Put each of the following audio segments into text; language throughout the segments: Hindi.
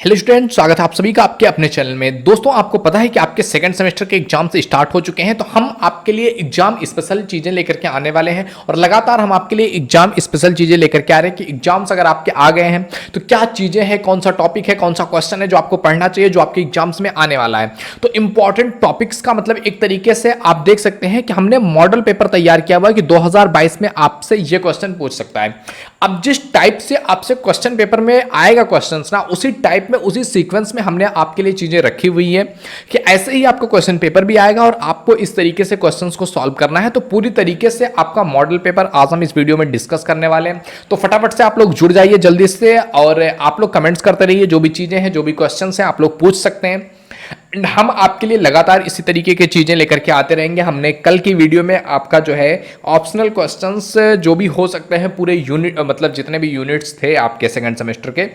हेलो स्टूडेंट, स्वागत है आप सभी का आपके अपने चैनल में। दोस्तों, आपको पता है कि आपके सेकंड सेमेस्टर के एग्जाम से स्टार्ट हो चुके हैं, तो हम आपके लिए एग्जाम स्पेशल चीजें लेकर के आने वाले हैं और लगातार हम आपके लिए एग्जाम स्पेशल चीजें लेकर के आ रहे हैं कि एग्जाम्स अगर आपके आ गए हैं तो क्या चीजें हैं, कौन सा टॉपिक है, कौन सा क्वेश्चन है जो आपको पढ़ना चाहिए, जो आपके एग्जाम्स में आने वाला है। तो इंपॉर्टेंट टॉपिक्स का मतलब एक तरीके से आप देख सकते हैं कि हमने मॉडल पेपर तैयार किया हुआ है कि 2022 में आपसे ये क्वेश्चन पूछ सकता है। अब जिस टाइप से आपसे क्वेश्चन पेपर में आएगा क्वेश्चंस ना, उसी टाइप में उसी सीक्वेंस में हमने आपके लिए चीजें रखी हुई है कि ऐसे ही आपको क्वेश्चन पेपर भी आएगा और आपको इस तरीके से क्वेश्चंस को सॉल्व करना है। तो पूरी तरीके से आपका मॉडल पेपर आज हम इस वीडियो में डिस्कस करने वाले हैं। तो फटाफट से आप लोग जुड़ जाइए जल्दी से और आप लोग कमेंट्स करते रहिए। जो भी चीजें हैं, जो भी क्वेश्चन हैं, आप लोग पूछ सकते हैं। हम आपके लिए लगातार इसी तरीके की चीजें लेकर के आते रहेंगे। हमने कल की वीडियो में आपका जो है ऑप्शनल क्वेश्चंस जो भी हो सकते हैं पूरे यूनिट, मतलब जितने भी यूनिट्स थे आपके सेकंड सेमेस्टर के,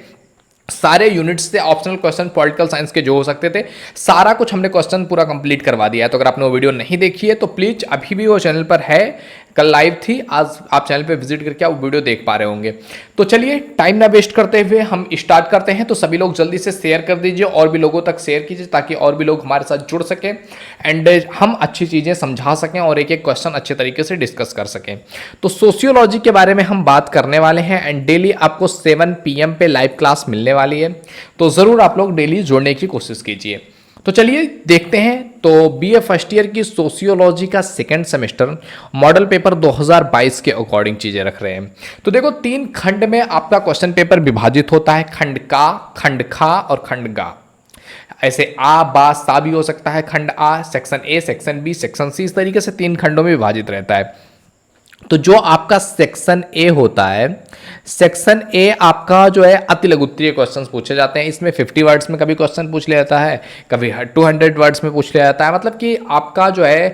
सारे यूनिट्स से ऑप्शनल क्वेश्चन पॉलिटिकल साइंस के जो हो सकते थे, सारा कुछ हमने क्वेश्चन पूरा कंप्लीट करवा दिया है। तो अगर आपने वो वीडियो नहीं देखी है तो प्लीज अभी भी वो चैनल पर है, कल लाइव थी, आज आप चैनल पे विजिट करके वो वीडियो देख पा रहे होंगे। तो चलिए टाइम ना वेस्ट करते हुए हम स्टार्ट करते हैं। तो सभी लोग जल्दी से शेयर कर दीजिए और भी लोगों तक शेयर कीजिए ताकि और भी लोग हमारे साथ जुड़ सकें एंड हम अच्छी चीज़ें समझा सकें और एक एक क्वेश्चन अच्छे तरीके से डिस्कस कर सकें। तो सोशियोलॉजी के बारे में हम बात करने वाले हैं एंड डेली आपको 7 PM पे लाइव क्लास मिलने वाली है। तो ज़रूर आप लोग डेली जुड़ने की कोशिश कीजिए। तो चलिए देखते हैं। तो बीए फर्स्ट ईयर की सोशियोलॉजी का सेकंड सेमेस्टर मॉडल पेपर 2022 के अकॉर्डिंग चीजें रख रहे हैं। तो देखो 3 खंड में आपका क्वेश्चन पेपर विभाजित होता है, खंड का, खंड खा और खंड गा। ऐसे आ बा सा भी हो सकता है। खंड आ, section A, section B, section C, इस तरीके से 3 खंडों में विभाजित रहता है। तो जो आपका सेक्शन ए होता है, सेक्शन ए आपका जो है अति लघु उत्तरीय क्वेश्चंस पूछे जाते हैं। इसमें 50 वर्ड्स में कभी क्वेश्चन पूछ लिया जाता है, कभी 200 वर्ड्स में पूछ लिया जाता है। मतलब कि आपका जो है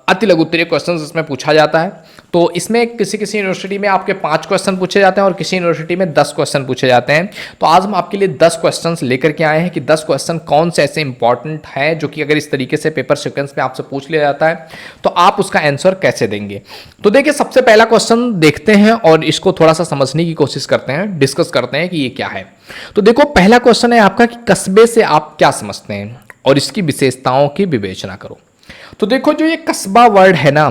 अति लघु उत्तरीय क्वेश्चन इसमें पूछा जाता है। तो इसमें किसी किसी यूनिवर्सिटी में आपके 5 क्वेश्चन पूछे जाते हैं और किसी यूनिवर्सिटी में 10 क्वेश्चन पूछे जाते हैं। तो आज हम आपके लिए 10 क्वेश्चन लेकर के आए हैं कि 10 क्वेश्चन कौन से ऐसे इंपॉर्टेंट हैं जो कि अगर इस तरीके से पेपर सीक्वेंस में आपसे पूछ लिया जाता है तो आप उसका आंसर कैसे देंगे। तो देखिए सबसे पहला क्वेश्चन देखते हैं और इसको थोड़ा सा समझने की कोशिश करते हैं, डिस्कस करते हैं कि ये क्या है। तो देखो पहला क्वेश्चन है आपका कि कस्बे से आप क्या समझते हैं और इसकी विशेषताओं की विवेचना करो। तो देखो जो ये कस्बा वर्ड है ना,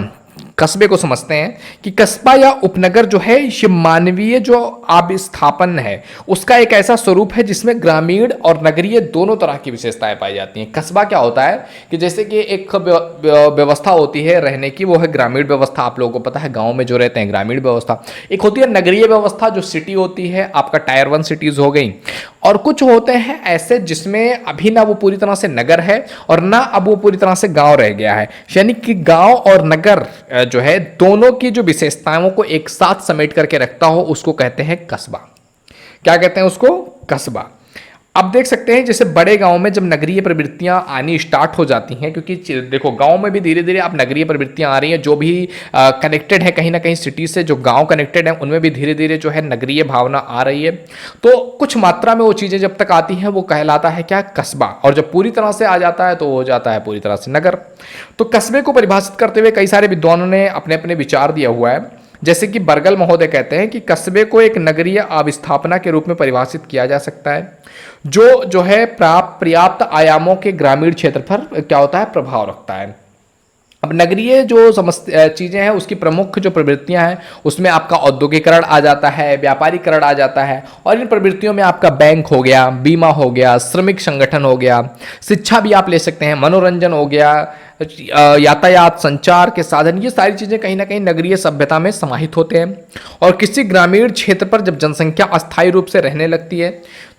कस्बे को समझते हैं कि कस्बा या उपनगर जो है ये मानवीय जो अभिस्थापन है उसका एक ऐसा स्वरूप है जिसमें ग्रामीण और नगरीय दोनों तरह की विशेषताएं पाई जाती हैं। कस्बा क्या होता है कि जैसे कि एक व्यवस्था होती है रहने की, वो है ग्रामीण व्यवस्था। आप लोगों को पता है गांव में जो रहते हैं ग्रामीण व्यवस्था। एक होती है नगरीय व्यवस्था जो सिटी होती है, आपका टायर 1 सिटीज हो गई। और कुछ होते हैं ऐसे जिसमें अभी ना वो पूरी तरह से नगर है और ना अब वो पूरी तरह से गांव रह गया है। यानी कि गांव और नगर जो है दोनों की जो विशेषताओं को एक साथ समेट करके रखता हो उसको कहते हैं कस्बा। क्या कहते हैं उसको? कस्बा। अब देख सकते हैं जैसे बड़े गांव में जब नगरीय प्रवृत्तियां आनी स्टार्ट हो जाती हैं, क्योंकि देखो गांव में भी धीरे धीरे अब नगरीय प्रवृत्तियां आ रही हैं, जो भी कनेक्टेड है कहीं ना कहीं सिटी से, जो गांव कनेक्टेड है उनमें भी धीरे धीरे जो है नगरीय भावना आ रही है। तो कुछ मात्रा में वो चीज़ें जब तक आती हैं वो कहलाता है क्या? कस्बा। और जब पूरी तरह से आ जाता है तो वो हो जाता है पूरी तरह से नगर। तो कस्बे को परिभाषित करते हुए कई सारे विद्वानों ने अपने अपने विचार दिया हुआ है। जैसे कि बर्गल महोदय कहते हैं कि कस्बे को एक नगरीय अविस्थापना के रूप में परिभाषित किया जा सकता है जो है पर्याप्त आयामों के ग्रामीण क्षेत्र पर क्या होता है? प्रभाव रखता है। अब नगरीय जो चीज़ें हैं उसकी प्रमुख जो प्रवृत्तियां हैं उसमें आपका औद्योगिकरण आ जाता है, व्यापारीकरण आ जाता है। और इन प्रवृत्तियों में आपका बैंक हो गया, बीमा हो गया, श्रमिक संगठन हो गया, शिक्षा भी आप ले सकते हैं, मनोरंजन हो गया, यातायात, संचार के साधन, ये सारी चीज़ें कहीं ना कहीं नगरीय सभ्यता में समाहित होते हैं। और किसी ग्रामीण क्षेत्र पर जब जनसंख्या अस्थायी रूप से रहने लगती है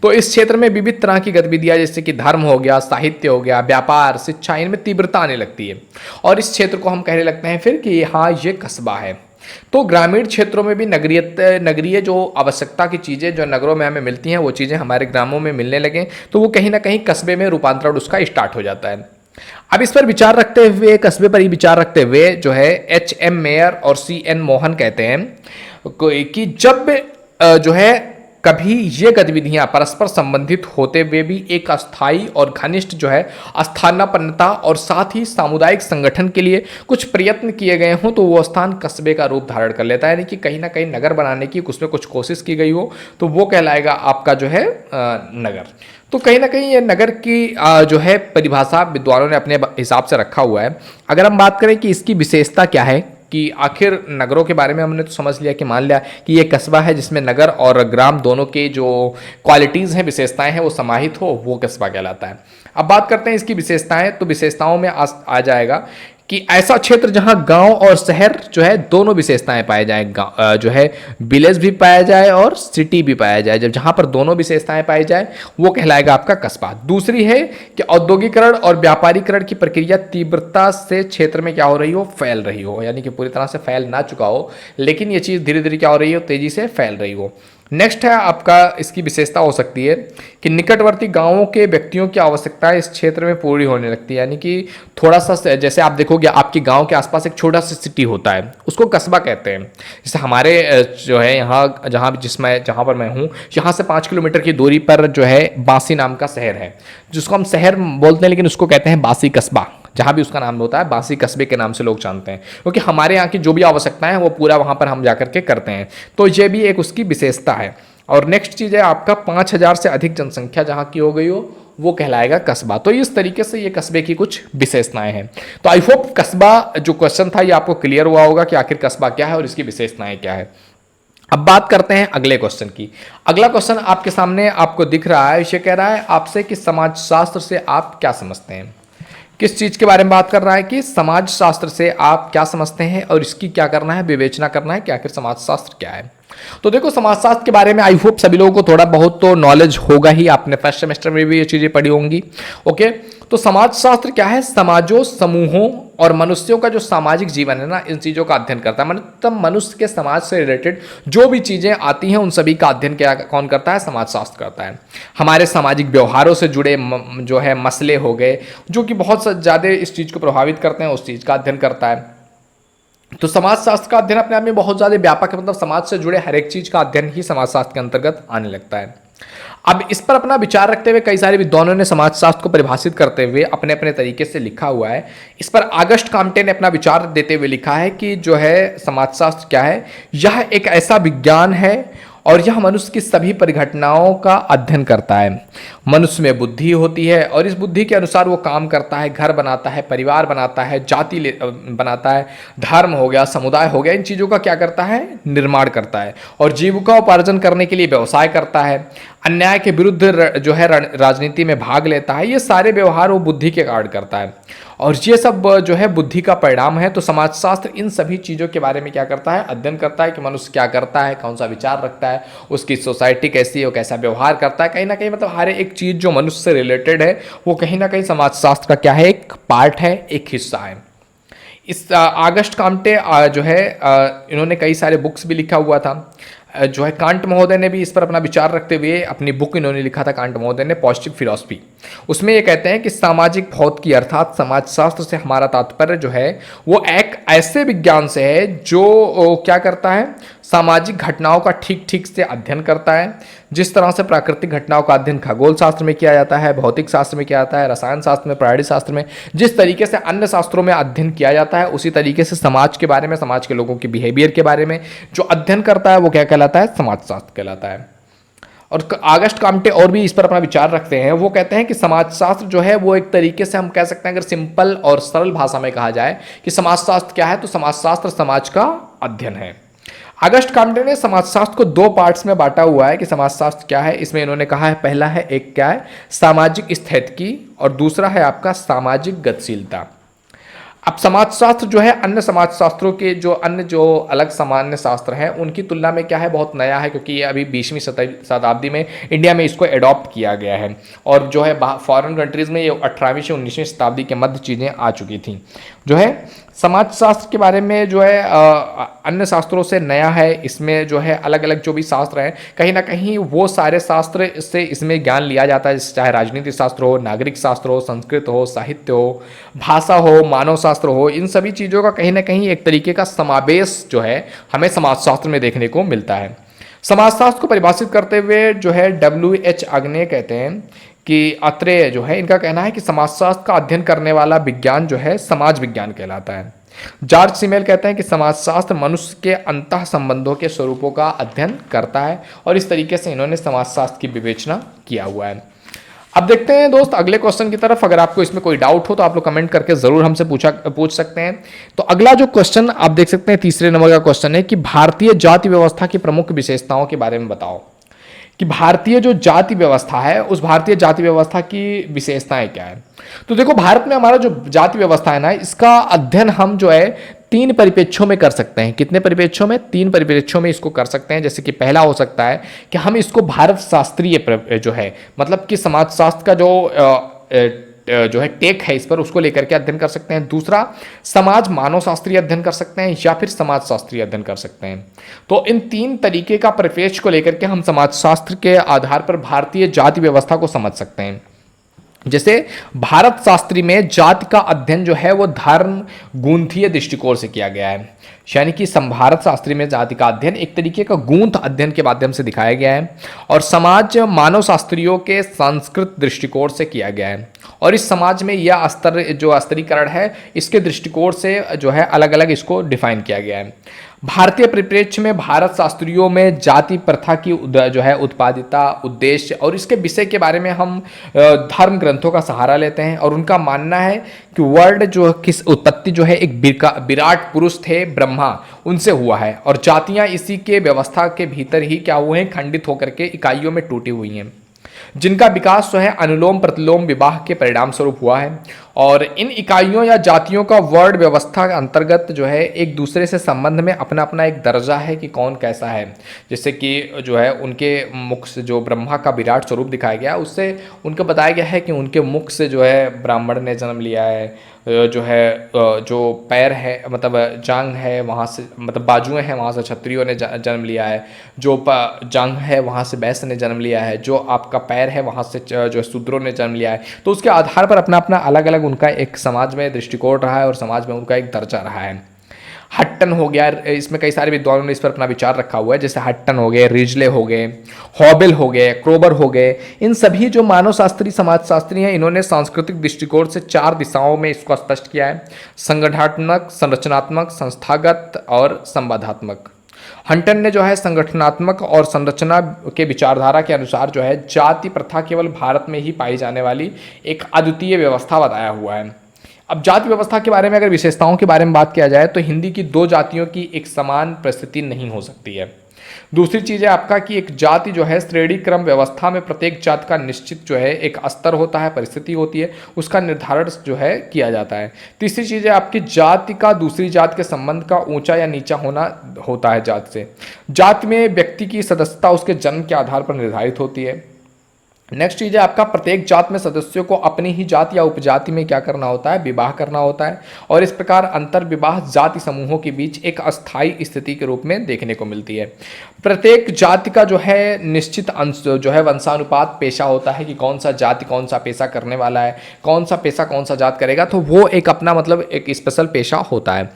तो इस क्षेत्र में विविध तरह की गतिविधियां जैसे कि धर्म हो गया, साहित्य हो गया, व्यापार, शिक्षा, इनमें तीव्रता आने लगती है और इस क्षेत्र को हम कहने लगते हैं फिर कि हाँ ये कस्बा है। तो ग्रामीण क्षेत्रों में भी नगरीय जो आवश्यकता की चीज़ें जो नगरों में हमें मिलती हैं वो चीज़ें हमारे ग्रामों में मिलने लगें तो वो कहीं ना कहीं कस्बे में रूपांतरण उसका स्टार्ट हो जाता है। अब इस पर विचार रखते हुए, कस्बे पर ही विचार रखते हुए जो है HM मेयर और CN मोहन कहते हैं कि जब जो है कभी ये गतिविधियां परस्पर संबंधित होते हुए भी एक अस्थायी और घनिष्ठ जो है स्थानापन्नता और साथ ही सामुदायिक संगठन के लिए कुछ प्रयत्न किए गए हों तो वो स्थान कस्बे का रूप धारण कर लेता है, यानी कि कहीं ना कहीं नगर बनाने की उसमें कुछ कोशिश की गई हो तो वो कहलाएगा आपका जो है नगर। तो कहीं ना कहीं ये नगर की जो है परिभाषा विद्वानों ने अपने हिसाब से रखा हुआ है। अगर हम बात करें कि इसकी विशेषता क्या है, कि आखिर नगरों के बारे में हमने तो समझ लिया कि मान लिया कि ये कस्बा है जिसमें नगर और ग्राम दोनों के जो क्वालिटीज़ हैं, विशेषताएं हैं, वो समाहित हो, वो कस्बा कहलाता है। अब बात करते हैं इसकी विशेषताएं, तो विशेषताओं में आ जाएगा कि ऐसा क्षेत्र जहां गांव और शहर जो है दोनों विशेषताएं पाए जाए, जो है विलेज भी पाया जाए और सिटी भी पाया जाए, जब जहां पर दोनों विशेषताएं पाई जाए वो कहलाएगा आपका कस्बा। दूसरी है कि औद्योगिकरण और व्यापारीकरण की प्रक्रिया तीव्रता से क्षेत्र में क्या हो रही हो, फैल रही हो, यानी कि पूरी तरह से फैल ना चुका हो लेकिन ये चीज़ धीरे धीरे क्या हो रही हो, तेजी से फैल रही हो। नेक्स्ट है आपका इसकी विशेषता हो सकती है कि निकटवर्ती गांवों के व्यक्तियों की आवश्यकताएं इस क्षेत्र में पूरी होने लगती है, यानी कि थोड़ा सा जैसे आप देखोगे आपके गांव के आसपास एक छोटा सा सिटी होता है उसको कस्बा कहते हैं। जैसे हमारे जो है यहाँ जहाँ पर मैं हूँ यहाँ से 5 किलोमीटर की दूरी पर जो है बासी नाम का शहर है, जिसको हम शहर बोलते हैं लेकिन उसको कहते हैं बासी कस्बा। जहाँ भी उसका नाम होता है बासी कस्बे के नाम से लोग जानते हैं, क्योंकि हमारे यहाँ की जो भी आवश्यकताएं हैं वो पूरा वहाँ पर हम जाकर के करते हैं। तो ये भी एक उसकी विशेषता है। और नेक्स्ट चीज़ है आपका 5000 से अधिक जनसंख्या जहाँ की हो गई हो वो कहलाएगा कस्बा। तो इस तरीके से ये कस्बे की कुछ विशेषताएं हैं। तो आई होप कस्बा जो क्वेश्चन था ये आपको क्लियर हुआ होगा कि आखिर कस्बा क्या है और इसकी विशेषताएं क्या है। अब बात करते हैं अगले क्वेश्चन की। अगला क्वेश्चन आपके सामने आपको दिख रहा है, इसे कह रहा है आपसे कि समाजशास्त्र से आप क्या समझते हैं। किस चीज के बारे में बात कर रहा है कि समाज शास्त्र से आप क्या समझते हैं और इसकी क्या करना है, विवेचना करना है कि आखिर समाज शास्त्र क्या है। तो देखो समाजशास्त्र के बारे में आई होप सभी लोगों को थोड़ा बहुत तो नॉलेज होगा ही, आपने फर्स्ट सेमेस्टर में भी ये चीजें पढ़ी होंगी। ओके, तो समाजशास्त्र क्या है, समाजों, समूहों और मनुष्यों का जो सामाजिक जीवन है ना, इन चीजों का अध्ययन करता है। मतलब मनुष्य के समाज से रिलेटेड जो भी चीजें आती हैं उन सभी का अध्ययन क्या कौन करता है, समाजशास्त्र करता है। हमारे सामाजिक व्यवहारों से जुड़े जो है मसले हो गए जो कि बहुत ज्यादा इस चीज को प्रभावित करते हैं, उस चीज का अध्ययन करता है। तो समाजशास्त्र का अध्ययन अपने आप में बहुत ज़्यादा व्यापक है, मतलब समाज से जुड़े हर एक चीज़ का अध्ययन ही समाजशास्त्र के अंतर्गत आने लगता है। अब इस पर अपना विचार रखते हुए कई सारे विद्वानों ने समाजशास्त्र को परिभाषित करते हुए अपने अपने तरीके से लिखा हुआ है। इस पर आगस्ट काम्टे ने अपना विचार देते हुए लिखा है कि जो है समाजशास्त्र क्या है, यह एक ऐसा विज्ञान है और यह मनुष्य की सभी परिघटनाओं का अध्ययन करता है। मनुष्य में बुद्धि होती है और इस बुद्धि के अनुसार वो काम करता है, घर बनाता है, परिवार बनाता है, जाति बनाता है, धर्म हो गया, समुदाय हो गया, इन चीज़ों का क्या करता है, निर्माण करता है और जीविका उपार्जन करने के लिए व्यवसाय करता है, अन्याय के विरुद्ध जो है राजनीति में भाग लेता है। ये सारे व्यवहार वो बुद्धि के कारण करता है और ये सब जो है बुद्धि का परिणाम है। तो समाजशास्त्र इन सभी चीज़ों के बारे में क्या करता है, अध्ययन करता है कि मनुष्य क्या करता है, कौन सा विचार रखता है, उसकी सोसाइटी कैसी है, वो कैसा व्यवहार करता है। कहीं ना कहीं मतलब हर एक चीज़ जो मनुष्य से रिलेटेड है वो कहीं ना कहीं समाजशास्त्र का क्या है, एक पार्ट है, एक हिस्सा है। इस आगस्ट काम्टे जो है इन्होंने कई सारे बुक्स भी लिखा हुआ था। जो है कांट महोदय ने भी इस पर अपना विचार रखते हुए अपनी बुक इन्होंने लिखा था, कांट महोदय ने, पॉजिटिव फिलॉसफी। उसमें ये कहते हैं कि सामाजिक भौतिकी अर्थात समाजशास्त्र से हमारा तात्पर्य जो है वो एक ऐसे विज्ञान से है जो क्या करता है, सामाजिक घटनाओं का ठीक ठीक से अध्ययन करता है। जिस तरह से प्राकृतिक घटनाओं का अध्ययन खगोल शास्त्र में किया जाता है, भौतिक शास्त्र में किया जाता है, रसायन शास्त्र में, प्राणी शास्त्र में, जिस तरीके से अन्य शास्त्रों में अध्ययन किया जाता है उसी तरीके से समाज के बारे में, समाज के लोगों के बिहेवियर के बारे में जो अध्ययन करता है वो क्या कहलाता है, समाजशास्त्र कहलाता है। और आगस्ट काम्टे और भी इस पर अपना विचार रखते हैं। वो कहते हैं कि समाजशास्त्र जो है वो एक तरीके से हम कह सकते हैं, अगर सिंपल और सरल भाषा में कहा जाए कि समाजशास्त्र क्या है, तो समाजशास्त्र समाज का अध्ययन है। अगस्ट काम्टे ने समाजशास्त्र को दो पार्ट्स में बांटा हुआ है कि समाजशास्त्र क्या है। इसमें इन्होंने कहा है, पहला है एक क्या है, सामाजिक स्थितिकी और दूसरा है आपका सामाजिक गतिशीलता। अब समाजशास्त्र जो है अन्य समाजशास्त्रों के जो अन्य जो अलग सामान्य शास्त्र हैं उनकी तुलना में क्या है, बहुत नया है, क्योंकि ये अभी 20वीं शताब्दी में इंडिया में इसको एडॉप्ट किया गया है और जो है फॉरेन कंट्रीज़ में ये 18वीं से 19वीं शताब्दी के मध्य चीज़ें आ चुकी थी। जो है समाजशास्त्र के बारे में जो है अन्य शास्त्रों से नया है। इसमें जो है अलग अलग जो भी शास्त्र हैं कहीं ना कहीं वो सारे शास्त्र से इसमें ज्ञान लिया जाता है, चाहे राजनीतिक शास्त्र हो, नागरिक शास्त्र हो, संस्कृत हो, साहित्य हो, भाषा हो, मानव शास्त्र हो, इन सभी चीज़ों का कहीं ना कहीं एक तरीके का समावेश जो है हमें समाजशास्त्र में देखने को मिलता है। समाजशास्त्र को परिभाषित करते हुए जो है WH अग्ने कहते हैं कि अत्रेय जो है, इनका कहना है कि समाजशास्त्र का अध्ययन करने वाला विज्ञान जो है समाज विज्ञान कहलाता है। जॉर्ज सिमेल कहते हैं कि समाजशास्त्र मनुष्य के अंतः संबंधों के स्वरूपों का अध्ययन करता है, और इस तरीके से इन्होंने समाजशास्त्र की विवेचना किया हुआ है। अब देखते हैं दोस्त अगले क्वेश्चन की तरफ। अगर आपको इसमें कोई डाउट हो तो आप लोग कमेंट करके जरूर हमसे पूछ सकते हैं। तो अगला जो क्वेश्चन आप देख सकते हैं, तीसरे नंबर का क्वेश्चन है कि भारतीय जाति व्यवस्था की प्रमुख विशेषताओं के बारे में बताओ। कि भारतीय जो जाति व्यवस्था है, उस भारतीय जाति व्यवस्था की विशेषताएं क्या है। तो देखो, भारत में हमारा जो जाति व्यवस्था है ना, इसका अध्ययन हम जो है 3 परिप्रेक्ष्यों में कर सकते हैं। कितने परिप्रेक्ष्यों में? 3 परिप्रेक्ष्यों में इसको कर सकते हैं। जैसे कि पहला हो सकता है कि हम इसको भारत शास्त्रीय जो है, मतलब कि समाजशास्त्र का जो है टेक है इस पर, उसको लेकर के अध्ययन कर सकते हैं। दूसरा, समाज मानव शास्त्रीय अध्ययन कर सकते हैं, या फिर समाज शास्त्रीय अध्ययन कर सकते हैं। तो इन 3 तरीके का परिप्रेक्ष्य को लेकर के हम समाजशास्त्र के आधार पर भारतीय जाति व्यवस्था को समझ सकते हैं। जैसे भारत शास्त्री में जाति का अध्ययन जो है वो धर्म गूंथीय दृष्टिकोण से किया गया है, यानी कि भारत शास्त्री में जाति का अध्ययन एक तरीके का गूंथ अध्ययन के माध्यम से दिखाया गया है, और समाज मानव शास्त्रियों के संस्कृत दृष्टिकोण से किया गया है। और इस समाज में यह स्तरीकरण है, इसके दृष्टिकोण से जो है अलग अलग इसको डिफाइन किया गया है। भारतीय परिप्रेक्ष्य में भारत शास्त्रियों में जाति प्रथा की जो है उत्पादिता, उद्देश्य और इसके विषय के बारे में हम धर्म ग्रंथों का सहारा लेते हैं, और उनका मानना है कि वर्ल्ड जो किस उत्पत्ति जो है एक विराट पुरुष थे ब्रह्मा, उनसे हुआ है, और जातियां इसी के व्यवस्था के भीतर ही क्या हुए हैं, खंडित होकर के इकाइयों में टूटी हुई हैं, जिनका विकास जो है अनुलोम प्रतिलोम विवाह के परिणाम स्वरूप हुआ है। और इन इकाइयों या जातियों का वर्ड व्यवस्था के अंतर्गत जो है एक दूसरे से संबंध में अपना अपना एक दर्जा है कि कौन कैसा है। जैसे कि जो है उनके मुख से जो ब्रह्मा का विराट स्वरूप दिखाया गया, उससे उनको बताया गया है कि उनके मुख से जो है ब्राह्मण ने जन्म लिया है, जो है जो पैर है मतलब जांग है वहाँ से, मतलब बाजुएं हैं वहाँ से क्षत्रियों ने जन्म लिया है, जो जांग है वहाँ से वैश्य ने जन्म लिया है, जो आपका पैर है वहाँ से जो शूद्रों ने जन्म लिया है। तो उसके आधार पर अपना अपना अलग अलग उनका एक समाज में दृष्टिकोण रहा है, और समाज में उनका एक दर्जा रहा है। हट्टन हो गया, इसमें कई सारे विद्वानों ने इस पर अपना विचार रखा हुआ है, जैसे हट्टन हो गए, रिजले हो गए, हॉबेल हो गए, क्रोबर हो गए। इन सभी जो मानव शास्त्री समाजशास्त्री हैं, इन्होंने सांस्कृतिक दृष्टिकोण से 4 दिशाओं में इसको स्पष्ट किया है: संगठनात्मक, संरचनात्मक, संस्थागत और संवादात्मक। हंटन ने जो है संगठनात्मक और संरचना के विचारधारा के अनुसार जो है जाति प्रथा केवल भारत में ही पाई जाने वाली एक अद्वितीय व्यवस्था बताया हुआ है। अब जाति व्यवस्था के बारे में अगर विशेषताओं के बारे में बात किया जाए तो हिंदी की 2 जातियों की एक समान परिस्थिति नहीं हो सकती है। दूसरी चीज़ है आपका कि एक जाति जो है श्रेणी क्रम व्यवस्था में प्रत्येक जाति का निश्चित जो है एक स्तर होता है, परिस्थिति होती है, उसका निर्धारण जो है किया जाता है। तीसरी चीज़ है आपकी जाति का दूसरी जाति के संबंध का ऊंचा या नीचा होना होता है जाति से। जाति में व्यक्ति की सदस्यता उसके जन्म के आधार पर निर्धारित होती है। नेक्स्ट चीज़ है आपका प्रत्येक जात में सदस्यों को अपनी ही जाति या उपजाति में क्या करना होता है, विवाह करना होता है, और इस प्रकार अंतर विवाह जाति समूहों के बीच एक अस्थायी स्थिति के रूप में देखने को मिलती है। प्रत्येक जाति का जो है निश्चित अंश जो है वंशानुपात पेशा होता है कि कौन सा जाति कौन सा पेशा करने वाला है, कौन सा पेशा कौन सा जात करेगा, तो वो एक अपना मतलब एक स्पेशल पेशा होता है।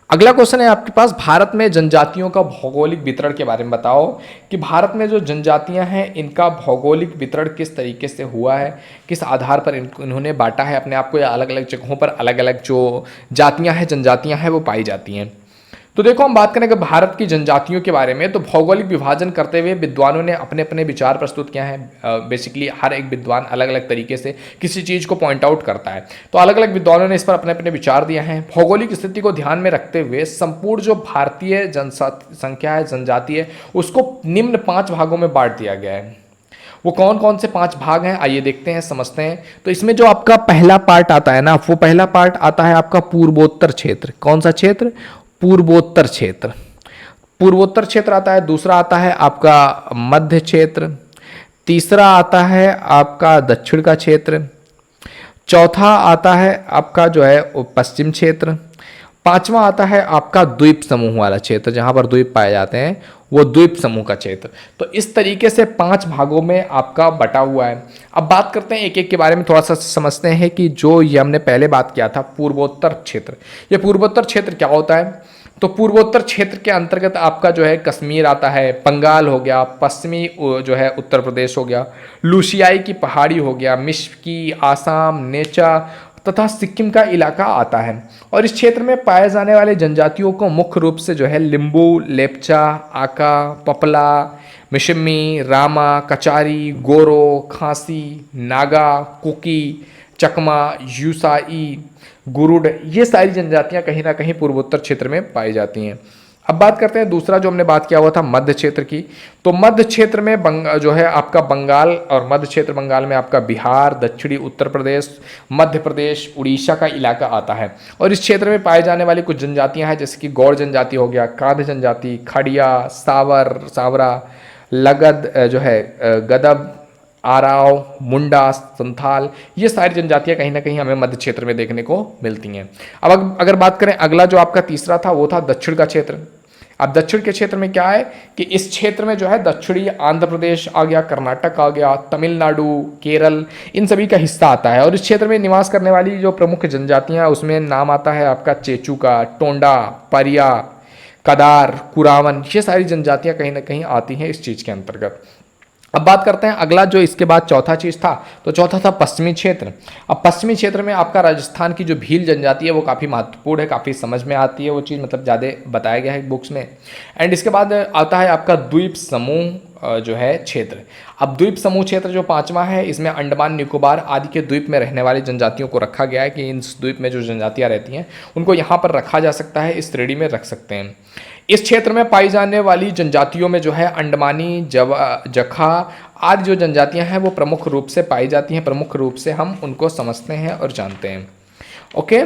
अगला क्वेश्चन है आपके पास, भारत में जनजातियों का भौगोलिक वितरण के बारे में बताओ कि भारत में जो जनजातियां हैं इनका भौगोलिक वितरण किस तरीके से हुआ है, किस आधार पर इन्होंने बांटा है अपने आप को, या अलग अलग जगहों पर अलग अलग जो जातियां हैं जनजातियां हैं वो पाई जाती हैं। तो देखो, हम बात करेंगे भारत की जनजातियों के बारे में, तो भौगोलिक विभाजन करते हुए विद्वानों ने अपने अपने विचार प्रस्तुत किया है। बेसिकली हर एक विद्वान अलग अलग तरीके से किसी चीज़ को पॉइंट आउट करता है, तो अलग अलग विद्वानों ने इस पर अपने अपने विचार दिए हैं। भौगोलिक स्थिति को ध्यान में रखते हुए संपूर्ण जो भारतीय जनसंख्या है, जनजाति है, उसको निम्न 5 भागों में बांट दिया गया है। वो कौन कौन से 5 भाग हैं, आइए देखते हैं, समझते हैं। तो इसमें जो आपका पहला पार्ट आता है ना, वो पहला पार्ट आता है आपका पूर्वोत्तर क्षेत्र। कौन सा क्षेत्र? पूर्वोत्तर क्षेत्र। पूर्वोत्तर क्षेत्र आता है। दूसरा आता है आपका मध्य क्षेत्र। तीसरा आता है आपका दक्षिण का क्षेत्र। चौथा आता है आपका जो है पश्चिम क्षेत्र। 5वां आता है आपका द्वीप समूह वाला क्षेत्र, जहां पर द्वीप पाए जाते हैं, वो द्वीप समूह का क्षेत्र। तो इस तरीके से 5 भागों में आपका बटा हुआ है। अब बात करते हैं एक एक के बारे में, थोड़ा सा समझते हैं कि जो ये हमने पहले बात किया था पूर्वोत्तर क्षेत्र। ये पूर्वोत्तर क्षेत्र क्या होता है? तो पूर्वोत्तर क्षेत्र के अंतर्गत आपका जो है कश्मीर आता है, बंगाल हो गया, पश्चिमी जो है उत्तर प्रदेश हो गया, लूसियाई की पहाड़ी हो गया, मिश्की, आसाम, नेचा तथा सिक्किम का इलाका आता है। और इस क्षेत्र में पाए जाने वाले जनजातियों को मुख्य रूप से जो है लिम्बू, लेप्चा, आका, पपला, मिशिमी, रामा, कचारी, गोरो, खासी, नागा, कुकी, चकमा, यूसाई, गुरुड, ये सारी जनजातियां कहीं ना कहीं पूर्वोत्तर क्षेत्र में पाई जाती हैं। अब बात करते हैं दूसरा जो हमने बात किया हुआ था मध्य क्षेत्र की। तो मध्य क्षेत्र में जो है आपका बंगाल, और मध्य क्षेत्र बंगाल में आपका बिहार, दक्षिणी उत्तर प्रदेश, मध्य प्रदेश, उड़ीसा का इलाका आता है। और इस क्षेत्र में पाए जाने वाली कुछ जनजातियां हैं, जैसे कि गौड़ जनजाति हो गया, कांध जनजाति, खड़िया, सावर, सावरा, लगद जो है गदब, आराव, मुंडा, संथाल, ये सारी जनजातियां कहीं ना कहीं हमें मध्य क्षेत्र में देखने को मिलती हैं। अब अगर बात करें अगला जो आपका तीसरा था वो था दक्षिण का क्षेत्र। अब दक्षिण के क्षेत्र में क्या है कि इस क्षेत्र में जो है दक्षिणी आंध्र प्रदेश आ गया, कर्नाटक आ गया, तमिलनाडु, केरल, इन सभी का हिस्सा आता है। और इस क्षेत्र में निवास करने वाली जो प्रमुख जनजातियां उसमें नाम आता है आपका चेचू का, टोंडा, परिया, कदार, कुरावन, ये सारी जनजातियां कहीं ना कहीं आती हैं इस चीज़ के अंतर्गत। अब बात करते हैं अगला जो इसके बाद चौथा चीज़ था, तो चौथा था पश्चिमी क्षेत्र। अब पश्चिमी क्षेत्र में आपका राजस्थान की जो भील जनजाति है वो काफ़ी महत्वपूर्ण है, काफ़ी समझ में आती है वो चीज़, मतलब ज़्यादा बताया गया है बुक्स में। एंड इसके बाद आता है आपका द्वीप समूह जो है क्षेत्र। अब द्वीप समूह क्षेत्र जो पांचवा है, इसमें अंडमान निकोबार आदि के द्वीप में रहने वाली जनजातियों को रखा गया है कि इन द्वीप में जो जनजातियाँ रहती हैं उनको यहाँ पर रखा जा सकता है, इस श्रेणी में रख सकते हैं। इस क्षेत्र में पाई जाने वाली जनजातियों में जो है अंडमानी, जखा आदि जो जनजातियां हैं वो प्रमुख रूप से पाई जाती हैं, प्रमुख रूप से हम उनको समझते हैं और जानते हैं। ओके,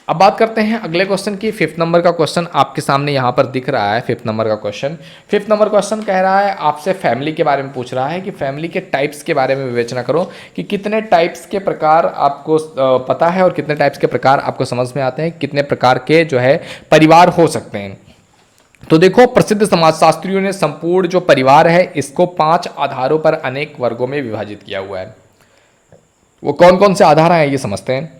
अब बात करते हैं अगले क्वेश्चन की। 5th नंबर का क्वेश्चन आपके सामने यहाँ पर दिख रहा है। 5th नंबर का क्वेश्चन, 5th नंबर क्वेश्चन कह रहा है आपसे फैमिली के बारे में पूछ रहा है कि फैमिली के टाइप्स के बारे में विवेचना करो कि कितने टाइप्स के प्रकार आपको पता है और कितने टाइप्स के प्रकार आपको समझ में आते हैं, कितने प्रकार के जो है परिवार हो सकते हैं। तो देखो, प्रसिद्ध समाजशास्त्रियों ने संपूर्ण जो परिवार है इसको 5 आधारों पर अनेक वर्गों में विभाजित किया हुआ है। वो कौन कौन से आधार हैं ये समझते हैं।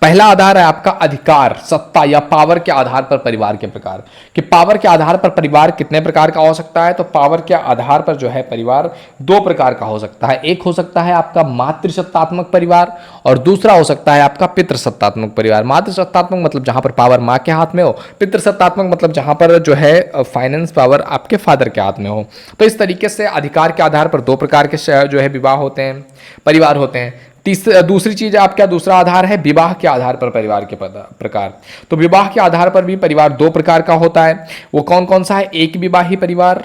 पहला आधार है आपका अधिकार, सत्ता या पावर के आधार पर परिवार के प्रकार, कि पावर के आधार पर परिवार कितने प्रकार का हो सकता है। तो पावर के आधार पर जो है परिवार 2 प्रकार का हो सकता है। एक हो सकता है आपका मातृसत्तात्मक परिवार और दूसरा हो सकता है आपका पितृसत्तात्मक परिवार। मातृसत्तात्मक मतलब जहां पर पावर माँ के हाथ में हो, पितृसत्तात्मक मतलब जहां पर जो है फाइनेंस पावर आपके फादर के हाथ में हो। तो इस तरीके से अधिकार के आधार पर 2 प्रकार के जो है विवाह होते हैं, परिवार होते हैं। दूसरी चीज आपका दूसरा आधार है विवाह के आधार पर परिवार के प्रकार। तो विवाह के आधार पर भी परिवार 2 प्रकार का होता है। वो कौन कौन सा है? एक विवाही परिवार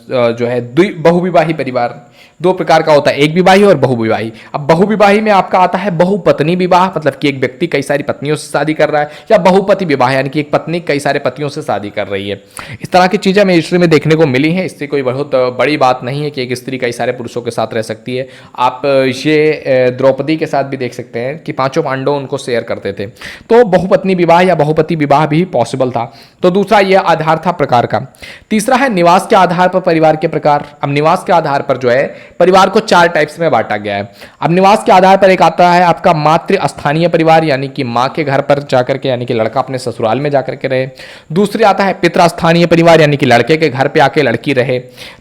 जो है, बहुविवाही परिवार। 2 प्रकार का होता है, एक विवाही और बहुविवाही। अब बहुविवाही में आपका आता है बहुपत्नी विवाह, मतलब कि एक व्यक्ति कई सारी पत्नियों से शादी कर रहा है, या बहुपति विवाह यानी कि एक पत्नी कई सारे पतियों से शादी कर रही है। इस तरह की चीजें हमें हिस्ट्री में देखने को मिली हैं। इससे कोई बहुत बड़ी बात नहीं है कि एक स्त्री कई सारे पुरुषों के साथ रह सकती है। आप ये द्रौपदी के साथ भी देख सकते हैं कि 5 पांडव उनको शेयर करते थे। तो बहुपत्नी विवाह या बहुपति विवाह भी पॉसिबल था। तो दूसरा यह आधार था प्रकार का। तीसरा है निवास के आधार पर परिवार के प्रकार। अब निवास के आधार पर जो है परिवार को 4 टाइप्स में बांटा गया है। अब निवास के आधार पर एक आता है आपका मातृ स्थानीय परिवार, यानी कि माँ के घर पर जाकर के, यानी कि लड़का अपने ससुराल में जाकर के रहे। दूसरे आता है पितृ स्थानीय परिवार, यानी कि लड़के के घर पे आके लड़की रहे।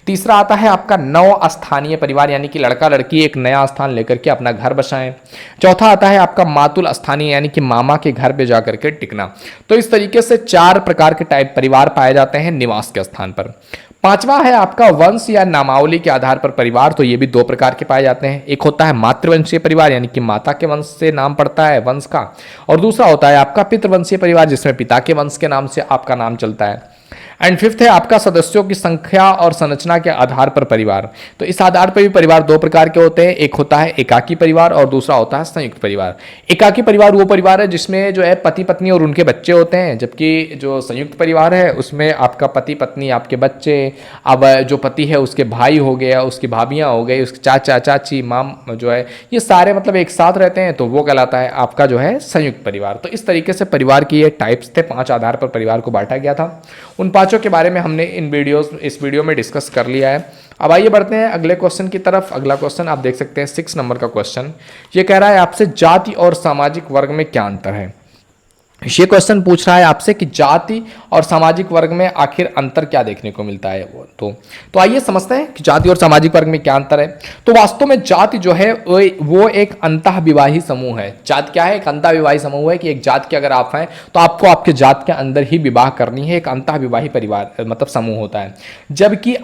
तीसरा आता है आपका नव स्थानीय परिवार, यानी कि लड़का लड़की एक नया स्थान लेकर के अपना घर बसाएं। चौथा आता है आपका मातुल स्थानीय, यानी कि मामा के घर पे जाकर के टिकना। तो इस तरीके से 4 प्रकार के टाइप परिवार पाए जाते हैं निवास के स्थान पर। 5वां है आपका वंश या नामावली के आधार पर परिवार। तो ये भी 2 प्रकार के पाए जाते हैं। एक होता है मातृवंशीय परिवार, यानी कि माता के वंश से नाम पड़ता है वंश का, और दूसरा होता है आपका पितृवंशीय परिवार, जिसमें पिता के वंश के नाम से आपका नाम चलता है। एंड 5th है आपका सदस्यों की संख्या और संरचना के आधार पर परिवार। तो इस आधार पर भी परिवार 2 प्रकार के होते हैं। एक होता है एकाकी परिवार और दूसरा होता है संयुक्त परिवार। एकाकी परिवार वो परिवार है जिसमें जो है पति पत्नी और उनके बच्चे होते हैं, जबकि जो संयुक्त परिवार है उसमें आपका पति पत्नी, आपके बच्चे, अब जो पति है उसके भाई हो गया, उसकी भाभियाँ हो गई, उसके चाचा चाची, माम जो है, ये सारे मतलब एक साथ रहते हैं, तो वो कहलाता है आपका जो है संयुक्त परिवार। तो इस तरीके से परिवार की ये टाइप्स थे। 5 आधार पर परिवार को बांटा गया था। उन 5 के बारे में हमने इस वीडियो में डिस्कस कर लिया है। अब आइए बढ़ते हैं अगले क्वेश्चन की तरफ। अगला क्वेश्चन आप देख सकते हैं 6 नंबर का क्वेश्चन। ये कह रहा है आपसे जाति और सामाजिक वर्ग में क्या अंतर है। ये क्वेश्चन पूछ रहा है आपसे कि जाति और सामाजिक वर्ग में आखिर अंतर क्या देखने को मिलता है। वो तो आइए समझते हैं कि जाति और सामाजिक वर्ग में क्या अंतर है। तो वास्तव में जाति जो है वो एक अंतःविवाही समूह है। जाति क्या है? एक अंतःविवाही समूह है कि एक जाति के अगर आप हैं तो आपको आपके जाति के अंदर ही विवाह करनी है। एक अंतःविवाही परिवार मतलब समूह होता है। जबकि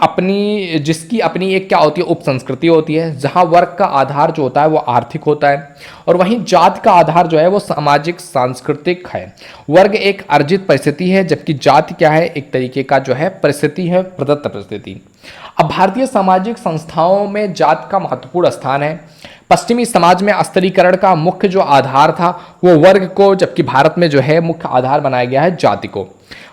जिसकी अपनी एक क्या होती है, उप संस्कृति होती है, जहां वर्ग का आधार जो होता है वो आर्थिक होता है और वहीं जाति का आधार जो है वो सामाजिक सांस्कृतिक है। वर्ग एक अर्जित परिस्थिति है जबकि जाति क्या है? एक तरीके का जो है परिस्थिति है, प्रदत्त परिस्थिति। अब भारतीय सामाजिक संस्थाओं में जाति का महत्वपूर्ण स्थान है। पश्चिमी समाज में स्तरीकरण का मुख्य जो आधार था वो वर्ग को, जबकि भारत में जो है मुख्य आधार बनाया गया है जाति को।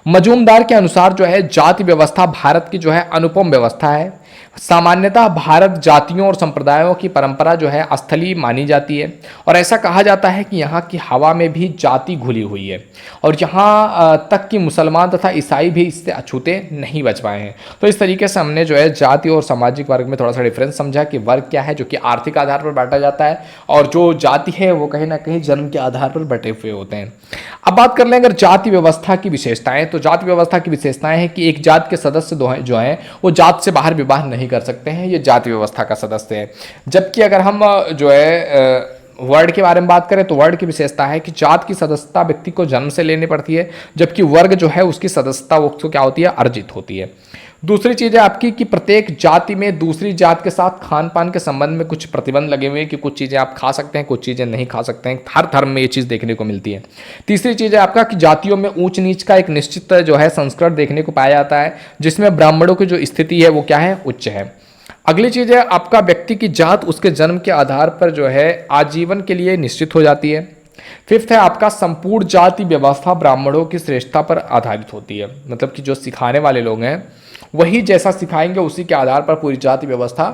मजूमदार के अनुसार जो है जाति व्यवस्था भारत की जो है अनुपम व्यवस्था है। सामान्यतः भारत जातियों और संप्रदायों की परंपरा जो है स्थलीय मानी जाती है और ऐसा कहा जाता है कि यहाँ की हवा में भी जाति घुली हुई है और यहाँ तक कि मुसलमान तथा ईसाई भी इससे अछूते नहीं बच पाए हैं। तो इस तरीके से हमने जो है जाति और सामाजिक वर्ग में थोड़ा सा डिफरेंस समझा कि वर्ग क्या है जो कि आर्थिक आधार पर बांटा जाता है और जो जाति है वो कहीं ना कहीं जन्म के आधार पर बटे हुए होते हैं। अब बात कर लें अगर जाति व्यवस्था की विशेषताएं, तो जाति व्यवस्था की विशेषताएं हैं कि एक जाति के सदस्य जो हैं वो जाति से बाहर विवाह नहीं कर सकते हैं, ये जाति व्यवस्था का सदस्य है। जबकि अगर हम जो है वर्ड के बारे में बात करें तो वर्ड की विशेषता है कि जाति की सदस्यता व्यक्ति को जन्म से लेनी पड़ती है जबकि वर्ग जो है उसकी सदस्यता वो क्या होती है? अर्जित होती है। दूसरी चीज है आपकी कि प्रत्येक जाति में दूसरी जाति के साथ खान पान के संबंध में कुछ प्रतिबंध लगे हुए हैं कि कुछ चीजें आप खा सकते हैं, कुछ चीजें नहीं खा सकते हैं। हर धर्म में ये चीज देखने को मिलती है। तीसरी चीज है आपका कि जातियों में ऊंच नीच का एक निश्चित जो है संस्करण देखने को पाया जाता है जिसमें ब्राह्मणों की जो स्थिति है वो क्या है? उच्च है। अगली चीज है आपका व्यक्ति की जात उसके जन्म के आधार पर जो है आजीवन के लिए निश्चित हो जाती है। फिफ्थ है आपका संपूर्ण जाति व्यवस्था ब्राह्मणों की श्रेष्ठता पर आधारित होती है, मतलब कि जो सिखाने वाले लोग हैं वही जैसा सिखाएंगे उसी के आधार पर पूरी जाति व्यवस्था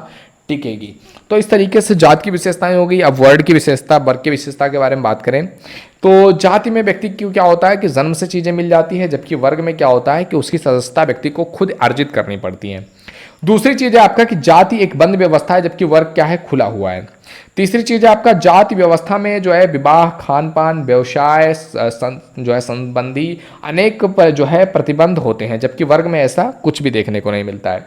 टिकेगी। तो इस तरीके से जाति की विशेषताएं हो गई। अब वर्ड की विशेषता, वर्ग की विशेषता के बारे में बात करें तो जाति में व्यक्ति को क्या होता है कि जन्म से चीजें मिल जाती है जबकि वर्ग में क्या होता है कि उसकी सदस्यता व्यक्ति को खुद अर्जित करनी पड़ती है। दूसरी चीज है आपका कि जाति एक बंद व्यवस्था है जबकि वर्ग क्या है? खुला हुआ है। तीसरी चीज है आपका जाति व्यवस्था में जो है विवाह, खान पान, व्यवसाय जो है संबंधी अनेक जो है प्रतिबंध होते हैं जबकि वर्ग में ऐसा कुछ भी देखने को नहीं मिलता है।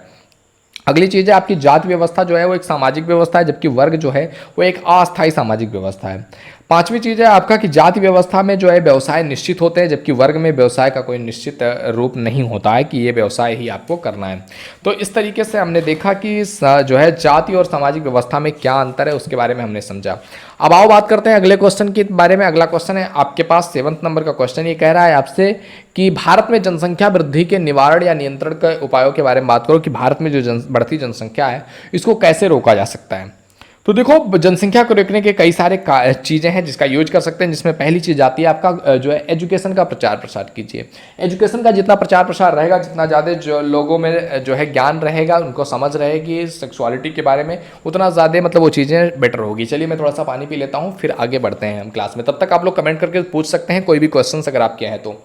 अगली चीज है आपकी जाति व्यवस्था जो है वो एक सामाजिक व्यवस्था है जबकि वर्ग जो है वो एक अस्थायी सामाजिक व्यवस्था है। पांचवी चीज है आपका कि जाति व्यवस्था में जो है व्यवसाय निश्चित होते हैं जबकि वर्ग में व्यवसाय का कोई निश्चित रूप नहीं होता है कि ये व्यवसाय ही आपको करना है। तो इस तरीके से हमने देखा कि जो है जाति और सामाजिक व्यवस्था में क्या अंतर है उसके बारे में हमने समझा। अब आओ बात करते हैं अगले क्वेश्चन के बारे में। अगला क्वेश्चन है आपके पास 7वें नंबर का क्वेश्चन। ये कह रहा है आपसे कि भारत में जनसंख्या वृद्धि के निवारण या नियंत्रण के उपायों के बारे में बात करो कि भारत में जो बढ़ती जनसंख्या है इसको कैसे रोका जा सकता है। तो देखो जनसंख्या को रोकने के कई सारे चीज़ें हैं जिसका यूज कर सकते हैं, जिसमें पहली चीज़ आती है आपका जो है एजुकेशन का प्रचार प्रसार कीजिए। एजुकेशन का जितना प्रचार प्रसार रहेगा, जितना ज़्यादा जो लोगों में जो है ज्ञान रहेगा, उनको समझ रहेगी सेक्सुअलिटी के बारे में, उतना ज़्यादा मतलब वो चीज़ें बेटर होगी। चलिए मैं थोड़ा सा पानी पी लेता हूँ, फिर आगे बढ़ते हैं हम क्लास में। तब तक आप लोग कमेंट करके पूछ सकते हैं कोई भी क्वेश्चन अगर आपके हैं तो।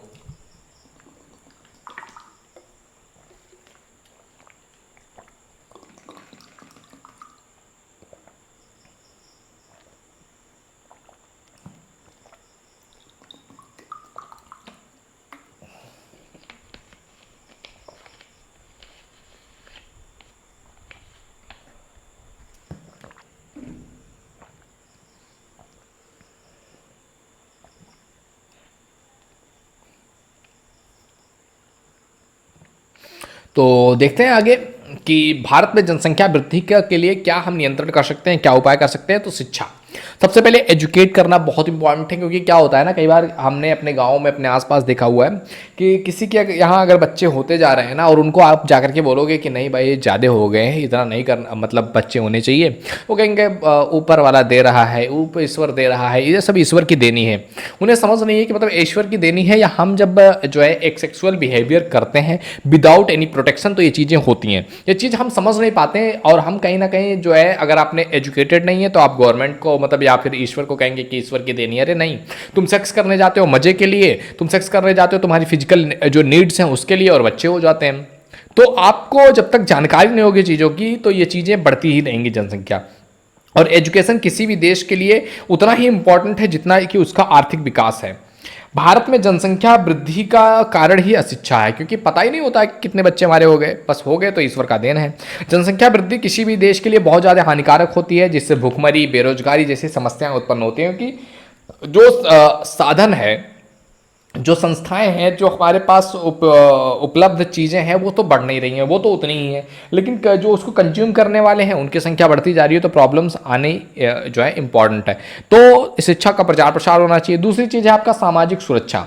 तो देखते हैं आगे कि भारत में जनसंख्या वृद्धि के लिए क्या हम नियंत्रण कर सकते हैं, क्या उपाय कर सकते हैं। तो शिक्षा, सबसे पहले एजुकेट करना बहुत इंपॉर्टेंट है, क्योंकि क्या होता है ना, कई बार हमने अपने गांव में अपने आसपास देखा हुआ है कि किसी के यहाँ अगर बच्चे होते जा रहे हैं ना, और उनको आप जाकर के बोलोगे कि नहीं भाई ज़्यादा हो गए हैं, इतना नहीं करना, मतलब बच्चे होने चाहिए, वो कहेंगे ऊपर वाला दे रहा है, ऊपर ईश्वर दे रहा है, ये सब ईश्वर की देनी है। उन्हें समझ नहीं है कि मतलब ईश्वर की देनी है या हम जब जो है एक सेक्सुअल बिहेवियर करते हैं विदाउट एनी प्रोटेक्शन तो ये चीज़ें होती हैं। ये चीज़ हम समझ नहीं पाते हैं, और हम कहीं ना कहीं जो है अगर आपने एजुकेटेड नहीं है तो आप गवर्नमेंट को मतलब या फिर ईश्वर को कहेंगे कि ईश्वर की देनी है। अरे नहीं, तुम सेक्स करने जाते हो मजे के लिए, तुम सेक्स करने जाते हो तुम्हारी फिजिकल जो नीड्स हैं उसके लिए, और बच्चे हो जाते हैं। तो आपको जब तक जानकारी नहीं होगी चीज़ों की तो ये चीज़ें बढ़ती ही रहेंगी जनसंख्या। और एजुकेशन किसी भी देश के लिए उतना ही इंपॉर्टेंट है जितना कि उसका आर्थिक विकास है। भारत में जनसंख्या वृद्धि का कारण ही अशिक्षा है, क्योंकि पता ही नहीं होता कि कितने बच्चे हमारे हो गए, बस हो गए तो ईश्वर का देन है। जनसंख्या वृद्धि किसी भी देश के लिए बहुत ज़्यादा हानिकारक होती है, जिससे भूखमरी, बेरोजगारी जैसी समस्याएं उत्पन्न होती हैं, क्योंकि जो साधन है, जो संस्थाएं हैं, जो हमारे पास उपलब्ध चीज़ें हैं, वो तो बढ़ नहीं रही हैं, वो तो उतनी ही हैं, लेकिन जो उसको कंज्यूम करने वाले हैं उनकी संख्या बढ़ती जा रही है, तो प्रॉब्लम्स आने जो है इम्पॉर्टेंट है। तो शिक्षा का प्रचार प्रसार होना चाहिए। दूसरी चीज़ है आपका सामाजिक सुरक्षा,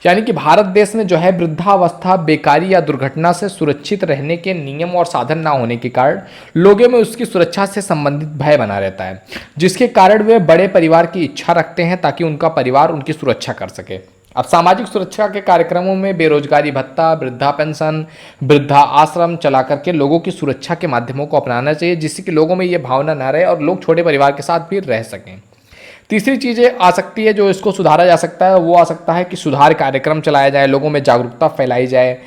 यानी कि भारत देश में जो है वृद्धावस्था, बेकारी या दुर्घटना से सुरक्षित रहने के नियम और साधन ना होने के कारण लोगों में उसकी सुरक्षा से संबंधित भय बना रहता है, जिसके कारण वे बड़े परिवार की इच्छा रखते हैं ताकि उनका परिवार उनकी सुरक्षा कर सके। अब सामाजिक सुरक्षा के कार्यक्रमों में बेरोजगारी भत्ता, वृद्धा पेंशन, वृद्धा आश्रम चला करके लोगों की सुरक्षा के माध्यमों को अपनाना चाहिए, जिससे कि लोगों में ये भावना ना रहे और लोग छोटे परिवार के साथ भी रह सकें। तीसरी चीज़ें आ सकती है जो इसको सुधारा जा सकता है, वो आ सकता है कि सुधार कार्यक्रम चलाया जाए, लोगों में जागरूकता फैलाई जाए,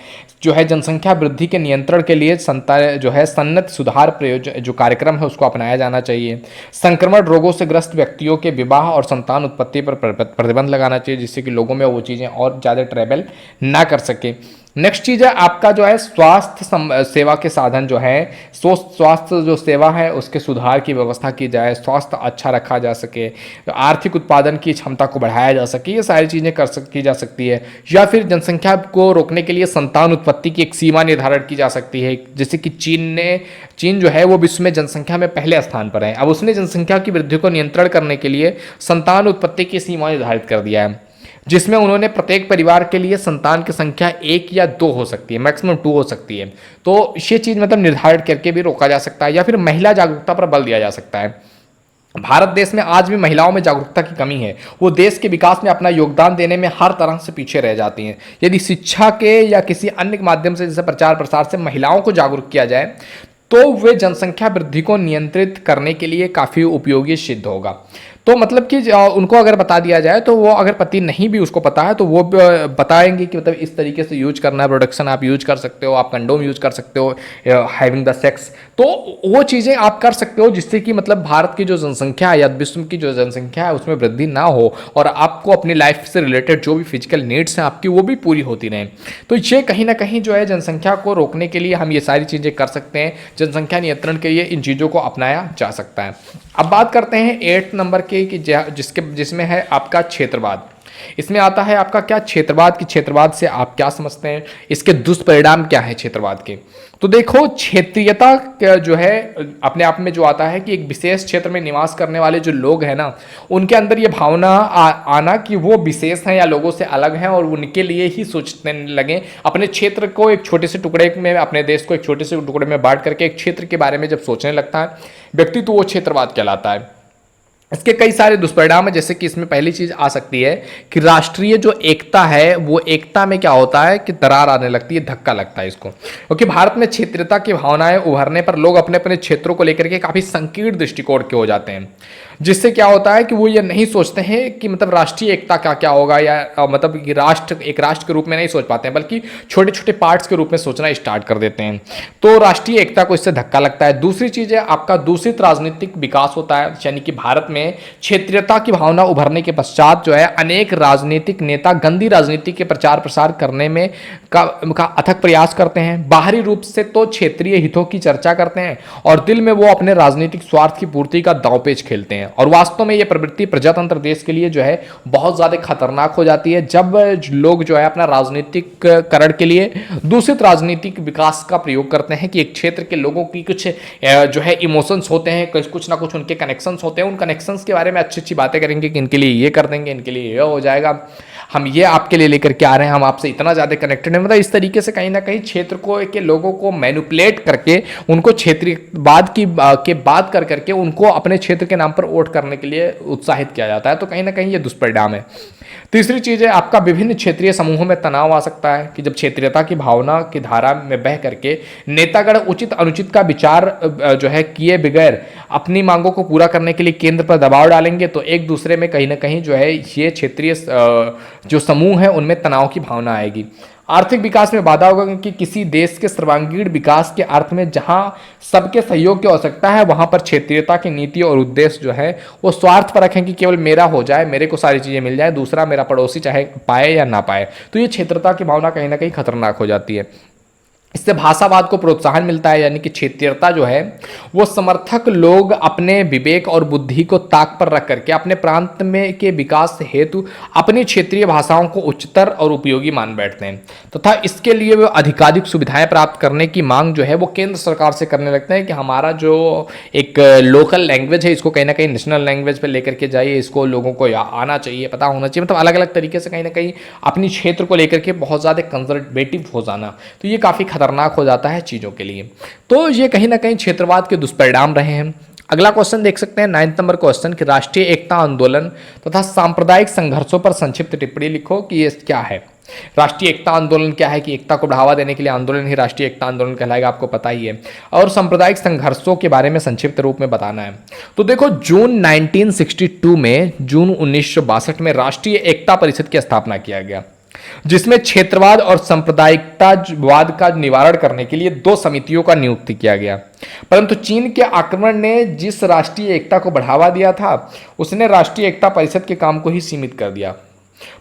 जो है जनसंख्या वृद्धि के नियंत्रण के लिए जो है सन्नत सुधार प्रयोजन जो कार्यक्रम है उसको अपनाया जाना चाहिए। संक्रमण रोगों से ग्रस्त व्यक्तियों के विवाह और संतान उत्पत्ति पर प्रतिबंध लगाना चाहिए, जिससे कि लोगों में वो चीज़ें और ज़्यादा ट्रैवल ना कर सके। नेक्स्ट चीज़ है आपका जो है स्वास्थ्य सेवा के साधन जो है, स्वास्थ्य जो सेवा है उसके सुधार की व्यवस्था की जाए, स्वास्थ्य अच्छा रखा जा सके, आर्थिक उत्पादन की क्षमता को बढ़ाया जा सके, ये सारी चीज़ें की जा सकती है। या फिर जनसंख्या को रोकने के लिए संतान उत्पत्ति की एक सीमा निर्धारण की जा सकती है, जैसे कि चीन जो है वो विश्व में जनसंख्या में पहले स्थान पर है। अब उसने जनसंख्या की वृद्धि को नियंत्रण करने के लिए संतान उत्पत्ति की सीमा निर्धारित कर दिया है, जिसमें उन्होंने प्रत्येक परिवार के लिए संतान की संख्या 1 या 2 हो सकती है, मैक्सिमम 2 हो सकती है। तो ये चीज़ मतलब निर्धारित करके भी रोका जा सकता है। या फिर महिला जागरूकता पर बल दिया जा सकता है। भारत देश में आज भी महिलाओं में जागरूकता की कमी है, वो देश के विकास में अपना योगदान देने में हर तरह से पीछे रह जाती हैं। यदि शिक्षा के या किसी अन्य माध्यम से जैसे प्रचार प्रसार से महिलाओं को जागरूक किया जाए तो वे जनसंख्या वृद्धि को नियंत्रित करने के लिए काफ़ी उपयोगी सिद्ध होगा। तो मतलब कि उनको अगर बता दिया जाए तो वो, अगर पति नहीं भी उसको पता है तो वो बताएंगे कि मतलब इस तरीके से यूज करना है, प्रोडक्शन आप यूज कर सकते हो, आप कंडोम यूज कर सकते हो, हैविंग द सेक्स, तो वो चीज़ें आप कर सकते हो, जिससे कि मतलब भारत की जो जनसंख्या है या विश्व की जो जनसंख्या है उसमें वृद्धि ना हो और आपको अपनी लाइफ से रिलेटेड जो भी फिजिकल नीड्स हैं आपकी वो भी पूरी होती रहें। तो ये कहीं ना कहीं जो है जनसंख्या को रोकने के लिए हम ये सारी चीज़ें कर सकते हैं। जनसंख्या नियंत्रण के लिए इन चीज़ों को अपनाया जा सकता है। अब बात करते हैं 8 नंबर के कि जिसमें है आपका क्षेत्रवाद। इसमें आता है आपका क्या क्षेत्रवाद, की क्षेत्रवाद से आप क्या समझते हैं, इसके दुष्परिणाम क्या है क्षेत्रवाद के। तो देखो, क्षेत्रीयता जो है अपने आप में जो आता है कि एक विशेष क्षेत्र में निवास करने वाले जो लोग हैं ना, उनके अंदर ये भावना आना कि वो विशेष हैं या लोगों से अलग हैं और उनके लिए ही सोचने लगे। अपने क्षेत्र को एक छोटे से टुकड़े में, अपने देश को एक छोटे से टुकड़े में बांट करके एक क्षेत्र के बारे में जब सोचने लगता है व्यक्ति, तो वो क्षेत्रवाद कहलाता है। इसके कई सारे दुष्परिणाम है, जैसे कि इसमें पहली चीज आ सकती है कि राष्ट्रीय जो एकता है वो एकता में क्या होता है कि दरार आने लगती है, धक्का लगता है इसको, क्योंकि भारत में क्षेत्रीयता की भावनाएं उभरने पर लोग अपने अपने क्षेत्रों को लेकर के काफी संकीर्ण दृष्टिकोण के हो जाते हैं, जिससे क्या होता है कि वो ये नहीं सोचते हैं कि मतलब राष्ट्रीय एकता का क्या होगा, या मतलब कि एक राष्ट्र के रूप में नहीं सोच पाते हैं, बल्कि छोटे छोटे पार्ट्स के रूप में सोचना स्टार्ट कर देते हैं। तो राष्ट्रीय एकता को इससे धक्का लगता है। दूसरी चीज है आपका दूषित राजनीतिक विकास होता है, यानी कि भारत में क्षेत्रीयता की भावना उभरने के पश्चात जो है अनेक राजनीतिक नेता गंदी राजनीति के प्रचार प्रसार करने में का अथक प्रयास करते हैं। बाहरी रूप से तो क्षेत्रीय हितों की चर्चा करते हैं और दिल में वो अपने राजनीतिक स्वार्थ की पूर्ति का दांवपेच खेलते हैं, और वास्तव में ये प्रवृत्ति प्रजातंत्र देश के लिए जो है बहुत ज्यादा खतरनाक हो जाती है, जब लोग जो है अपना राजनीतिक करण के लिए दूषित राजनीतिक विकास का प्रयोग करते हैं कि एक क्षेत्र के लोगों की कुछ जो है इमोशंस होते हैं, कुछ ना कुछ उनके कनेक्शंस होते हैं, उन कनेक्शंस के बारे में अच्छी अच्छी बातें करेंगे कि इनके लिए ये कर देंगे, इनके लिए ये हो जाएगा, हम ये आपके लिए लेकर के आ रहे हैं, हम आपसे इतना ज़्यादा कनेक्टेड हैं। मतलब इस तरीके से कहीं ना कहीं क्षेत्र को के लोगों को मैनिपुलेट करके उनको क्षेत्रीयवाद के बात कर करके उनको अपने क्षेत्र के नाम पर वोट करने के लिए उत्साहित किया जाता है। तो कहीं ना कहीं ये दुष्परिणाम है। तीसरी चीज़ है आपका विभिन्न क्षेत्रीय समूहों में तनाव आ सकता है कि जब क्षेत्रीयता की भावना की धारा में बह करके नेतागण उचित अनुचित का विचार जो है किए बगैर अपनी मांगों को पूरा करने के लिए केंद्र पर दबाव डालेंगे, तो एक दूसरे में कहीं ना कहीं जो है ये क्षेत्रीय जो समूह है उनमें तनाव की भावना आएगी। आर्थिक विकास में बाधा होगा कि किसी देश के सर्वांगीण विकास के अर्थ में जहां सबके सहयोग की आवश्यकता है वहां पर क्षेत्रीयता की नीति और उद्देश्य जो है वो स्वार्थ पर रखें कि केवल मेरा हो जाए, मेरे को सारी चीजें मिल जाए, दूसरा मेरा पड़ोसी चाहे पाए या ना पाए। तो ये क्षेत्रता की भावना कहीं ना कहीं खतरनाक हो जाती है। इससे भाषावाद को प्रोत्साहन मिलता है, यानी कि क्षेत्रीयता जो है वो समर्थक लोग अपने विवेक और बुद्धि को ताक पर रख करके अपने प्रांत में के विकास हेतु अपनी क्षेत्रीय भाषाओं को उच्चतर और उपयोगी मान बैठते हैं तथा इसके लिए वे अधिकाधिक सुविधाएं प्राप्त करने की मांग जो है वो केंद्र सरकार से करने लगते हैं कि हमारा जो एक लोकल लैंग्वेज है इसको कहीं ना कहीं नेशनल लैंग्वेज पर लेकर के जाइए, इसको लोगों को आना चाहिए, पता होना चाहिए। मतलब अलग अलग तरीके से कहीं ना कहीं अपनी क्षेत्र को लेकर के बहुत ज़्यादा कंजर्वेटिव हो जाना, तो ये काफ़ी खतरनाक हो जाता है चीज़ों के लिए। तो ये कहीं ना कहीं क्षेत्रवाद के दुष्परिणाम रहे हैं। अगला क्वेश्चन देख सकते हैं 9 नंबर क्वेश्चन कि राष्ट्रीय एकता आंदोलन तथा सांप्रदायिक संघर्षों पर संक्षिप्त टिप्पणी लिखो कि ये क्या है। राष्ट्रीय एकता आंदोलन क्या है कि एकता को बढ़ावा देने के लिए आंदोलन ही राष्ट्रीय एकता आंदोलन कहलाएगा, आपको पता ही है। और सांप्रदायिक संघर्षों के बारे में संक्षिप्त रूप में बताना है। तो देखो जून 1962 में, जून 1962 में राष्ट्रीय एकता परिषद की स्थापना किया गया, जिसमें क्षेत्रवाद और सांप्रदायिकतावाद का निवारण करने के लिए 2 समितियों का नियुक्ति किया गया। परंतु चीन के आक्रमण ने जिस राष्ट्रीय एकता को बढ़ावा दिया था उसने राष्ट्रीय एकता परिषद के काम को ही सीमित कर दिया।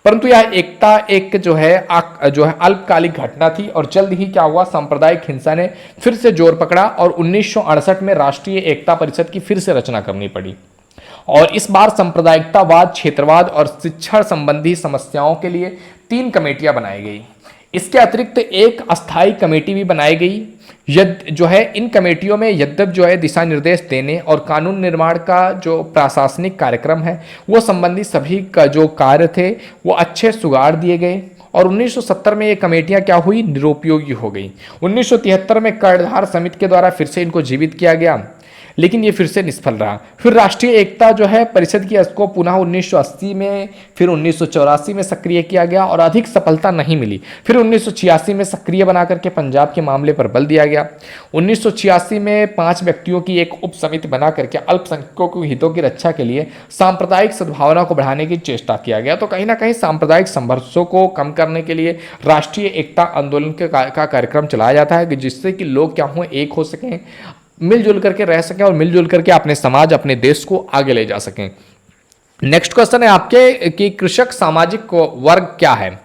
परंतु यह एकता एक जो है अल्पकालिक घटना थी और जल्द ही क्या हुआ, सांप्रदायिक हिंसा ने फिर से जोर पकड़ा और 1968 में राष्ट्रीय एकता परिषद की फिर से रचना करनी पड़ी। और इस बार सांप्रदायिकतावाद, क्षेत्रवाद और शिक्षा संबंधी समस्याओं के लिए 3 कमेटियां बनाई गई। इसके अतिरिक्त एक अस्थायी कमेटी भी बनाई गई। जो है इन कमेटियों में यद्यप जो है दिशा निर्देश देने और कानून निर्माण का जो प्रशासनिक कार्यक्रम है वो संबंधी सभी का जो कार्य थे वो अच्छे सुगाड़ दिए गए। और 1970 में ये कमेटियां क्या हुई, निरुपयोगी हो गई। 1973 में कर्णधार समिति के द्वारा फिर से इनको जीवित किया गया, लेकिन ये फिर से निष्फल रहा। फिर राष्ट्रीय एकता जो है परिषद की इसको पुनः 1980 में, फिर 1984 में सक्रिय किया गया और अधिक सफलता नहीं मिली। फिर 1986 में सक्रिय बना करके पंजाब के मामले पर बल दिया गया। 1986 में 5 व्यक्तियों की एक उप समिति बना करके अल्पसंख्यकों के हितों की रक्षा के लिए सांप्रदायिक सद्भावना को बढ़ाने की चेष्टा किया गया। तो कहीं ना कहीं सांप्रदायिक संघर्षों को कम करने के लिए राष्ट्रीय एकता आंदोलन का कार्यक्रम चलाया जाता है कि जिससे कि लोग क्या हों, एक हो सकें, मिलजुल करके रह सकें और मिलजुल करके अपने समाज, अपने देश को आगे ले जा सकें। नेक्स्ट क्वेश्चन है आपके कि कृषक सामाजिक वर्ग क्या है।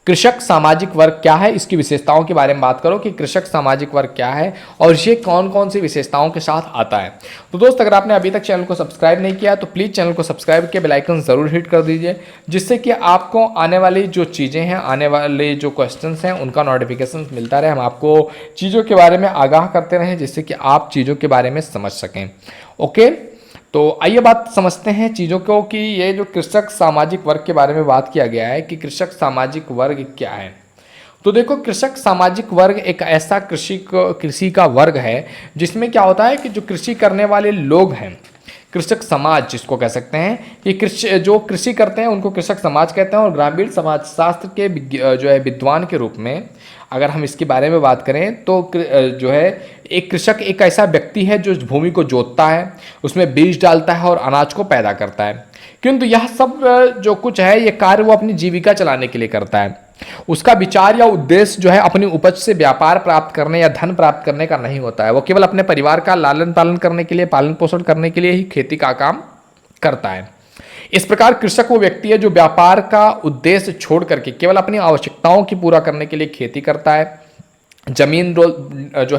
कृषक सामाजिक वर्ग क्या है, इसकी विशेषताओं के बारे में बात करो कि कृषक सामाजिक वर्ग क्या है और ये कौन कौन सी विशेषताओं के साथ आता है। तो दोस्त अगर आपने अभी तक चैनल को सब्सक्राइब नहीं किया तो प्लीज़ चैनल को सब्सक्राइब करके बेल आइकन ज़रूर हिट कर दीजिए, जिससे कि आपको आने वाली जो चीज़ें हैं, आने वाले जो क्वेश्चंस हैं उनका नोटिफिकेशन मिलता रहे। हम आपको चीज़ों के बारे में आगाह करते रहें जिससे कि आप चीज़ों के बारे में समझ सकें। ओके, तो आइए बात समझते हैं चीज़ों को कि ये जो कृषक सामाजिक वर्ग के बारे में बात किया गया है कि कृषक सामाजिक वर्ग क्या है। तो देखो कृषक सामाजिक वर्ग एक ऐसा कृषि का वर्ग है जिसमें क्या होता है कि जो कृषि करने वाले लोग हैं, कृषक समाज जिसको कह सकते हैं, ये जो कृषि करते हैं उनको कृषक समाज कहते हैं। और ग्रामीण समाज शास्त्र के जो है विद्वान के रूप में अगर हम इसके बारे में बात करें तो जो है एक कृषक एक ऐसा व्यक्ति है जो भूमि को जोतता है, उसमें बीज डालता है और अनाज को पैदा करता है। किंतु यह सब जो कुछ है ये कार्य वो अपनी जीविका चलाने के लिए करता है। उसका विचार या उद्देश्य जो है अपनी उपज से व्यापार प्राप्त करने या धन प्राप्त करने का नहीं होता है। वो केवल अपने परिवार का लालन पालन करने के लिए, पालन पोषण करने के लिए ही खेती का काम करता है। इस प्रकार कृषक वो व्यक्ति है जो व्यापार का उद्देश्य छोड़ करके केवल अपनी आवश्यकताओं की पूरा करने के लिए खेती करता है, जमीन जो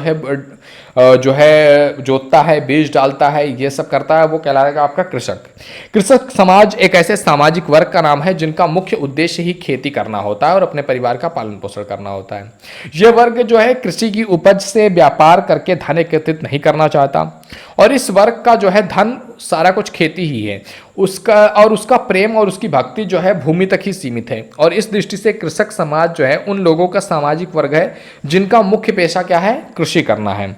है जोतता है, बीज डालता है, ये सब करता है, वो कहलाएगा आपका कृषक। कृषक समाज एक ऐसे सामाजिक वर्ग का नाम है जिनका मुख्य उद्देश्य ही खेती करना होता है और अपने परिवार का पालन पोषण करना होता है। यह वर्ग जो है कृषि की उपज से व्यापार करके धन एकत्रित नहीं करना चाहता और इस वर्ग का जो है धन सारा कुछ खेती ही है, उसका प्रेम और उसकी भक्ति जो है भूमि तक ही सीमित है। और इस दृष्टि से कृषक समाज जो है उन लोगों का सामाजिक वर्ग है जिनका मुख्य पेशा क्या है, कृषि करना है।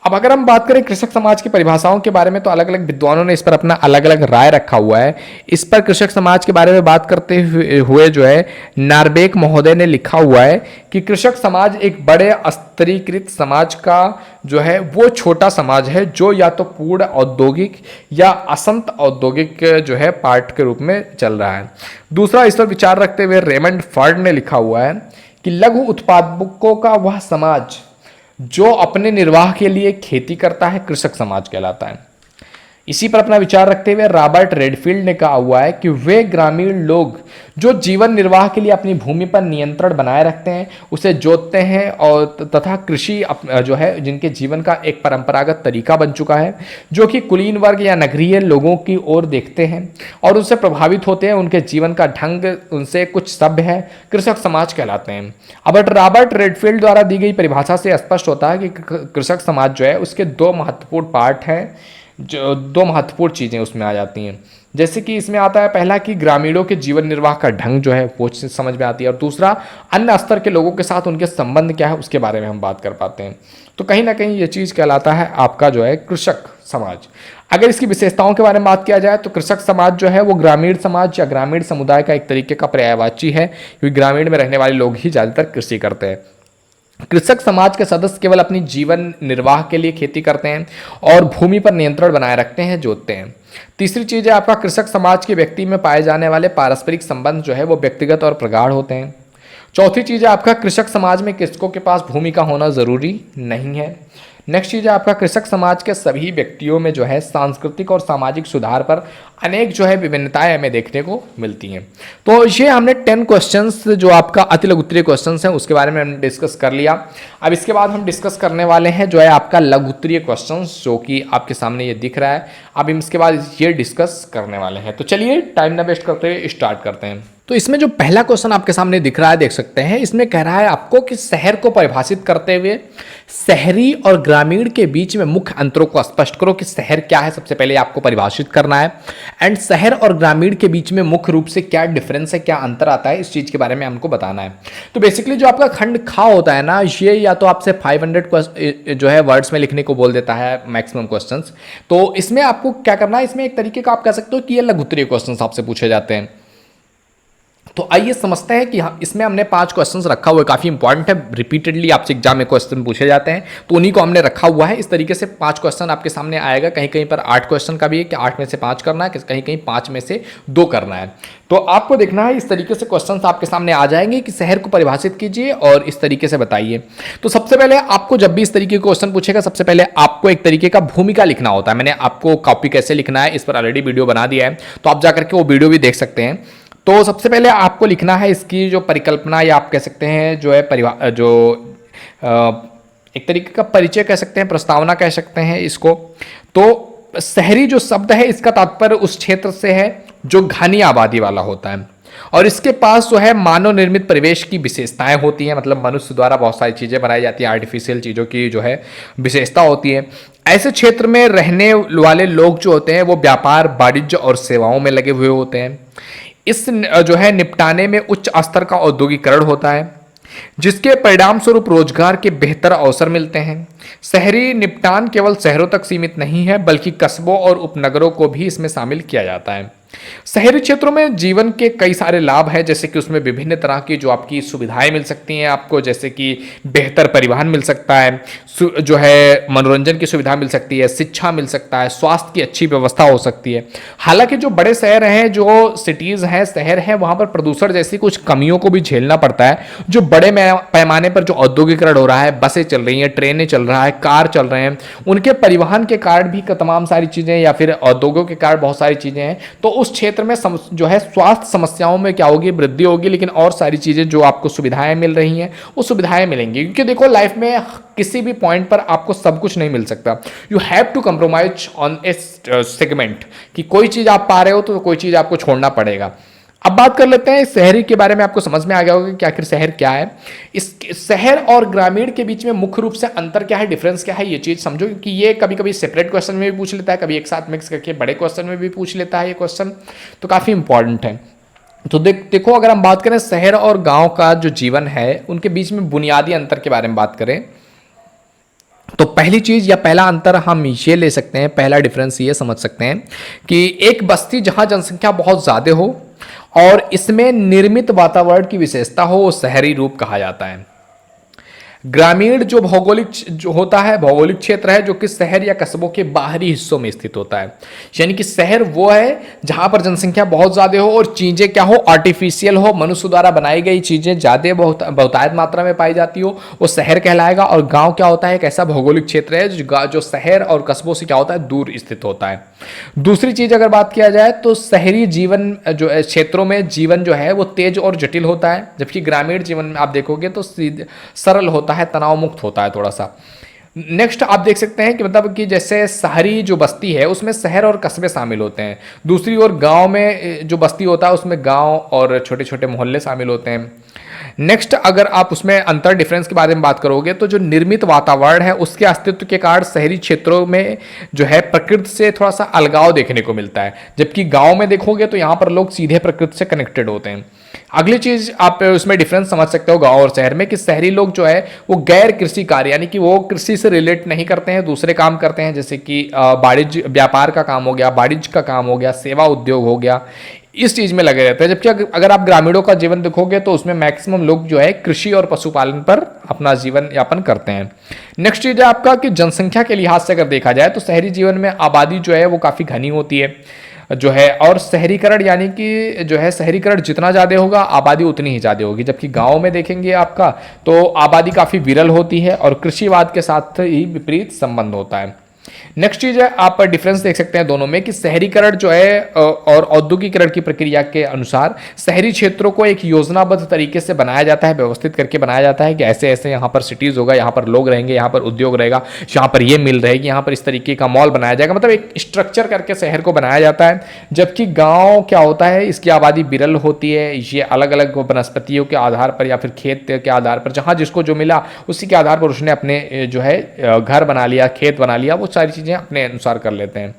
अब अगर हम बात करें कृषक समाज की परिभाषाओं के बारे में तो अलग अलग विद्वानों ने इस पर अपना अलग अलग राय रखा हुआ है। इस पर कृषक समाज के बारे में बात करते हुए जो है नार्बेक महोदय ने लिखा हुआ है कि कृषक समाज एक बड़े स्तरीकृत समाज का जो है वो छोटा समाज है जो या तो पूर्ण औद्योगिक या असंत औद्योगिक जो है पार्ट के रूप में चल रहा है। दूसरा इस पर विचार रखते हुए रेमंड फर्ड ने लिखा हुआ है कि लघु उत्पादकों का वह समाज जो अपने निर्वाह के लिए खेती करता है कृषक समाज कहलाता है। इसी पर अपना विचार रखते हुए रॉबर्ट रेडफील्ड ने कहा हुआ है कि वे ग्रामीण लोग जो जीवन निर्वाह के लिए अपनी भूमि पर नियंत्रण बनाए रखते हैं, उसे जोतते हैं और तथा कृषि जो है जिनके जीवन का एक परंपरागत तरीका बन चुका है, जो कि कुलीन वर्ग या नगरीय लोगों की ओर देखते हैं और उनसे प्रभावित होते हैं, उनके जीवन का ढंग उनसे कुछ सभ्य है, कृषक समाज कहलाते हैं। अब रॉबर्ट रेडफील्ड द्वारा दी गई परिभाषा से स्पष्ट होता है कि कृषक समाज जो है उसके दो महत्वपूर्ण पार्ट हैं, जो दो महत्वपूर्ण चीज़ें उसमें आ जाती हैं। जैसे कि इसमें आता है पहला कि ग्रामीणों के जीवन निर्वाह का ढंग जो है वो समझ में आती है, और दूसरा अन्य स्तर के लोगों के साथ उनके संबंध क्या है उसके बारे में हम बात कर पाते हैं। तो कहीं ना कहीं ये चीज़ कहलाता है आपका जो है कृषक समाज। अगर इसकी विशेषताओं के बारे में बात किया जाए तो कृषक समाज जो है वो ग्रामीण समाज या ग्रामीण समुदाय का एक तरीके का पर्यायवाची है, क्योंकि ग्रामीण में रहने वाले लोग ही ज़्यादातर कृषि करते हैं। कृषक समाज के सदस्य केवल अपनी जीवन निर्वाह के लिए खेती करते हैं और भूमि पर नियंत्रण बनाए रखते हैं, जोतते हैं। तीसरी चीज है आपका कृषक समाज के व्यक्ति में पाए जाने वाले पारस्परिक संबंध जो है वो व्यक्तिगत और प्रगाढ़ होते हैं। चौथी चीज है आपका कृषक समाज में कृषकों के पास भूमि का होना जरूरी नहीं है। नेक्स्ट चीज है आपका कृषक समाज के सभी व्यक्तियों में जो है सांस्कृतिक और सामाजिक सुधार पर अनेक जो है विभिन्नताएं हमें देखने को मिलती हैं। तो ये हमने 10 क्वेश्चंस जो आपका अति लघु उत्तरीय क्वेश्चंस हैं उसके बारे में हमने डिस्कस कर लिया। अब इसके बाद हम डिस्कस करने वाले हैं जो है आपका लघु उत्तरीय क्वेश्चंस, जो कि आपके सामने ये दिख रहा है। अब इसके बाद ये डिस्कस करने वाले हैं। तो चलिए टाइम ना वेस्ट करते हुए स्टार्ट करते हैं। तो इसमें जो पहला क्वेश्चन आपके सामने दिख रहा है, देख सकते हैं, इसमें कह रहा है आपको कि शहर को परिभाषित करते हुए शहरी और ग्रामीण के बीच में मुख्य अंतरों को स्पष्ट करो कि शहर क्या है, सबसे पहले आपको परिभाषित करना है। एंड शहर और ग्रामीण के बीच में मुख्य रूप से क्या डिफरेंस है, क्या अंतर आता है, इस चीज के बारे में हमको बताना है। तो बेसिकली जो आपका खंड खा होता है ना, ये या तो आपसे 500 जो है वर्ड्स में लिखने को बोल देता है मैक्सिमम क्वेश्चंस। तो इसमें आपको क्या करना है, इसमें एक तरीके का आप कह सकते हो कि ये लघु उत्तरीय क्वेश्चंस आपसे पूछे जाते हैं। तो आइए समझते हैं कि इसमें हमने 5 क्वेश्चंस रखा हुआ है, काफ़ी इंपॉर्टेंट है, रिपीटेडली आपसे एग्जाम में क्वेश्चन पूछे जाते हैं, तो उन्हीं को हमने रखा हुआ है। इस तरीके से 5 क्वेश्चन आपके सामने आएगा। कहीं कहीं पर 8 क्वेश्चन का भी है कि 8 में से 5 करना है, कहीं कहीं 5 में से 2 करना है। तो आपको देखना है, इस तरीके से क्वेश्चन आपके सामने आ जाएंगे कि शहर को परिभाषित कीजिए और इस तरीके से बताइए। तो सबसे पहले आपको जब भी इस तरीके का क्वेश्चन पूछेगा, सबसे पहले आपको एक तरीके का भूमिका लिखना होता है। मैंने आपको कॉपी कैसे लिखना है इस पर ऑलरेडी वीडियो बना दिया है, तो आप जाकर के वो वीडियो भी देख सकते हैं। तो सबसे पहले आपको लिखना है इसकी जो परिकल्पना, या आप कह सकते हैं जो है एक तरीके का परिचय कह सकते हैं, प्रस्तावना कह सकते हैं इसको। तो शहरी जो शब्द है इसका तात्पर्य उस क्षेत्र से है जो घनी आबादी वाला होता है, और इसके पास जो है मानव निर्मित परिवेश की विशेषताएं होती हैं, मतलब मनुष्य द्वारा बहुत सारी चीजें बनाई जाती हैं, आर्टिफिशियल चीजों की जो है विशेषता होती है। ऐसे क्षेत्र में रहने वाले लोग जो होते हैं वो व्यापार, वाणिज्य और सेवाओं में लगे हुए होते हैं। इस जो है निपटाने में उच्च स्तर का औद्योगिकरण होता है, जिसके परिणाम स्वरूप रोजगार के बेहतर अवसर मिलते हैं। शहरी निपटान केवल शहरों तक सीमित नहीं है, बल्कि कस्बों और उपनगरों को भी इसमें शामिल किया जाता है। शहरी क्षेत्रों में जीवन के कई सारे लाभ हैं, जैसे कि उसमें विभिन्न तरह की जो आपकी सुविधाएं मिल सकती हैं आपको, जैसे कि बेहतर परिवहन मिल सकता है, जो है मनोरंजन की सुविधा मिल सकती है, शिक्षा मिल सकता है, स्वास्थ्य की अच्छी व्यवस्था हो सकती है। हालांकि जो बड़े शहर हैं, जो सिटीज हैं, शहर हैं, वहां पर प्रदूषण जैसी कुछ कमियों को भी झेलना पड़ता है। जो बड़े पैमाने पर जो औद्योगिकरण हो रहा है, बसें चल रही हैं, ट्रेनें चल रहा है, कार चल रहे हैं, उनके परिवहन के कारण भी तमाम सारी चीजें, या फिर उद्योगों के कारण बहुत सारी चीजें हैं, तो उस क्षेत्र में जो है स्वास्थ्य समस्याओं में क्या होगी, वृद्धि होगी। लेकिन और सारी चीजें जो आपको सुविधाएं मिल रही हैं वो सुविधाएं मिलेंगी, क्योंकि देखो लाइफ में किसी भी पॉइंट पर आपको सब कुछ नहीं मिल सकता। You have to compromise on a segment, कि कोई चीज आप पा रहे हो तो कोई चीज आपको छोड़ना पड़ेगा। अब बात कर लेते हैं शहरी के बारे में। आपको समझ में आ गया होगा कि आखिर शहर क्या है। इस शहर और ग्रामीण के बीच में मुख्य रूप से अंतर क्या है, डिफरेंस क्या है, ये चीज समझो, क्योंकि ये कभी कभी सेपरेट क्वेश्चन में भी पूछ लेता है, कभी एक साथ मिक्स करके बड़े क्वेश्चन में भी पूछ लेता है ये क्वेश्चन, तो काफी इंपॉर्टेंट है। तो देखो अगर हम बात करें शहर और गांव का जो जीवन है, उनके बीच में बुनियादी अंतर के बारे में बात करें, तो पहली चीज या पहला अंतर हम ये ले सकते हैं, पहला डिफरेंस ये समझ सकते हैं कि एक बस्ती जहां जनसंख्या बहुत ज्यादा हो और इसमें निर्मित वातावरण की विशेषता हो, वो शहरी रूप कहा जाता है। ग्रामीण जो भौगोलिक जो होता है, भौगोलिक क्षेत्र है जो कि शहर या कस्बों के बाहरी हिस्सों में स्थित होता है। यानी कि शहर वो है जहां पर जनसंख्या बहुत ज्यादा हो और चीजें क्या हो, आर्टिफिशियल हो, मनुष्य द्वारा बनाई गई चीजें ज्यादा बहुतायत मात्रा में पाई जाती हो, वो शहर कहलाएगा। और गांव क्या होता है, एक ऐसा भौगोलिक क्षेत्र है जो शहर और कस्बों से क्या होता है, दूर स्थित होता है। दूसरी चीज अगर बात किया जाए तो शहरी जीवन जो क्षेत्रों में जीवन जो है वो तेज और जटिल होता है, जबकि ग्रामीण जीवन में आप देखोगे तो सरल होता है, तनाव मुक्त होता है थोड़ा सा। नेक्स्ट आप देख सकते हैं कि मतलब कि जैसे शहरी जो बस्ती है उसमें शहर और कस्बे शामिल होते हैं, दूसरी ओर गांव में जो बस्ती होता है उसमें गांव और छोटे छोटे मोहल्ले शामिल होते हैं। नेक्स्ट अगर आप उसमें अंतर डिफरेंस के बारे में बात करोगे तो जो निर्मित वातावरण है उसके अस्तित्व के कारण शहरी क्षेत्रों में जो है प्रकृति से थोड़ा सा अलगाव देखने को मिलता है, जबकि गांव में देखोगे तो यहाँ पर लोग सीधे प्रकृति से कनेक्टेड होते हैं। अगली चीज आप उसमें डिफरेंस समझ सकते हो गांव और शहर में कि शहरी लोग जो है वो गैर कृषि कार्य यानी कि वो कृषि से रिलेट नहीं करते हैं, दूसरे काम करते हैं, जैसे कि वाणिज्य व्यापार का काम हो गया, वाणिज्य का काम हो गया, सेवा उद्योग हो गया, इस चीज में लगे रहते हैं। जबकि अगर आप ग्रामीणों का जीवन देखोगे तो उसमें मैक्सिमम लोग जो है कृषि और पशुपालन पर अपना जीवन यापन करते हैं। नेक्स्ट चीज है आपका कि जनसंख्या के लिहाज से अगर देखा जाए तो शहरी जीवन में आबादी जो है वो काफी घनी होती है जो है, और शहरीकरण यानी कि जो है शहरीकरण जितना ज़्यादा होगा आबादी उतनी ही ज़्यादा होगी, जबकि गांव में देखेंगे आपका तो आबादी काफ़ी विरल होती है और कृषिवाद के साथ ही विपरीत संबंध होता है। नेक्स्ट चीज है आप डिफरेंस देख सकते हैं दोनों में कि शहरीकरण जो है और औद्योगिकरण की प्रक्रिया के अनुसार शहरी क्षेत्रों को एक योजनाबद्ध तरीके से बनाया जाता है, व्यवस्थित करके बनाया जाता है कि ऐसे ऐसे यहाँ पर सिटीज होगा, यहाँ पर लोग रहेंगे, यहाँ पर उद्योग रहेगा, यहाँ पर ये मिल रहेगी, यहाँ पर इस तरीके का मॉल बनाया जाएगा, मतलब एक स्ट्रक्चर करके शहर को बनाया जाता है। जबकि गाँव क्या होता है, इसकी आबादी विरल होती है, ये अलग अलग वनस्पतियों के आधार पर या फिर खेत के आधार पर जहाँ जिसको जो मिला उसी के आधार पर उसने अपने जो है घर बना लिया, खेत बना लिया, वो सारी चीजें अपने अनुसार कर लेते हैं।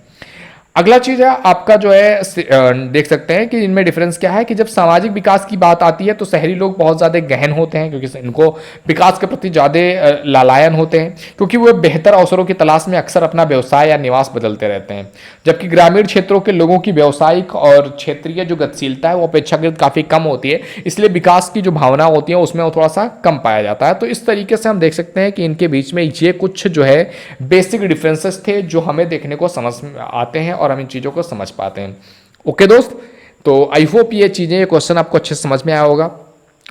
अगला चीज है आपका जो है देख सकते हैं कि इनमें डिफरेंस क्या है कि जब सामाजिक विकास की बात आती है तो शहरी लोग बहुत ज्यादा गहन होते हैं क्योंकि इनको विकास के प्रति ज्यादा लालायन होते हैं, क्योंकि वो बेहतर अवसरों की तलाश में अक्सर अपना व्यवसाय या निवास बदलते रहते हैं। जबकि ग्रामीण क्षेत्रों के लोगों की व्यवसायिक और क्षेत्रीय जो गतिशीलता है वो अपेक्षाकृत काफी कम होती है, इसलिए विकास की जो भावना होती है उसमें वो थोड़ा सा कम पाया जाता है। तो इस तरीके से हम देख सकते हैं कि इनके बीच में ये कुछ जो है बेसिक डिफरेंसेस थे जो हमें देखने को समझ आते हैं और हम इन चीज़ों को समझ पाते हैं। ओके दोस्त, तो आई होप ये चीज़ें, ये क्वेश्चन आपको अच्छे से समझ में आया होगा।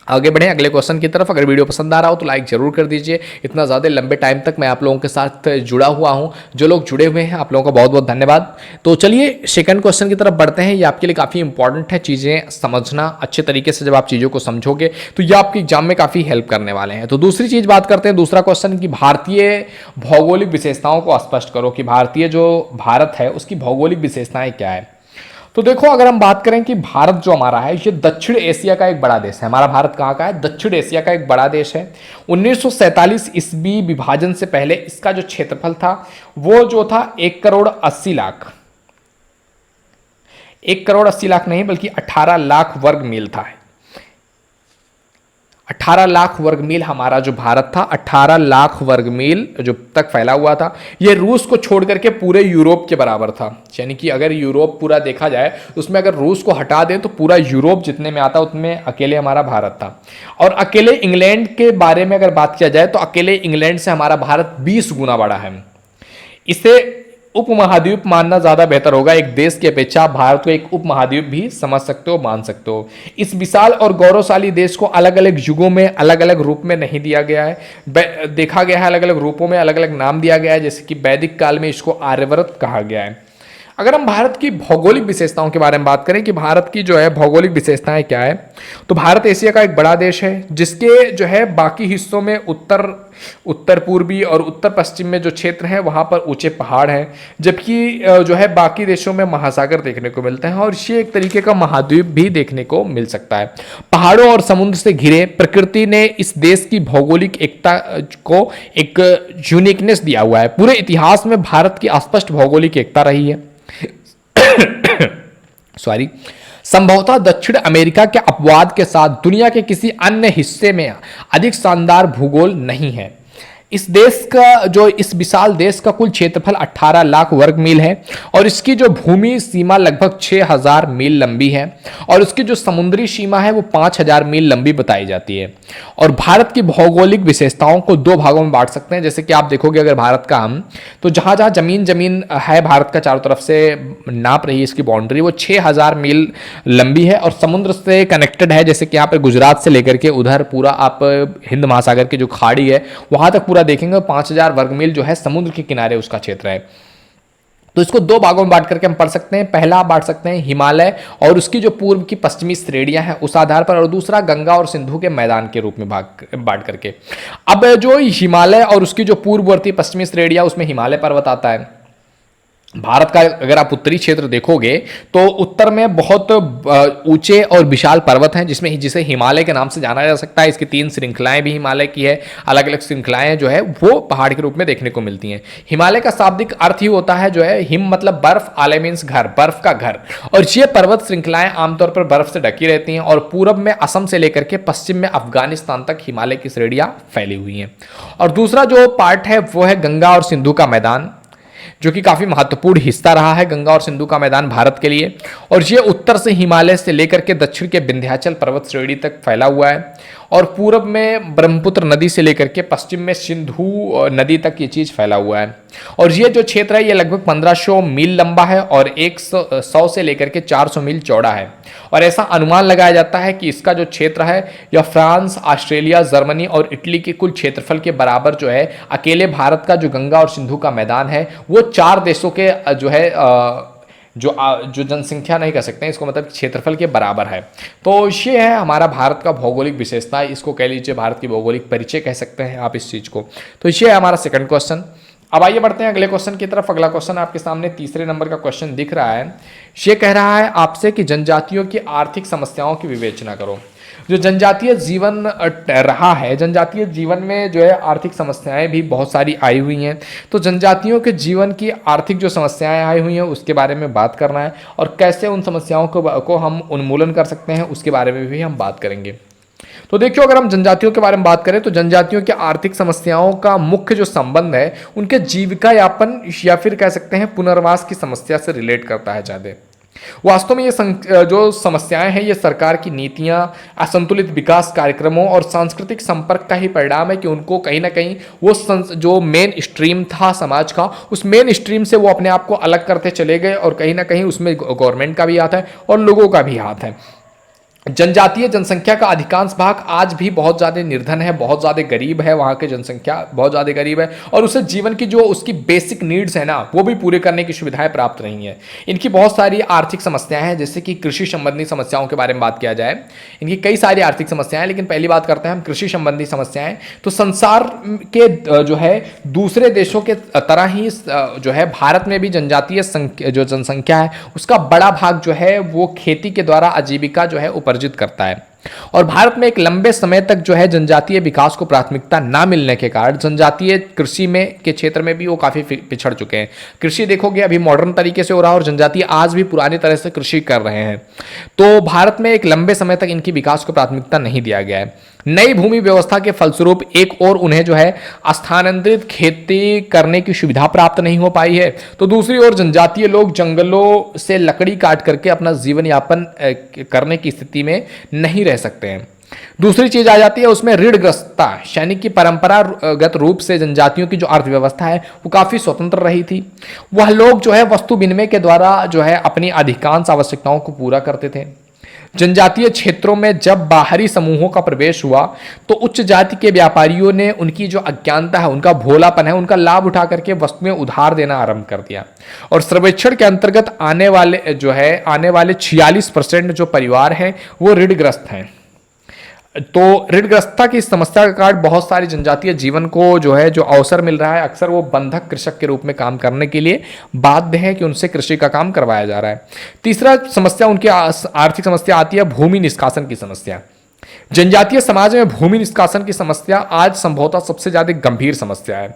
आगे बढ़ें अगले क्वेश्चन की तरफ। अगर वीडियो पसंद आ रहा हो तो लाइक जरूर कर दीजिए। इतना ज़्यादा लंबे टाइम तक मैं आप लोगों के साथ जुड़ा हुआ हूं, जो लोग जुड़े हुए हैं आप लोगों का बहुत बहुत धन्यवाद। तो चलिए सेकंड क्वेश्चन की तरफ बढ़ते हैं। ये आपके लिए काफ़ी इंपॉर्टेंट है चीज़ें समझना अच्छे तरीके से। जब आप चीज़ों को समझोगे तो ये आपके एग्जाम में काफ़ी हेल्प करने वाले हैं। तो दूसरी चीज़ बात करते हैं, दूसरा क्वेश्चन की भारतीय भौगोलिक विशेषताओं को स्पष्ट करो कि भारतीय जो भारत है उसकी भौगोलिक विशेषताएं क्या है। तो देखो अगर हम बात करें कि भारत जो हमारा है ये दक्षिण एशिया का एक बड़ा देश है। हमारा भारत कहाँ का है? दक्षिण एशिया का एक बड़ा देश है। 1947 ईस्वी विभाजन से पहले इसका जो क्षेत्रफल था वो जो था 1,80,00,000 1,80,00,000 नहीं बल्कि 18 लाख वर्ग मील था। 18 लाख वर्ग मील हमारा जो भारत था, 18 लाख वर्ग मील जो तक फैला हुआ था। ये रूस को छोड़ करके पूरे यूरोप के बराबर था। यानी कि अगर यूरोप पूरा देखा जाए उसमें अगर रूस को हटा दें तो पूरा यूरोप जितने में आता उतने अकेले हमारा भारत था। और अकेले इंग्लैंड के बारे में अगर बात किया जाए तो अकेले इंग्लैंड से हमारा भारत 20 गुना बड़ा है। इसे उपमहाद्वीप मानना ज्यादा बेहतर होगा। एक देश की अपेक्षा भारत को एक उपमहाद्वीप भी समझ सकते हो, मान सकते हो। इस विशाल और गौरवशाली देश को अलग अलग युगों में अलग अलग रूप में नहीं दिया गया है, देखा गया है अलग अलग रूपों में, अलग अलग नाम दिया गया है। जैसे कि वैदिक काल में इसको आर्यवर्त कहा गया है। अगर हम भारत की भौगोलिक विशेषताओं के बारे में बात करें कि भारत की जो है भौगोलिक विशेषताएं क्या है, तो भारत एशिया का एक बड़ा देश है जिसके जो है बाकी हिस्सों में उत्तर पूर्वी और उत्तर पश्चिम में जो क्षेत्र है वहां पर ऊंचे पहाड़ हैं, जबकि जो है बाकी देशों में महासागर देखने को मिलते हैं और ये एक तरीके का महाद्वीप भी देखने को मिल सकता है। पहाड़ों और समुद्र से घिरे प्रकृति ने इस देश की भौगोलिक एकता को एक यूनिकनेस दिया हुआ है। पूरे इतिहास में भारत की स्पष्ट भौगोलिक एकता रही है। सॉरी, संभवतः दक्षिण अमेरिका के अपवाद के साथ दुनिया के किसी अन्य हिस्से में अधिक शानदार भूगोल नहीं है। इस देश का जो इस विशाल देश का कुल क्षेत्रफल 18 लाख वर्ग मील है और इसकी जो भूमि सीमा लगभग 6000 मील लंबी है और उसकी जो समुद्री सीमा है वो 5000 मील लंबी बताई जाती है। और भारत की भौगोलिक विशेषताओं को दो भागों में बांट सकते हैं। जैसे कि आप देखोगे अगर भारत का हम तो जहां जहां जमीन जमीन है भारत का चारों तरफ से नाप रही है इसकी बाउंड्री वो 6000 मील लंबी है और समुद्र से कनेक्टेड है। जैसे कि यहाँ पे गुजरात से लेकर के उधर पूरा आप हिंद महासागर की जो खाड़ी है वहां तक पूरा देखेंगे 5000 वर्ग मील जो है समुद्र के किनारे उसका क्षेत्र है। तो इसको दो भागों में बांट करके हम पढ़ सकते हैं। पहला बांट सकते हैं हिमालय और उसकी जो पूर्व की पश्चिमी श्रेणियां हैं उस आधार पर, और दूसरा गंगा और सिंधु के मैदान के रूप में बांट करके। अब जो हिमालय और उसकी जो पूर्ववर्ती पश्चिमी श्रेणियां उसमें हिमालय पर्वत आता है। भारत का अगर आप उत्तरी क्षेत्र देखोगे तो उत्तर में बहुत ऊंचे और विशाल पर्वत हैं जिसे हिमालय के नाम से जाना जा सकता है। इसकी 3 श्रृंखलाएं भी हिमालय की है, अलग अलग श्रृंखलाएं जो है वो पहाड़ के रूप में देखने को मिलती हैं। हिमालय का शाब्दिक अर्थ ही होता है जो है हिम मतलब बर्फ, आले मीन्स घर, बर्फ का घर। और ये पर्वत श्रृंखलाएं आमतौर पर बर्फ से ढकी रहती हैं और पूरब में असम से लेकर के पश्चिम में अफगानिस्तान तक हिमालय की श्रेणियां फैली हुई हैं। और दूसरा जो पार्ट है वो है गंगा और सिंधु का मैदान, जो कि काफी महत्वपूर्ण हिस्सा रहा है गंगा और सिंधु का मैदान भारत के लिए। और ये उत्तर से हिमालय से लेकर के दक्षिण के विंध्याचल पर्वत श्रेणी तक फैला हुआ है और पूरब में ब्रह्मपुत्र नदी से लेकर के पश्चिम में सिंधु नदी तक ये चीज फैला हुआ है। और ये जो क्षेत्र है ये लगभग 1500 मील लंबा है और 100 से लेकर के 400 मील चौड़ा है। और ऐसा अनुमान लगाया जाता है कि इसका जो क्षेत्र है यह फ्रांस, ऑस्ट्रेलिया, जर्मनी और इटली के कुल क्षेत्रफल के बराबर जो है अकेले भारत का जो गंगा और सिंधु का मैदान है वो 4 देशों के जो है जो जनसंख्या नहीं कह सकते हैं इसको, मतलब क्षेत्रफल के बराबर है। तो ये है हमारा भारत का भौगोलिक विशेषता, इसको कह लीजिए भारत की भौगोलिक परिचय कह सकते हैं आप इस चीज को। तो ये है हमारा सेकंड क्वेश्चन। अब आइए बढ़ते हैं अगले क्वेश्चन की तरफ। अगला क्वेश्चन आपके सामने तीसरे नंबर का क्वेश्चन दिख रहा है। ये कह रहा है आपसे कि जनजातियों की आर्थिक समस्याओं की विवेचना करो। जो जनजातीय जीवन रहा है, जनजातीय जीवन में जो है आर्थिक समस्याएं भी बहुत सारी आई हुई हैं। तो जनजातियों के जीवन की आर्थिक जो समस्याएं आई हुई हैं उसके बारे में बात करना है और कैसे उन समस्याओं को हम उन्मूलन कर सकते हैं उसके बारे में भी हम बात करेंगे। तो देखियो अगर हम जनजातियों के बारे में बात करें तो जनजातियों की आर्थिक समस्याओं का मुख्य जो संबंध है उनके जीविका यापन या फिर कह सकते हैं पुनर्वास की समस्या से रिलेट करता है ज़्यादा। वास्तव में ये जो समस्याएं हैं ये सरकार की नीतियां, असंतुलित विकास कार्यक्रमों और सांस्कृतिक संपर्क का ही परिणाम है कि उनको कहीं ना कहीं वो जो मेन स्ट्रीम था समाज का उस मेन स्ट्रीम से वो अपने आप को अलग करते चले गए और कहीं ना कहीं उसमें गवर्नमेंट का भी हाथ है और लोगों का भी हाथ है। जनजातीय जनसंख्या का अधिकांश भाग आज भी बहुत ज़्यादा निर्धन है, बहुत ज़्यादा गरीब है, वहाँ की जनसंख्या बहुत ज़्यादा गरीब है और उसे जीवन की जो उसकी बेसिक नीड्स है ना वो भी पूरे करने की सुविधाएं प्राप्त नहीं है। इनकी बहुत सारी आर्थिक समस्याएं हैं, जैसे कि कृषि संबंधी समस्याओं के बारे में बात किया जाए, इनकी कई सारी आर्थिक समस्याएं, लेकिन पहली बात करते हैं हम कृषि संबंधी समस्याएं। तो संसार के जो है दूसरे देशों के तरह ही जो है भारत में भी जनजातीय जो जनसंख्या है उसका बड़ा भाग जो है वो खेती के द्वारा आजीविका जो है अर्जित करता है। और भारत में एक लंबे समय तक जो है जनजातीय विकास को प्राथमिकता ना मिलने के कारण जनजातीय कृषि में के क्षेत्र में भी वो काफी पिछड़ चुके हैं। कृषि देखोगे अभी मॉडर्न तरीके से हो रहा है और जनजातीय आज भी पुरानी तरह से कृषि कर रहे हैं। तो भारत में एक लंबे समय तक इनकी विकास को प्राथमिकता नहीं दिया गया है। नई भूमि व्यवस्था के फलस्वरूप एक और उन्हें जो है स्थानांतरित खेती करने की सुविधा प्राप्त नहीं हो पाई है, तो दूसरी ओर जनजातीय लोग जंगलों से लकड़ी काट करके अपना जीवन यापन करने की स्थिति में नहीं रह सकते हैं। दूसरी चीज आ जाती है उसमें ऋणग्रस्तता, यानी कि परंपरागत रूप से जनजातियों की जो अर्थव्यवस्था है वो काफी स्वतंत्र रही थी। वह लोग जो है वस्तु विनिमय के द्वारा जो है अपनी अधिकांश आवश्यकताओं को पूरा करते थे। जनजातीय क्षेत्रों में जब बाहरी समूहों का प्रवेश हुआ तो उच्च जाति के व्यापारियों ने उनकी जो अज्ञानता है, उनका भोलापन है, उनका लाभ उठा करके वस्तुएं उधार देना आरंभ कर दिया। और सर्वेक्षण के अंतर्गत आने वाले 46% जो परिवार हैं वो ऋणग्रस्त हैं। तो ऋणग्रस्तता की समस्या के कारण बहुत सारी जनजातीय जीवन को जो है जो अवसर मिल रहा है अक्सर वो बंधक कृषक के रूप में काम करने के लिए बाध्य है कि उनसे कृषि का काम करवाया जा रहा है। तीसरा समस्या उनकी आर्थिक समस्या आती है भूमि निष्कासन की समस्या। जनजातीय समाज में भूमि निष्कासन की समस्या आज संभवतः सबसे ज्यादा गंभीर समस्या है,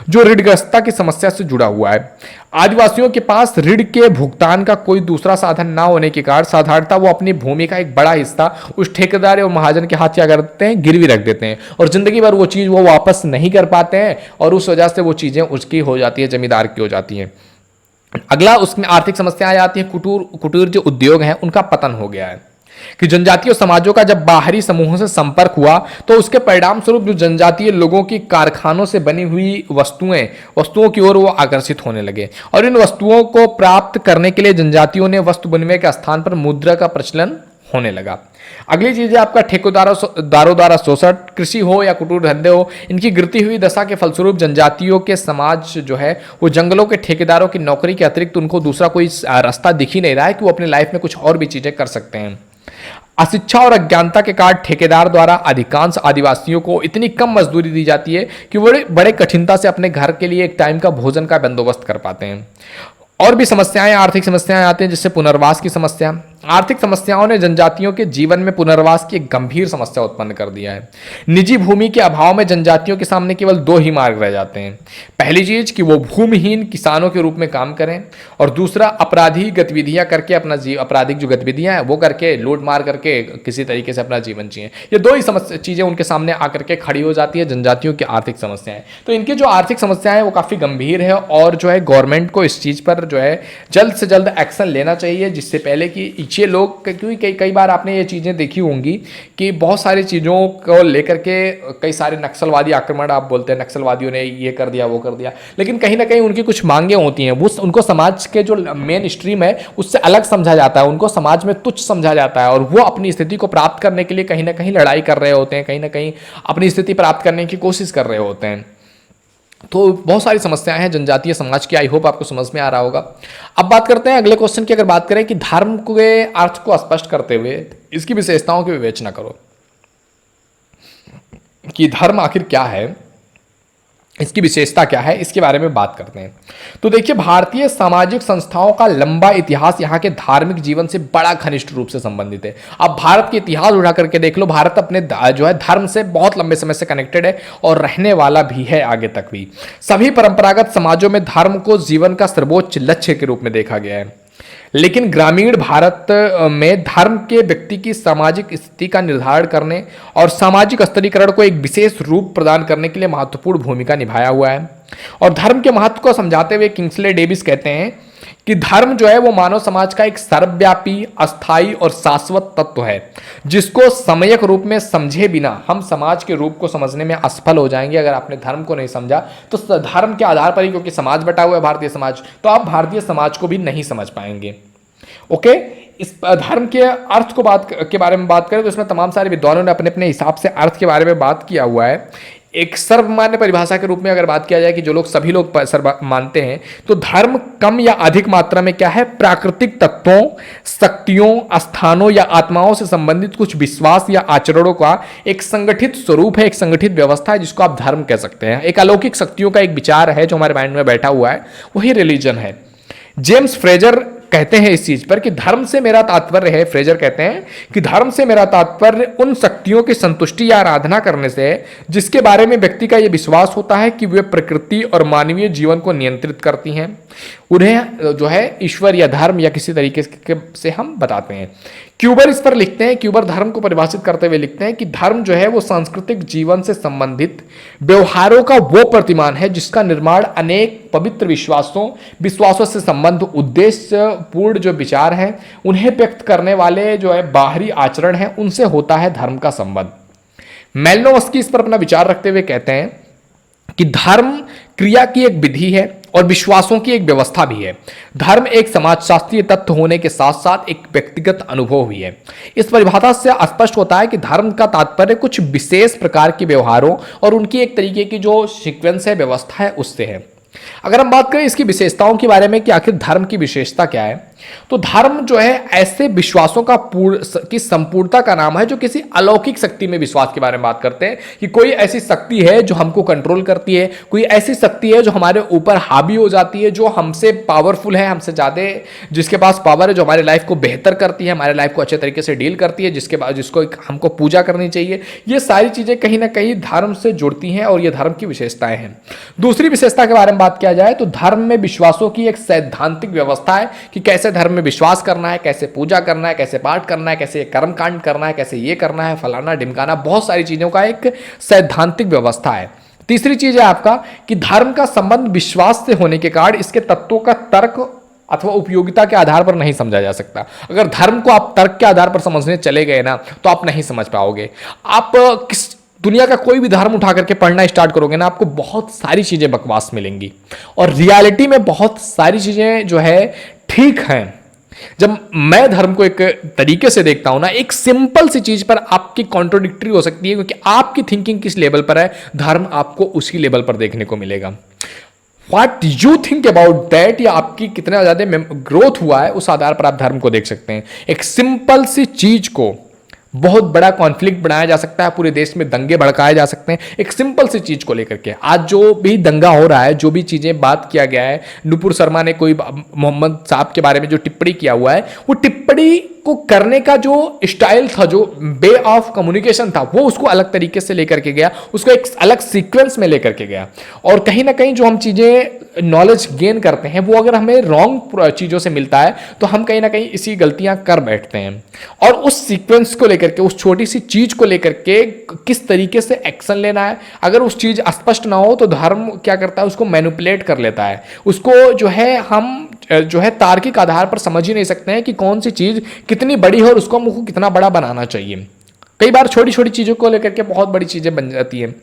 जो ऋणग्रस्तता की समस्या से जुड़ा हुआ है। आदिवासियों के पास ऋण के भुगतान का कोई दूसरा साधन ना होने के कारण साधारणतः वो अपनी भूमि का एक बड़ा हिस्सा उस ठेकेदार और महाजन के हाथ क्या करते हैं, गिरवी रख देते हैं, और जिंदगी भर वो चीज वो वापस नहीं कर पाते हैं, और उस वजह से वो चीजें उसकी हो जाती है, जमींदार की हो जाती हैं। अगला उसमें आर्थिक समस्या आ जाती है, कुटीर जो उद्योग हैं उनका पतन हो गया है कि जनजातीय समाजों का जब बाहरी समूहों से संपर्क हुआ तो उसके परिणाम स्वरूप जो जनजातीय लोगों की कारखानों से बनी हुई वस्तुओं की ओर वो आकर्षित होने लगे, और इन वस्तुओं को प्राप्त करने के लिए जनजातियों ने वस्तु विनिमय के स्थान पर मुद्रा का प्रचलन होने लगा। अगली चीज है आपका ठेकेदारों द्वारा शोषण, कृषि हो या कुटीर धंधे हो, इनकी गिरती हुई दशा के फलस्वरूप जनजातियों के समाज जो है वो जंगलों के ठेकेदारों की नौकरी के अतिरिक्त उनको दूसरा कोई रास्ता दिख ही नहीं रहा है कि वो अपनी लाइफ में कुछ और भी चीजें कर सकते हैं। अशिक्षा और अज्ञानता के कारण ठेकेदार द्वारा अधिकांश आदिवासियों को इतनी कम मजदूरी दी जाती है कि वो बड़े कठिनता से अपने घर के लिए एक टाइम का भोजन का बंदोबस्त कर पाते हैं। और भी समस्याएं, आर्थिक समस्याएं आती हैं, जिससे पुनर्वास की समस्या। आर्थिक समस्याओं ने जनजातियों के जीवन में पुनर्वास की एक गंभीर समस्या उत्पन्न कर दिया है। निजी भूमि के अभाव में जनजातियों के सामने केवल दो ही मार्ग रह जाते हैं। पहली चीज कि वो भूमिहीन किसानों के रूप में काम करें, और दूसरा अपराधी गतिविधियां करके अपना आपराधिक जो गतिविधियां हैं वो करके लूट मार करके किसी तरीके से अपना जीवन जिए। ये दो ही चीजें उनके सामने आकर के खड़ी हो जाती है, जनजातियों की आर्थिक समस्याएं। तो इनकी जो आर्थिक समस्याएं वो काफी गंभीर है, और जो है गवर्नमेंट को इस चीज पर जो है जल्द से जल्द एक्शन लेना चाहिए, जिससे पहले कि ये लोग, क्योंकि कई बार आपने ये चीजें देखी होंगी कि बहुत सारी चीजों को लेकर के कई सारे नक्सलवादी आक्रमण, आप बोलते हैं नक्सलवादियों ने ये कर दिया वो कर दिया, लेकिन कहीं ना कहीं उनकी कुछ मांगे होती हैं, वो उनको समाज के जो मेन स्ट्रीम है उससे अलग समझा जाता है, उनको समाज में तुच्छ समझा जाता है, और वो अपनी स्थिति को प्राप्त करने के लिए कहीं ना कहीं लड़ाई कर रहे होते हैं, कहीं ना कहीं अपनी स्थिति प्राप्त करने की कोशिश कर रहे होते हैं। तो बहुत सारी समस्याएं हैं जनजातीय समाज की, आई होप आपको समझ में आ रहा होगा। अब बात करते हैं अगले क्वेश्चन की। अगर बात करें कि धर्म के अर्थ को स्पष्ट करते हुए इसकी विशेषताओं की विवेचना करो कि धर्म आखिर क्या है, इसकी विशेषता क्या है, इसके बारे में बात करते हैं। तो देखिए, भारतीय सामाजिक संस्थाओं का लंबा इतिहास यहाँ के धार्मिक जीवन से बड़ा घनिष्ठ रूप से संबंधित है। अब भारत के इतिहास उठा करके देख लो, भारत अपने जो है धर्म से बहुत लंबे समय से कनेक्टेड है और रहने वाला भी है आगे तक भी। सभी परंपरागत समाजों में धर्म को जीवन का सर्वोच्च लक्ष्य के रूप में देखा गया है, लेकिन ग्रामीण भारत में धर्म के व्यक्ति की सामाजिक स्थिति का निर्धारण करने और सामाजिक स्तरीकरण को एक विशेष रूप प्रदान करने के लिए महत्वपूर्ण भूमिका निभाया हुआ है। और धर्म के महत्व को समझाते हुए किंग्सले डेविस कहते हैं कि धर्म जो है वो मानव समाज का एक सर्वव्यापी, अस्थायी और शाश्वत तत्व है, जिसको समयक रूप में समझे बिना हम समाज के रूप को समझने में असफल हो जाएंगे। अगर आपने धर्म को नहीं समझा तो धर्म के आधार पर ही, क्योंकि समाज बटा हुआ है भारतीय समाज, तो आप भारतीय समाज को भी नहीं समझ पाएंगे। ओके, इस धर्म के अर्थ के बारे में बात करें तो इसमें तमाम सारे विद्वानों ने अपने अपने हिसाब से अर्थ के बारे में बात किया हुआ है। एक सर्वमान्य परिभाषा के रूप में अगर बात किया जाए कि जो लोग सभी लोग मानते हैं, तो धर्म कम या अधिक मात्रा में क्या है, प्राकृतिक तत्वों, शक्तियों, स्थानों या आत्माओं से संबंधित कुछ विश्वास या आचरणों का एक संगठित स्वरूप है, एक संगठित व्यवस्था है, जिसको आप धर्म कह सकते हैं। एक अलौकिक शक्तियों का एक विचार है जो हमारे माइंड में बैठा हुआ है, वही रिलीजन है। जेम्स फ्रेजर कहते हैं इस चीज पर कि धर्म से मेरा तात्पर्य है, फ्रेजर कहते हैं कि धर्म से मेरा तात्पर्य उन शक्तियों की संतुष्टि या आराधना करने से है जिसके बारे में व्यक्ति का यह विश्वास होता है कि वे प्रकृति और मानवीय जीवन को नियंत्रित करती हैं। उन्हें जो है ईश्वर या धर्म या किसी तरीके से हम बताते हैं। क्यूबर इस पर लिखते हैं, क्यूबर धर्म को परिभाषित करते हुए लिखते हैं कि धर्म जो है वो सांस्कृतिक जीवन से संबंधित व्यवहारों का वो प्रतिमान है जिसका निर्माण अनेक पवित्र विश्वासों से संबंध, उद्देश्य पूर्ण जो विचार हैं उन्हें व्यक्त करने वाले जो है बाहरी आचरण है उनसे होता है धर्म का संबंध। मेलनोवस्की इस पर अपना विचार रखते हुए कहते हैं कि धर्म क्रिया की एक विधि है और विश्वासों की एक व्यवस्था भी है। धर्म एक समाजशास्त्रीय तत्व होने के साथ साथ एक व्यक्तिगत अनुभव भी है। इस परिभाषा से स्पष्ट होता है कि धर्म का तात्पर्य कुछ विशेष प्रकार के व्यवहारों और उनकी एक तरीके की जो सीक्वेंस है, व्यवस्था है, उससे है। अगर हम बात करें इसकी विशेषताओं के बारे में कि आखिर धर्म की विशेषता क्या है, तो तो धर्म जो है ऐसे विश्वासों की संपूर्णता का नाम है जो किसी अलौकिक शक्ति में विश्वास के बारे में बात करते हैं कि कोई ऐसी शक्ति है जो हमको कंट्रोल करती है, कोई ऐसी शक्ति है जो हमारे ऊपर हावी हो जाती है, जो हमसे पावरफुल है, हमसे ज़्यादा, जिसके पास पावर है, जो हमारी लाइफ को बेहतर करती है, हमारे लाइफ को अच्छे तरीके से डील करती है, जिसके बाद जिसको हमको पूजा करनी चाहिए। ये सारी चीज़ें कहीं ना कहीं धर्म से जुड़ती हैं और ये धर्म की विशेषताएं हैं। दूसरी विशेषता के बारे में बात किया जाए तो धर्म में विश्वासों की एक सैद्धांतिक व्यवस्था है कि कैसे धर्म में विश्वास करना है, कैसे पूजा करना है, कैसे पाठ करना है, कैसे कर्म कांड करना है, कैसे ये करना है, फलाना ढिमकाना, बहुत सारी चीज़ों का एक सैद्धांतिक व्यवस्था है। तीसरी चीज है आपका कि धर्म का संबंध विश्वास से होने के कारण इसके तत्वों का तर्क अथवा उपयोगिता के आधार पर नहीं समझा जा सकता। अगर धर्म को आप तर्क के आधार पर समझने चले गए ना तो आप नहीं समझ पाओगे। आप किस दुनिया का कोई भी धर्म उठा करके पढ़ना स्टार्ट करोगे ना, आपको बहुत सारी चीजें बकवास मिलेंगी और रियलिटी में बहुत सारी चीजें जो है ठीक हैं। जब मैं धर्म को एक तरीके से देखता हूं ना, एक सिंपल सी चीज पर आपकी कॉन्ट्रोडिक्टरी हो सकती है, क्योंकि आपकी थिंकिंग किस लेवल पर है धर्म आपको उसी लेवल पर देखने को मिलेगा। What you think about that, या आपकी कितना ज्यादा ग्रोथ हुआ है उस आधार पर आप धर्म को देख सकते हैं। एक सिंपल सी चीज को बहुत बड़ा कॉन्फ्लिक्ट बनाया जा सकता है, पूरे देश में दंगे भड़काए जा सकते हैं एक सिंपल सी चीज को लेकर के। आज जो भी दंगा हो रहा है, जो भी चीजें बात किया गया है, नुपुर शर्मा ने कोई मोहम्मद साहब के बारे में जो टिप्पणी किया हुआ है, वो टिप्पणी को करने का जो स्टाइल था, जो वे ऑफ कम्युनिकेशन था, वो उसको अलग तरीके से लेकर के गया, उसको एक अलग सीक्वेंस में लेकर के गया। और कहीं ना कहीं जो हम चीजें नॉलेज गेन करते हैं वो अगर हमें रॉन्ग चीजों से मिलता है तो हम कहीं ना कहीं इसी गलतियां कर बैठते हैं। और उस सीक्वेंस को लेकर के, उस छोटी सी चीज को लेकर के किस तरीके से एक्शन लेना है, अगर उस चीज स्पष्ट ना हो तो धर्म क्या करता है, उसको मैनिपुलेट कर लेता है। उसको जो है हम जो है तार्किक आधार पर समझ ही नहीं सकते हैं कि कौन सी चीज कितनी बड़ी है और उसको हमको कितना बड़ा बनाना चाहिए। कई बार छोटी छोटी चीजों को लेकर के बहुत बड़ी चीजें बन जाती हैं।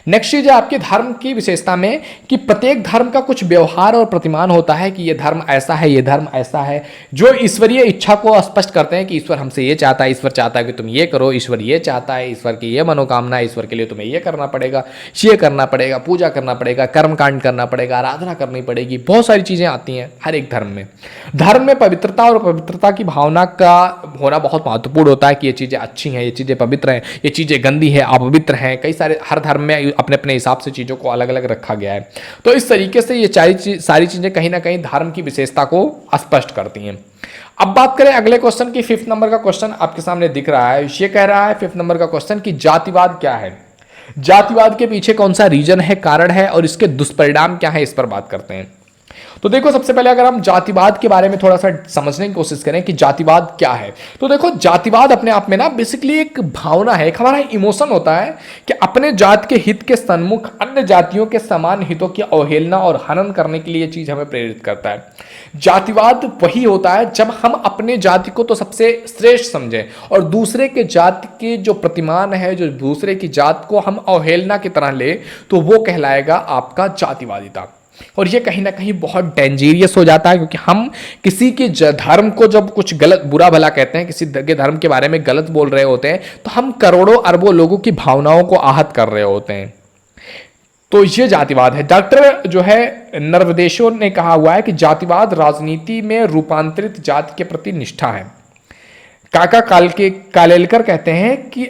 नेक्स्ट चीज है आपके धर्म की विशेषता में कि प्रत्येक धर्म का कुछ व्यवहार और प्रतिमान होता है कि ये धर्म ऐसा है, ये धर्म ऐसा है, जो ईश्वरीय इच्छा को स्पष्ट करते हैं कि ईश्वर हमसे ये चाहता है, ईश्वर चाहता है कि तुम ये करो, ईश्वर ये चाहता है, ईश्वर की ये मनोकामना है, ईश्वर के लिए तुम्हें ये करना पड़ेगा, ये करना पड़ेगा, पूजा करना पड़ेगा, कर्मकांड करना पड़ेगा, आराधना करनी पड़ेगी, बहुत सारी चीजें आती हैं हर एक धर्म में। धर्म में पवित्रता और पवित्रता की भावना का होना बहुत महत्वपूर्ण होता है कि ये चीजें अच्छी हैं, ये चीजें पवित्र हैं, ये चीजें गंदी हैं, अपवित्र हैं। कई सारे हर धर्म में अपने अपने हिसाब से चीजों को अलग अलग रखा गया है। तो इस तरीके से ये सारी चीजें कहीं ना कहीं धर्म की विशेषता को स्पष्ट करती हैं। अब बात करें अगले क्वेश्चन की। 5th नंबर का क्वेश्चन आपके सामने दिख रहा है। ये कह रहा है 5th नंबर का क्वेश्चन कि जातिवाद क्या है, जातिवाद के पीछे कौन सा रीजन है, कारण है और इसके दुष्परिणाम क्या है, इस पर बात करते हैं। तो देखो, सबसे पहले अगर हम जातिवाद के बारे में थोड़ा सा समझने की कोशिश करें कि जातिवाद क्या है, तो देखो जातिवाद अपने आप में ना बेसिकली एक भावना है, एक हमारा इमोशन होता है कि अपने जात के हित के सन्मुख अन्य जातियों के समान हितों की अवहेलना और हनन करने के लिए ये चीज हमें प्रेरित करता है। जातिवाद वही होता है जब हम अपने जाति को तो सबसे श्रेष्ठ समझें और दूसरे के जाति के जो प्रतिमान है, जो दूसरे की जात को हम अवहेलना की तरह ले, तो वो कहलाएगा आपका जातिवादिता। और ये कहीं ना कहीं बहुत डेंजरियस हो जाता है, क्योंकि हम किसी के धर्म को जब कुछ गलत बुरा भला कहते हैं, किसी के धर्म के बारे में गलत बोल रहे होते हैं, तो हम करोड़ों अरबों लोगों की भावनाओं को आहत कर रहे होते हैं। तो ये जातिवाद है। डॉक्टर जो है नर्वदेशो ने कहा हुआ है कि जातिवाद राजनीति में रूपांतरित जाति के प्रति निष्ठा है। काका कालेलकर कहते हैं कि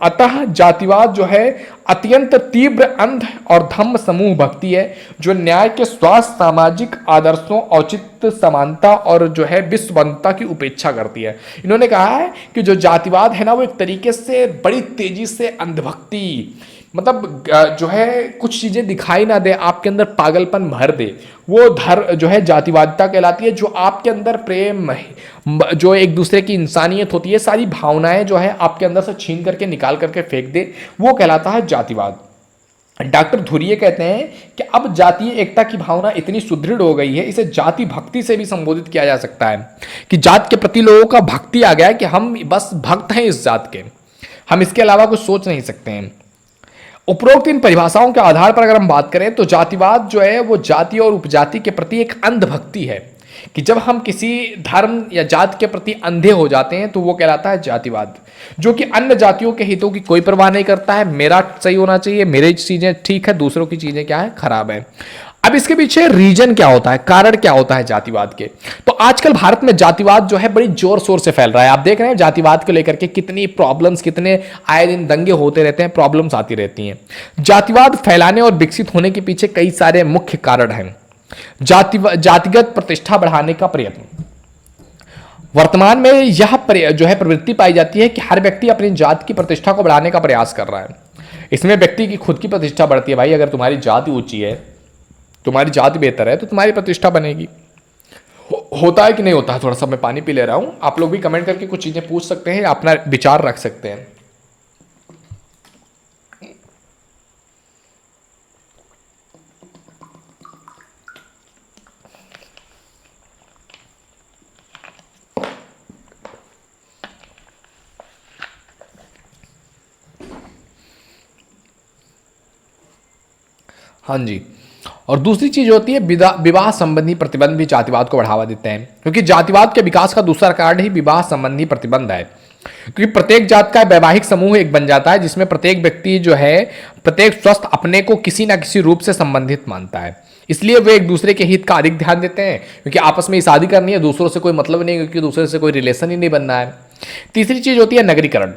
अतः जातिवाद जो है अत्यंत तीव्र अंध और धम्म समूह भक्ति है, जो न्याय के स्वास्थ्य, सामाजिक आदर्शों, औचित्य, समानता और जो है विश्वबंधुता की उपेक्षा करती है। इन्होंने कहा है कि जो जातिवाद है ना, वो एक तरीके से बड़ी तेजी से अंधभक्ति, मतलब जो है कुछ चीजें दिखाई ना दे, आपके अंदर पागलपन भर दे, वो जो है जातिवादिता कहलाती है। जो आपके अंदर प्रेम, जो एक दूसरे की इंसानियत होती है, सारी भावनाएं जो है आपके अंदर से छीन करके निकाल करके फेंक दे, वो कहलाता है जातिवाद। डॉक्टर धुरिये कहते हैं कि अब जातीय एकता की भावना इतनी सुदृढ़ हो गई है, इसे जाति भक्ति से भी संबोधित किया जा सकता है कि जात के प्रति लोगों का भक्ति आ गया है कि हम बस भक्त हैं इस जात के, हम इसके अलावा कुछ सोच नहीं सकते हैं। उपरोक्त इन परिभाषाओं के आधार पर अगर हम बात करें तो जातिवाद जो है वो जाति और उपजाति के प्रति एक अंधभक्ति है, कि जब हम किसी धर्म या जात के प्रति अंधे हो जाते हैं तो वो कहलाता है जातिवाद, जो कि अन्य जातियों के हितों की कोई परवाह नहीं करता है। मेरा सही होना चाहिए, मेरी चीजें ठीक है, दूसरों की चीजें क्या है, खराब है। अब इसके पीछे रीजन क्या होता है, कारण क्या होता है जातिवाद के? तो आजकल भारत में जातिवाद जो है बड़ी जोर शोर से फैल रहा है। आप देख रहे हैं जातिवाद को लेकर के कितनी प्रॉब्लम्स, कितने आए दिन दंगे होते रहते हैं, प्रॉब्लम्स आती रहती हैं। जातिवाद फैलाने और विकसित होने के पीछे कई सारे मुख्य कारण हैं। जातिगत प्रतिष्ठा बढ़ाने का प्रयत्न, वर्तमान में यह जो है प्रवृत्ति पाई जाती है कि हर व्यक्ति अपनी जाति की प्रतिष्ठा को बढ़ाने का प्रयास कर रहा है। इसमें व्यक्ति की खुद की प्रतिष्ठा बढ़ती है। भाई अगर तुम्हारी जाति ऊंची है, तुम्हारी जाति बेहतर है, तो तुम्हारी प्रतिष्ठा बनेगी। होता है कि नहीं होता है? थोड़ा सा मैं पानी पी ले रहा हूं। आप लोग भी कमेंट करके कुछ चीजें पूछ सकते हैं, अपना विचार रख सकते हैं। हाँ जी। और दूसरी चीज होती है विवाह संबंधी प्रतिबंध भी जातिवाद को बढ़ावा देते हैं, क्योंकि जातिवाद के विकास का दूसरा कारण ही विवाह संबंधी प्रतिबंध है। क्योंकि प्रत्येक जात का वैवाहिक समूह एक बन जाता है, जिसमें प्रत्येक व्यक्ति जो है प्रत्येक स्वस्थ अपने को किसी ना किसी रूप से संबंधित मानता है। इसलिए वे एक दूसरे के हित का अधिक ध्यान देते हैं, क्योंकि आपस में शादी करनी है, दूसरों से कोई मतलब नहीं, क्योंकि दूसरे से कोई रिलेशन ही नहीं बनना है। तीसरी चीज होती है नगरीकरण।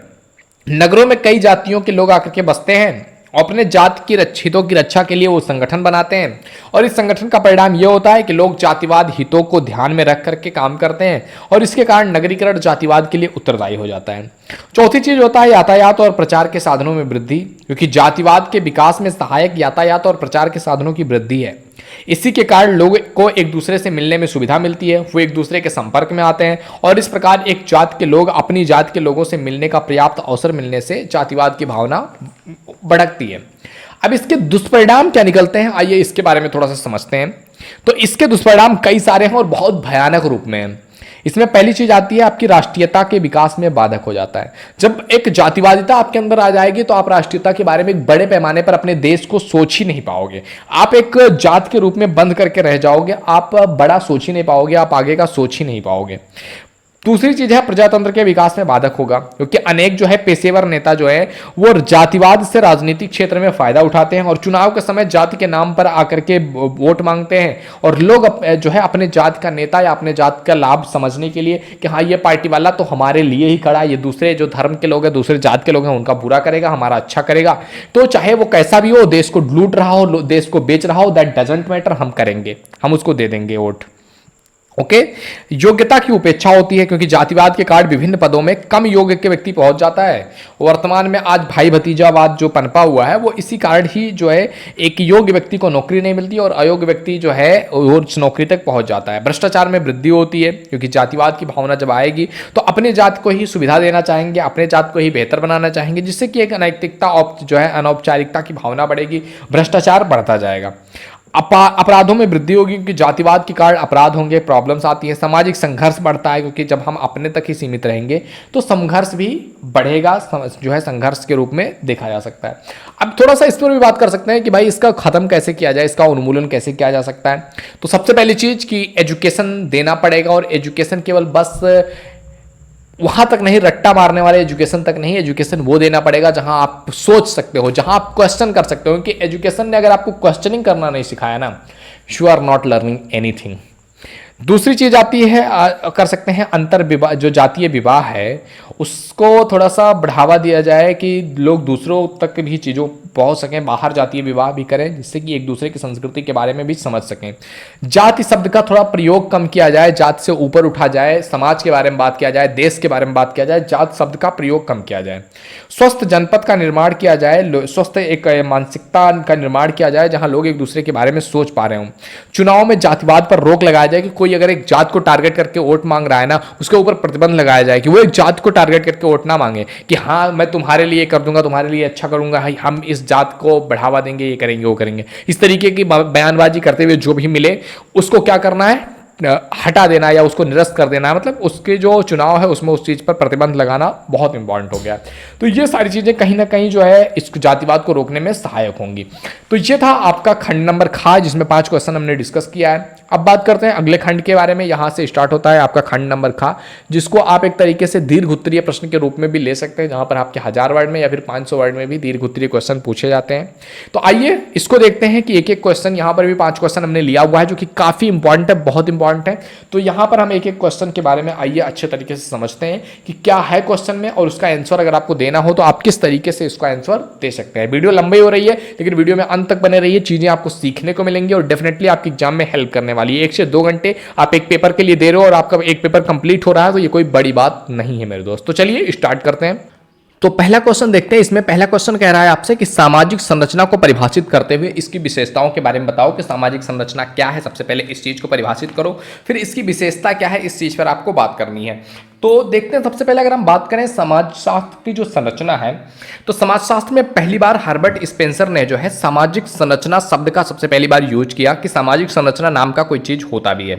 नगरों में कई जातियों के लोग आकर के बसते हैं, अपने जात की हितों की रक्षा के लिए वो संगठन बनाते हैं, और इस संगठन का परिणाम यह होता है कि लोग जातिवाद हितों को ध्यान में रख करके काम करते हैं, और इसके कारण नगरीकरण जातिवाद के लिए उत्तरदायी हो जाता है। चौथी चीज होता है यातायात और प्रचार के साधनों में वृद्धि, क्योंकि जातिवाद के विकास में सहायक यातायात और प्रचार के साधनों की वृद्धि है। इसी के कारण लोगों को एक दूसरे से मिलने में सुविधा मिलती है, वो एक दूसरे के संपर्क में आते हैं, और इस प्रकार एक जात के लोग अपनी जात के लोगों से मिलने का पर्याप्त अवसर मिलने से जातिवाद की भावना बढ़ती है। अब इसके दुष्परिणाम क्या निकलते हैं, आइए इसके बारे में थोड़ा सा समझते हैं। तो इसके दुष्परिणाम कई सारे हैं और बहुत भयानक रूप में हैं। इसमें पहली चीज आती है आपकी राष्ट्रीयता के विकास में बाधक हो जाता है। जब एक जातिवादिता आपके अंदर आ जाएगी तो आप राष्ट्रीयता के बारे में एक बड़े पैमाने पर अपने देश को सोच ही नहीं पाओगे। आप एक जात के रूप में बंद करके रह जाओगे, आप बड़ा सोच ही नहीं पाओगे, आप आगे का सोच ही नहीं पाओगे। दूसरी चीज है प्रजातंत्र के विकास में बाधक होगा, क्योंकि अनेक जो है पेशेवर नेता जो है वो जातिवाद से राजनीतिक क्षेत्र में फायदा उठाते हैं, और चुनाव के समय जाति के नाम पर आकर के वोट मांगते हैं, और लोग जो है अपने जात का नेता या अपने जात का लाभ समझने के लिए कि हाँ ये पार्टी वाला तो हमारे लिए ही खड़ा है, ये दूसरे जो धर्म के लोग हैं, दूसरे जात के लोग हैं, उनका बुरा करेगा, हमारा अच्छा करेगा। तो चाहे वो कैसा भी हो, देश को लूट रहा हो, देश को बेच रहा हो, दैट डजंट मैटर, हम करेंगे, हम उसको दे देंगे वोट। ओके। योग्यता की उपेक्षा होती है, क्योंकि जातिवाद के कारण विभिन्न पदों में कम योग्य के व्यक्ति पहुंच जाता है। वर्तमान में आज भाई भतीजावाद जो पनपा हुआ है वो इसी कारण ही जो है एक योग्य व्यक्ति को नौकरी नहीं मिलती और अयोग्य व्यक्ति जो है वो उस नौकरी तक पहुंच जाता है। भ्रष्टाचार में वृद्धि होती है, क्योंकि जातिवाद की भावना जब आएगी तो अपने जात को ही सुविधा देना चाहेंगे, अपने जात को ही बेहतर बनाना चाहेंगे, जिससे कि एक अनैतिकता जो है अनौपचारिकता की भावना बढ़ेगी, भ्रष्टाचार बढ़ता जाएगा। अपराधों में वृद्धि होगी, क्योंकि जातिवाद के कारण अपराध होंगे, प्रॉब्लम्स आती हैं। सामाजिक संघर्ष बढ़ता है, क्योंकि जब हम अपने तक ही सीमित रहेंगे तो संघर्ष भी बढ़ेगा, जो है संघर्ष के रूप में देखा जा सकता है। अब थोड़ा सा इस पर भी बात कर सकते हैं कि भाई इसका खत्म कैसे किया जाए, इसका उन्मूलन कैसे किया जा सकता है। तो सबसे पहली चीज कि एजुकेशन देना पड़ेगा, और एजुकेशन केवल बस वहां तक नहीं, रट्टा मारने वाले एजुकेशन तक नहीं, एजुकेशन वो देना पड़ेगा जहां आप सोच सकते हो, जहां आप क्वेश्चन कर सकते हो। क्योंकि एजुकेशन ने अगर आपको क्वेश्चनिंग करना नहीं सिखाया ना, you are not learning anything. दूसरी चीज आती है कर सकते हैं अंतर विवाह, जो जातीय विवाह है उसको थोड़ा सा बढ़ावा दिया जाए कि लोग दूसरों तक भी चीज़ों पहुंच सकें, बाहर जातीय विवाह भी करें, जिससे कि एक दूसरे की संस्कृति के बारे में भी समझ सकें। जाति शब्द का थोड़ा प्रयोग कम किया जाए, जात से ऊपर उठा जाए, समाज के बारे में बात किया जाए, देश के बारे में बात किया जाए, जात शब्द का प्रयोग कम किया जाए। स्वस्थ जनपद का निर्माण किया जाए, स्वस्थ एक मानसिकता का निर्माण किया जाए जहां लोग एक दूसरे के बारे में सोच पा रहे हों। चुनाव में जातिवाद पर रोक लगाया जाए कि कोई अगर एक जात को टारगेट करके वोट मांग रहा है ना, उसके ऊपर प्रतिबंध लगाया जाए कि वो एक जात को टारगेट करके वोट ना मांगे कि हाँ मैं तुम्हारे लिए कर दूंगा, तुम्हारे लिए अच्छा करूंगा, हम इस जात को बढ़ावा देंगे, ये करेंगे वो करेंगे। इस तरीके की बयानबाजी करते हुए जो भी मिले उसको क्या करना है, हटा देना या उसको निरस्त कर देना, मतलब उसके जो चुनाव है उसमें उस चीज़ पर प्रतिबंध लगाना बहुत इंपॉर्टेंट हो गया। तो ये सारी चीज़ें कहीं ना कहीं जो है इस जातिवाद को रोकने में सहायक होंगी। तो ये था आपका खंड नंबर खा, जिसमें 5 क्वेश्चन हमने डिस्कस किया है। अब बात करते हैं अगले खंड के बारे में। यहाँ से स्टार्ट होता है आपका खंड नंबर खा, जिसको आप एक तरीके से दीर्घ उत्तरीय प्रश्न के रूप में भी ले सकते हैं, जहाँ पर आपके 1000 वर्ड में या फिर 500 वर्ड में भी दीर्घ उत्तरीय क्वेश्चन पूछे जाते हैं। तो आइए इसको देखते हैं कि एक एक क्वेश्चन, यहाँ पर भी 5 क्वेश्चन हमने लिया हुआ है जो कि काफ़ी इंपॉर्टेंट है, बहुत इंपॉर्टेंट है। तो यहाँ पर हम एक एक क्वेश्चन के बारे में आइए अच्छे तरीके से समझते हैं कि क्या है क्वेश्चन में, और उसका आंसर अगर आपको देना हो तो आप किस तरीके से इसका आंसर दे सकते हैं। वीडियो लंबी हो रही है लेकिन वीडियो में अंत तक बने रहिए, चीजें आपको सीखने को मिलेंगी और डेफिनेटली आपके एग्जाम में हेल्प करने वाली है। 1 से 2 घंटे आप एक पेपर के लिए दे रहे हो और आपका एक पेपर कंप्लीट हो रहा है, तो ये कोई बड़ी बात नहीं है मेरे दोस्त। तो चलिए स्टार्ट करते हैं। तो पहला क्वेश्चन देखते हैं। इसमें पहला क्वेश्चन कह रहा है आपसे कि सामाजिक संरचना को परिभाषित करते हुए इसकी विशेषताओं के बारे में बताओ कि सामाजिक संरचना क्या है। सबसे पहले इस चीज को परिभाषित करो, फिर इसकी विशेषता क्या है, इस चीज पर आपको बात करनी है। तो देखते हैं, सबसे पहले अगर हम बात करें समाजशास्त्र की जो संरचना है, तो समाजशास्त्र में पहली बार हर्बर्ट स्पेंसर ने जो है सामाजिक संरचना शब्द का सबसे पहली बार यूज किया कि सामाजिक संरचना नाम का कोई चीज होता भी है।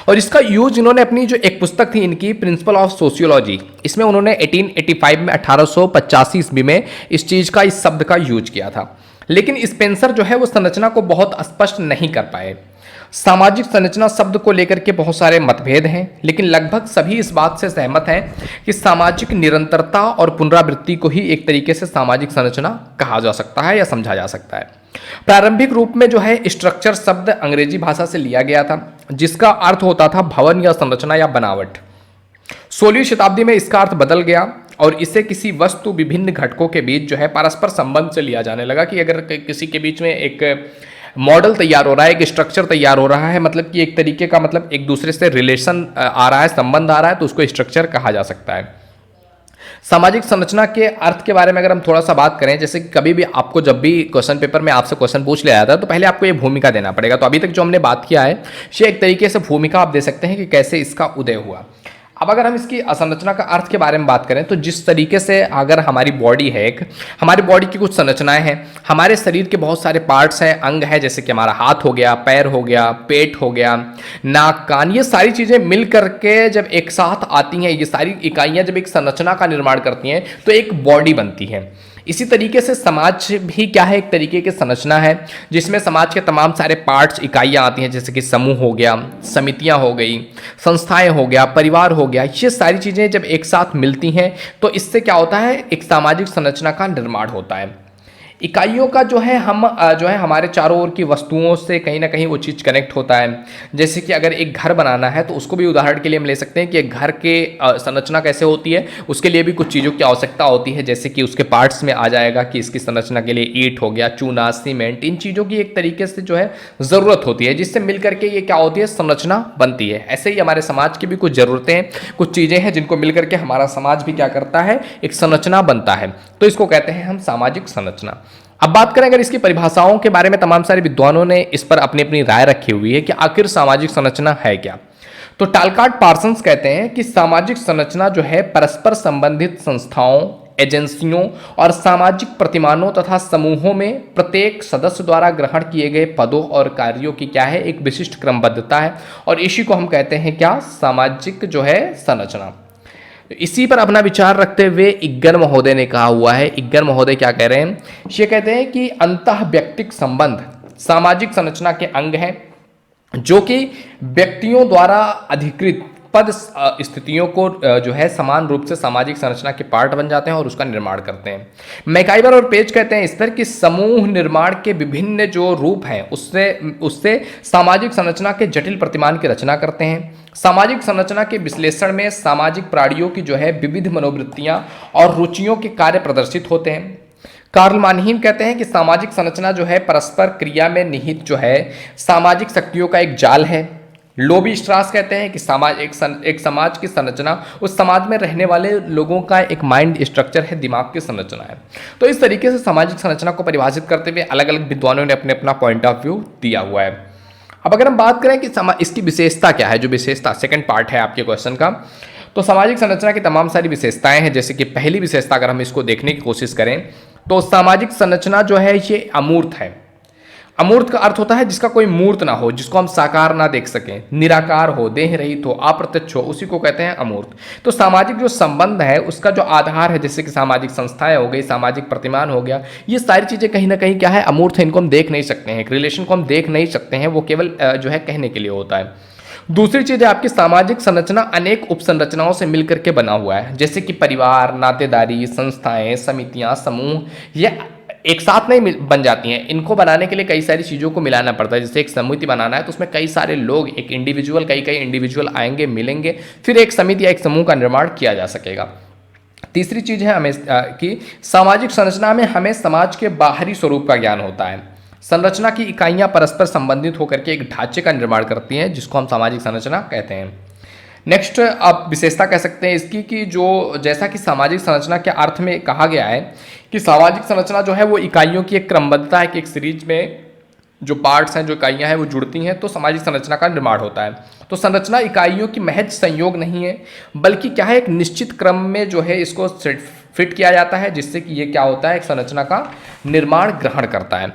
और इसका यूज इन्होंने अपनी जो एक पुस्तक थी इनकी, प्रिंसिपल ऑफ सोशियोलॉजी, इसमें उन्होंने 1885 में 1885 ईस्वी में इस चीज का, इस शब्द का यूज किया था। लेकिन स्पेंसर जो है वो संरचना को बहुत स्पष्ट नहीं कर पाए। सामाजिक संरचना शब्द को लेकर के बहुत सारे मतभेद हैं, लेकिन लगभग सभी इस बात से सहमत हैं कि सामाजिक निरंतरता और पुनरावृत्ति को ही एक तरीके से सामाजिक संरचना कहा जा सकता है या समझा जा सकता है। प्रारंभिक रूप में जो है स्ट्रक्चर शब्द अंग्रेजी भाषा से लिया गया था, जिसका अर्थ होता था भवन या संरचना या बनावट। 16वीं शताब्दी में इसका अर्थ बदल गया और इसे किसी वस्तु विभिन्न घटकों के बीच जो है परस्पर संबंध से लिया जाने लगा कि अगर किसी के बीच में एक मॉडल तैयार हो रहा है, एक स्ट्रक्चर तैयार हो रहा है, मतलब कि एक तरीके का, मतलब एक दूसरे से रिलेशन आ रहा है, संबंध आ रहा है, तो उसको स्ट्रक्चर कहा जा सकता है। सामाजिक संरचना के अर्थ के बारे में अगर हम थोड़ा सा बात करें, जैसे कि कभी भी आपको जब भी क्वेश्चन पेपर में आपसे क्वेश्चन पूछ लिया जाता है तो पहले आपको ये भूमिका देना पड़ेगा। तो अभी तक जो हमने बात किया है ये एक तरीके से भूमिका आप दे सकते हैं कि कैसे इसका उदय हुआ। अब अगर हम इसकी असंरचना का अर्थ के बारे में बात करें तो जिस तरीके से अगर हमारी बॉडी है, एक हमारी बॉडी की कुछ संरचनाएं हैं, हमारे शरीर के बहुत सारे पार्ट्स हैं, अंग है, जैसे कि हमारा हाथ हो गया, पैर हो गया, पेट हो गया, नाक, कान, ये सारी चीज़ें मिल करके जब एक साथ आती हैं, ये सारी इकाइयाँ जब एक संरचना का निर्माण करती हैं तो एक बॉडी बनती है। इसी तरीके से समाज भी क्या है, एक तरीके की संरचना है जिसमें समाज के तमाम सारे पार्ट्स, इकाइयाँ आती हैं, जैसे कि समूह हो गया, समितियाँ हो गई, संस्थाएं हो गया, परिवार हो गया। ये सारी चीज़ें जब एक साथ मिलती हैं तो इससे क्या होता है, एक सामाजिक संरचना का निर्माण होता है। इकाइयों का जो है हम जो है हमारे चारों ओर की वस्तुओं से कहीं ना कहीं वो चीज़ कनेक्ट होता है। जैसे कि अगर एक घर बनाना है तो उसको भी उदाहरण के लिए हम ले सकते हैं कि एक घर के संरचना कैसे होती है, उसके लिए भी कुछ चीज़ों की आवश्यकता होती है। जैसे कि उसके पार्ट्स में आ जाएगा कि इसकी संरचना के लिए ईंट हो गया, चूना, सीमेंट, इन चीज़ों की एक तरीके से जो है ज़रूरत होती है, जिससे मिल करके ये क्या होती है, संरचना बनती है। ऐसे ही हमारे समाज की भी कुछ ज़रूरतें हैं, कुछ चीज़ें हैं जिनको मिल करके हमारा समाज भी क्या करता है, एक संरचना बनता है। तो इसको कहते हैं हम सामाजिक संरचना। अब बात करें अगर इसकी परिभाषाओं के बारे में, तमाम सारे विद्वानों ने इस पर अपनी अपनी राय रखी हुई है कि आखिर सामाजिक संरचना है क्या। तो टालकाट पार्सन्स कहते हैं कि सामाजिक संरचना जो है परस्पर संबंधित संस्थाओं, एजेंसियों और सामाजिक प्रतिमानों तथा समूहों में प्रत्येक सदस्य द्वारा ग्रहण किए गए पदों और कार्यों की क्या है, एक विशिष्ट क्रमबद्धता है, और इसी को हम कहते हैं क्या, सामाजिक जो है संरचना। इसी पर अपना विचार रखते हुए इग्गन महोदय ने कहा हुआ है, इग्गन महोदय क्या कह रहे हैं, ये कहते हैं कि अंतः व्यक्तिक संबंध सामाजिक संरचना के अंग हैं, जो कि व्यक्तियों द्वारा अधिकृत पद स्थितियों को जो है समान रूप से सामाजिक संरचना के पार्ट बन जाते हैं और उसका निर्माण करते हैं। मैकाइवर और पेज कहते हैं इस पर कि समूह निर्माण के विभिन्न जो रूप हैं उससे सामाजिक संरचना के जटिल प्रतिमान की रचना करते हैं। सामाजिक संरचना के विश्लेषण में सामाजिक प्राणियों की जो है विविध मनोवृत्तियां और रुचियों के कार्य प्रदर्शित होते हैं। कार्ल मानहीम कहते हैं कि सामाजिक संरचना जो है परस्पर क्रिया में निहित जो है सामाजिक शक्तियों का एक जाल है। लोबी स्ट्रास कहते हैं कि एक समाज की संरचना उस समाज में रहने वाले लोगों का एक माइंड स्ट्रक्चर है, दिमाग की संरचना है। तो इस तरीके से सामाजिक संरचना को परिभाषित करते हुए अलग अलग विद्वानों ने अपने अपना पॉइंट ऑफ व्यू दिया हुआ है। अब अगर हम बात करें कि इसकी विशेषता क्या है, जो विशेषता सेकंड पार्ट है आपके क्वेश्चन का, तो सामाजिक संरचना की तमाम सारी विशेषताएं हैं। जैसे कि पहली विशेषता अगर हम इसको देखने की कोशिश करें तो सामाजिक संरचना जो है ये अमूर्त है अमूर्त का अर्थ होता है जिसका कोई मूर्त ना हो, जिसको हम साकार ना देख सकें, निराकार हो, देह रहित हो, अप्रत्यक्ष हो, उसी को कहते हैं अमूर्त। तो सामाजिक जो संबंध है उसका जो आधार है, जैसे कि सामाजिक संस्थाएं हो गई, सामाजिक प्रतिमान हो गया, ये सारी चीज़ें कहीं ना कहीं क्या है, अमूर्त है, इनको हम देख नहीं सकते हैं, एक रिलेशन को हम देख नहीं सकते हैं, वो केवल जो है कहने के लिए होता है। दूसरी चीज है आपकी सामाजिक संरचना अनेक उपसंरचनाओं से मिलकर के बना हुआ है, जैसे कि परिवार, नातेदारी, संस्थाएं, समितियां, समूह, ये एक साथ नहीं बन जाती हैं। इनको बनाने के लिए कई सारी चीज़ों को मिलाना पड़ता है। जैसे एक समिति बनाना है तो उसमें कई सारे लोग, एक इंडिविजुअल, कई इंडिविजुअल आएंगे, मिलेंगे, फिर एक समिति या एक समूह का निर्माण किया जा सकेगा। तीसरी चीज है हमें कि सामाजिक संरचना में हमें समाज के बाहरी स्वरूप का ज्ञान होता है। संरचना की इकाइयां परस्पर संबंधित होकर के एक ढांचे का निर्माण करती हैं, जिसको हम सामाजिक संरचना कहते हैं। नेक्स्ट आप विशेषता कह सकते हैं इसकी कि जो जैसा कि सामाजिक संरचना के अर्थ में कहा गया है कि सामाजिक संरचना जो है वो इकाइयों की एक क्रमबद्धता है कि एक सीरीज में जो पार्ट्स हैं, जो इकाइयां हैं वो जुड़ती हैं, तो सामाजिक संरचना का निर्माण होता है। तो संरचना इकाइयों की महज संयोग नहीं है, बल्कि क्या है, एक निश्चित क्रम में जो है इसको फिट किया जाता है, जिससे कि ये क्या होता है, एक संरचना का निर्माण ग्रहण करता है।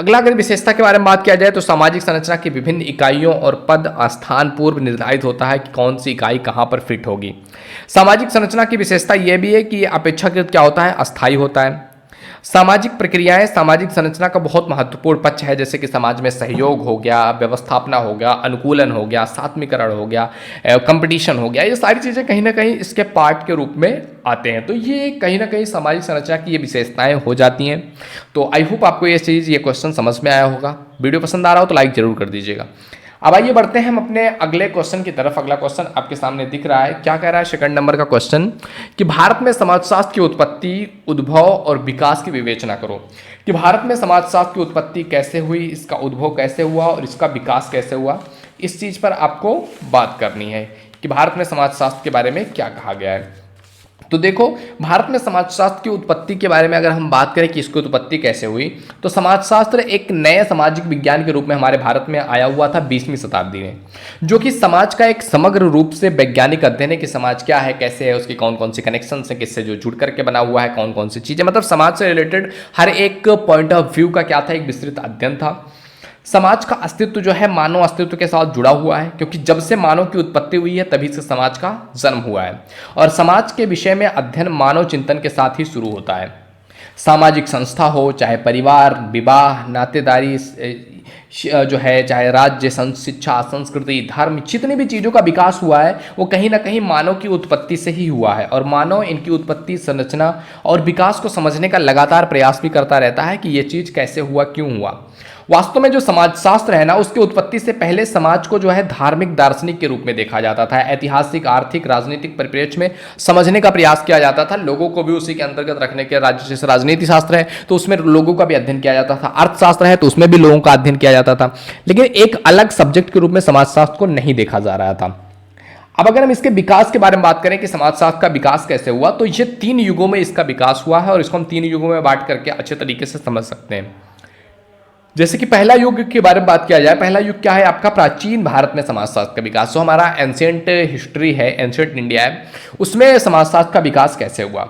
अगला अगर विशेषता के बारे में बात किया जाए तो सामाजिक संरचना की विभिन्न इकाइयों और पद स्थान पूर्व निर्धारित होता है कि कौन सी इकाई कहाँ पर फिट होगी। सामाजिक संरचना की विशेषता यह भी है कि ये अपेक्षाकृत क्या होता है, अस्थायी होता है। सामाजिक प्रक्रियाएं सामाजिक संरचना का बहुत महत्वपूर्ण पक्ष है, जैसे कि समाज में सहयोग हो गया, व्यवस्थापना हो गया, अनुकूलन हो गया, सात्मीकरण हो गया, कंपटीशन हो गया, ये सारी चीज़ें कहीं ना कहीं इसके पार्ट के रूप में आते हैं। तो ये कहीं ना कहीं सामाजिक संरचना की ये विशेषताएं हो जाती हैं। तो आई होप आपको ये चीज़, ये क्वेश्चन समझ में आया होगा। वीडियो पसंद आ रहा हो तो लाइक जरूर कर दीजिएगा। अब आइए बढ़ते हैं हम अपने अगले क्वेश्चन की तरफ। अगला क्वेश्चन आपके सामने दिख रहा है, क्या कह रहा है, सेकंड नंबर का क्वेश्चन, कि भारत में समाजशास्त्र की उत्पत्ति, उद्भव और विकास की विवेचना करो। कि भारत में समाजशास्त्र की उत्पत्ति कैसे हुई, इसका उद्भव कैसे हुआ और इसका विकास कैसे हुआ, इस चीज़ पर आपको बात करनी है कि भारत में समाजशास्त्र के बारे में क्या कहा गया है। तो देखो, भारत में समाजशास्त्र की उत्पत्ति के बारे में अगर हम बात करें कि इसकी उत्पत्ति कैसे हुई, तो समाजशास्त्र एक नए सामाजिक विज्ञान के रूप में हमारे भारत में आया हुआ था 20वीं शताब्दी में, जो कि समाज का एक समग्र रूप से वैज्ञानिक अध्ययन है कि समाज क्या है, कैसे है, उसकी कौन कौन सी कनेक्शन है, किससे जो जुड़ करके बना हुआ है, कौन कौन सी चीज़ें, मतलब समाज से रिलेटेड हर एक पॉइंट ऑफ व्यू का क्या था, एक विस्तृत अध्ययन था। समाज का अस्तित्व जो है मानव अस्तित्व के साथ जुड़ा हुआ है, क्योंकि जब से मानव की उत्पत्ति हुई है तभी से समाज का जन्म हुआ है, और समाज के विषय में अध्ययन मानव चिंतन के साथ ही शुरू होता है। सामाजिक संस्था हो, चाहे परिवार, विवाह, नातेदारी जो है, चाहे राज्य, शिक्षा, संस्कृति, धर्म, जितनी भी चीज़ों का विकास हुआ है वो कहीं ना कहीं मानव की उत्पत्ति से ही हुआ है, और मानव इनकी उत्पत्ति, संरचना और विकास को समझने का लगातार प्रयास भी करता रहता है कि ये चीज़ कैसे हुआ, क्यों हुआ। वास्तव में जो समाजशास्त्र है ना, उसकी उत्पत्ति से पहले समाज को जो है धार्मिक दार्शनिक के रूप में देखा जाता था। ऐतिहासिक, आर्थिक, राजनीतिक परिप्रेक्ष्य में समझने का प्रयास किया जाता था, लोगों को भी उसी के अंतर्गत रखने के। राज्य जैसे राजनीति शास्त्र है तो उसमें लोगों का भी अध्ययन किया जाता था, अर्थशास्त्र है तो उसमें भी लोगों का अध्ययन किया जाता था, लेकिन एक अलग सब्जेक्ट के रूप में समाजशास्त्र को नहीं देखा जा रहा था। अब अगर हम इसके विकास के बारे में बात करें कि समाजशास्त्र का विकास कैसे हुआ, तो ये 3 युगों में इसका विकास हुआ है, और इसको हम 3 युगों में बांट करके अच्छे तरीके से समझ सकते हैं। जैसे कि पहला युग के बारे में बात किया जाए, पहला युग क्या है आपका, प्राचीन भारत में समाजशास्त्र का विकास, जो हमारा एंशिएंट हिस्ट्री है, एंशिएंट इंडिया है, उसमें समाजशास्त्र का विकास कैसे हुआ।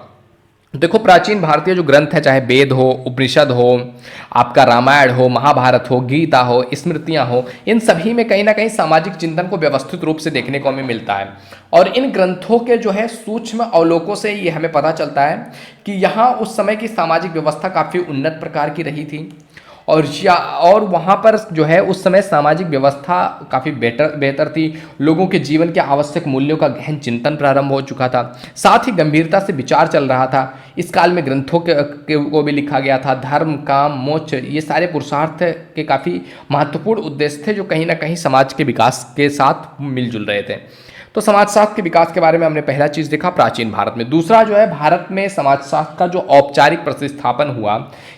देखो, प्राचीन भारतीय जो ग्रंथ है, चाहे वेद हो, उपनिषद हो, आपका रामायण हो, महाभारत हो, गीता हो, स्मृतियां हो, इन सभी में कहीं ना कहीं सामाजिक चिंतन को व्यवस्थित रूप से देखने को हमें मिलता है। और इन ग्रंथों के जो है सूक्ष्म अवलोकों से ये हमें पता चलता है कि यहाँ उस समय की सामाजिक व्यवस्था काफ़ी उन्नत प्रकार की रही थी, और वहाँ पर जो है उस समय सामाजिक व्यवस्था काफ़ी बेहतर थी। लोगों के जीवन के आवश्यक मूल्यों का गहन चिंतन प्रारंभ हो चुका था, साथ ही गंभीरता से विचार चल रहा था। इस काल में ग्रंथों को भी लिखा गया था। धर्म, काम, मोक्ष, ये सारे पुरुषार्थ के काफ़ी महत्वपूर्ण उद्देश्य थे, जो कहीं ना कहीं समाज के विकास के साथ मिलजुल रहे थे। तो समाजशास्त्र के विकास के बारे में हमने पहला चीज़ देखा प्राचीन भारत में। दूसरा जो है, भारत में समाजशास्त्र का जो औपचारिक प्रतिस्थापन हुआ,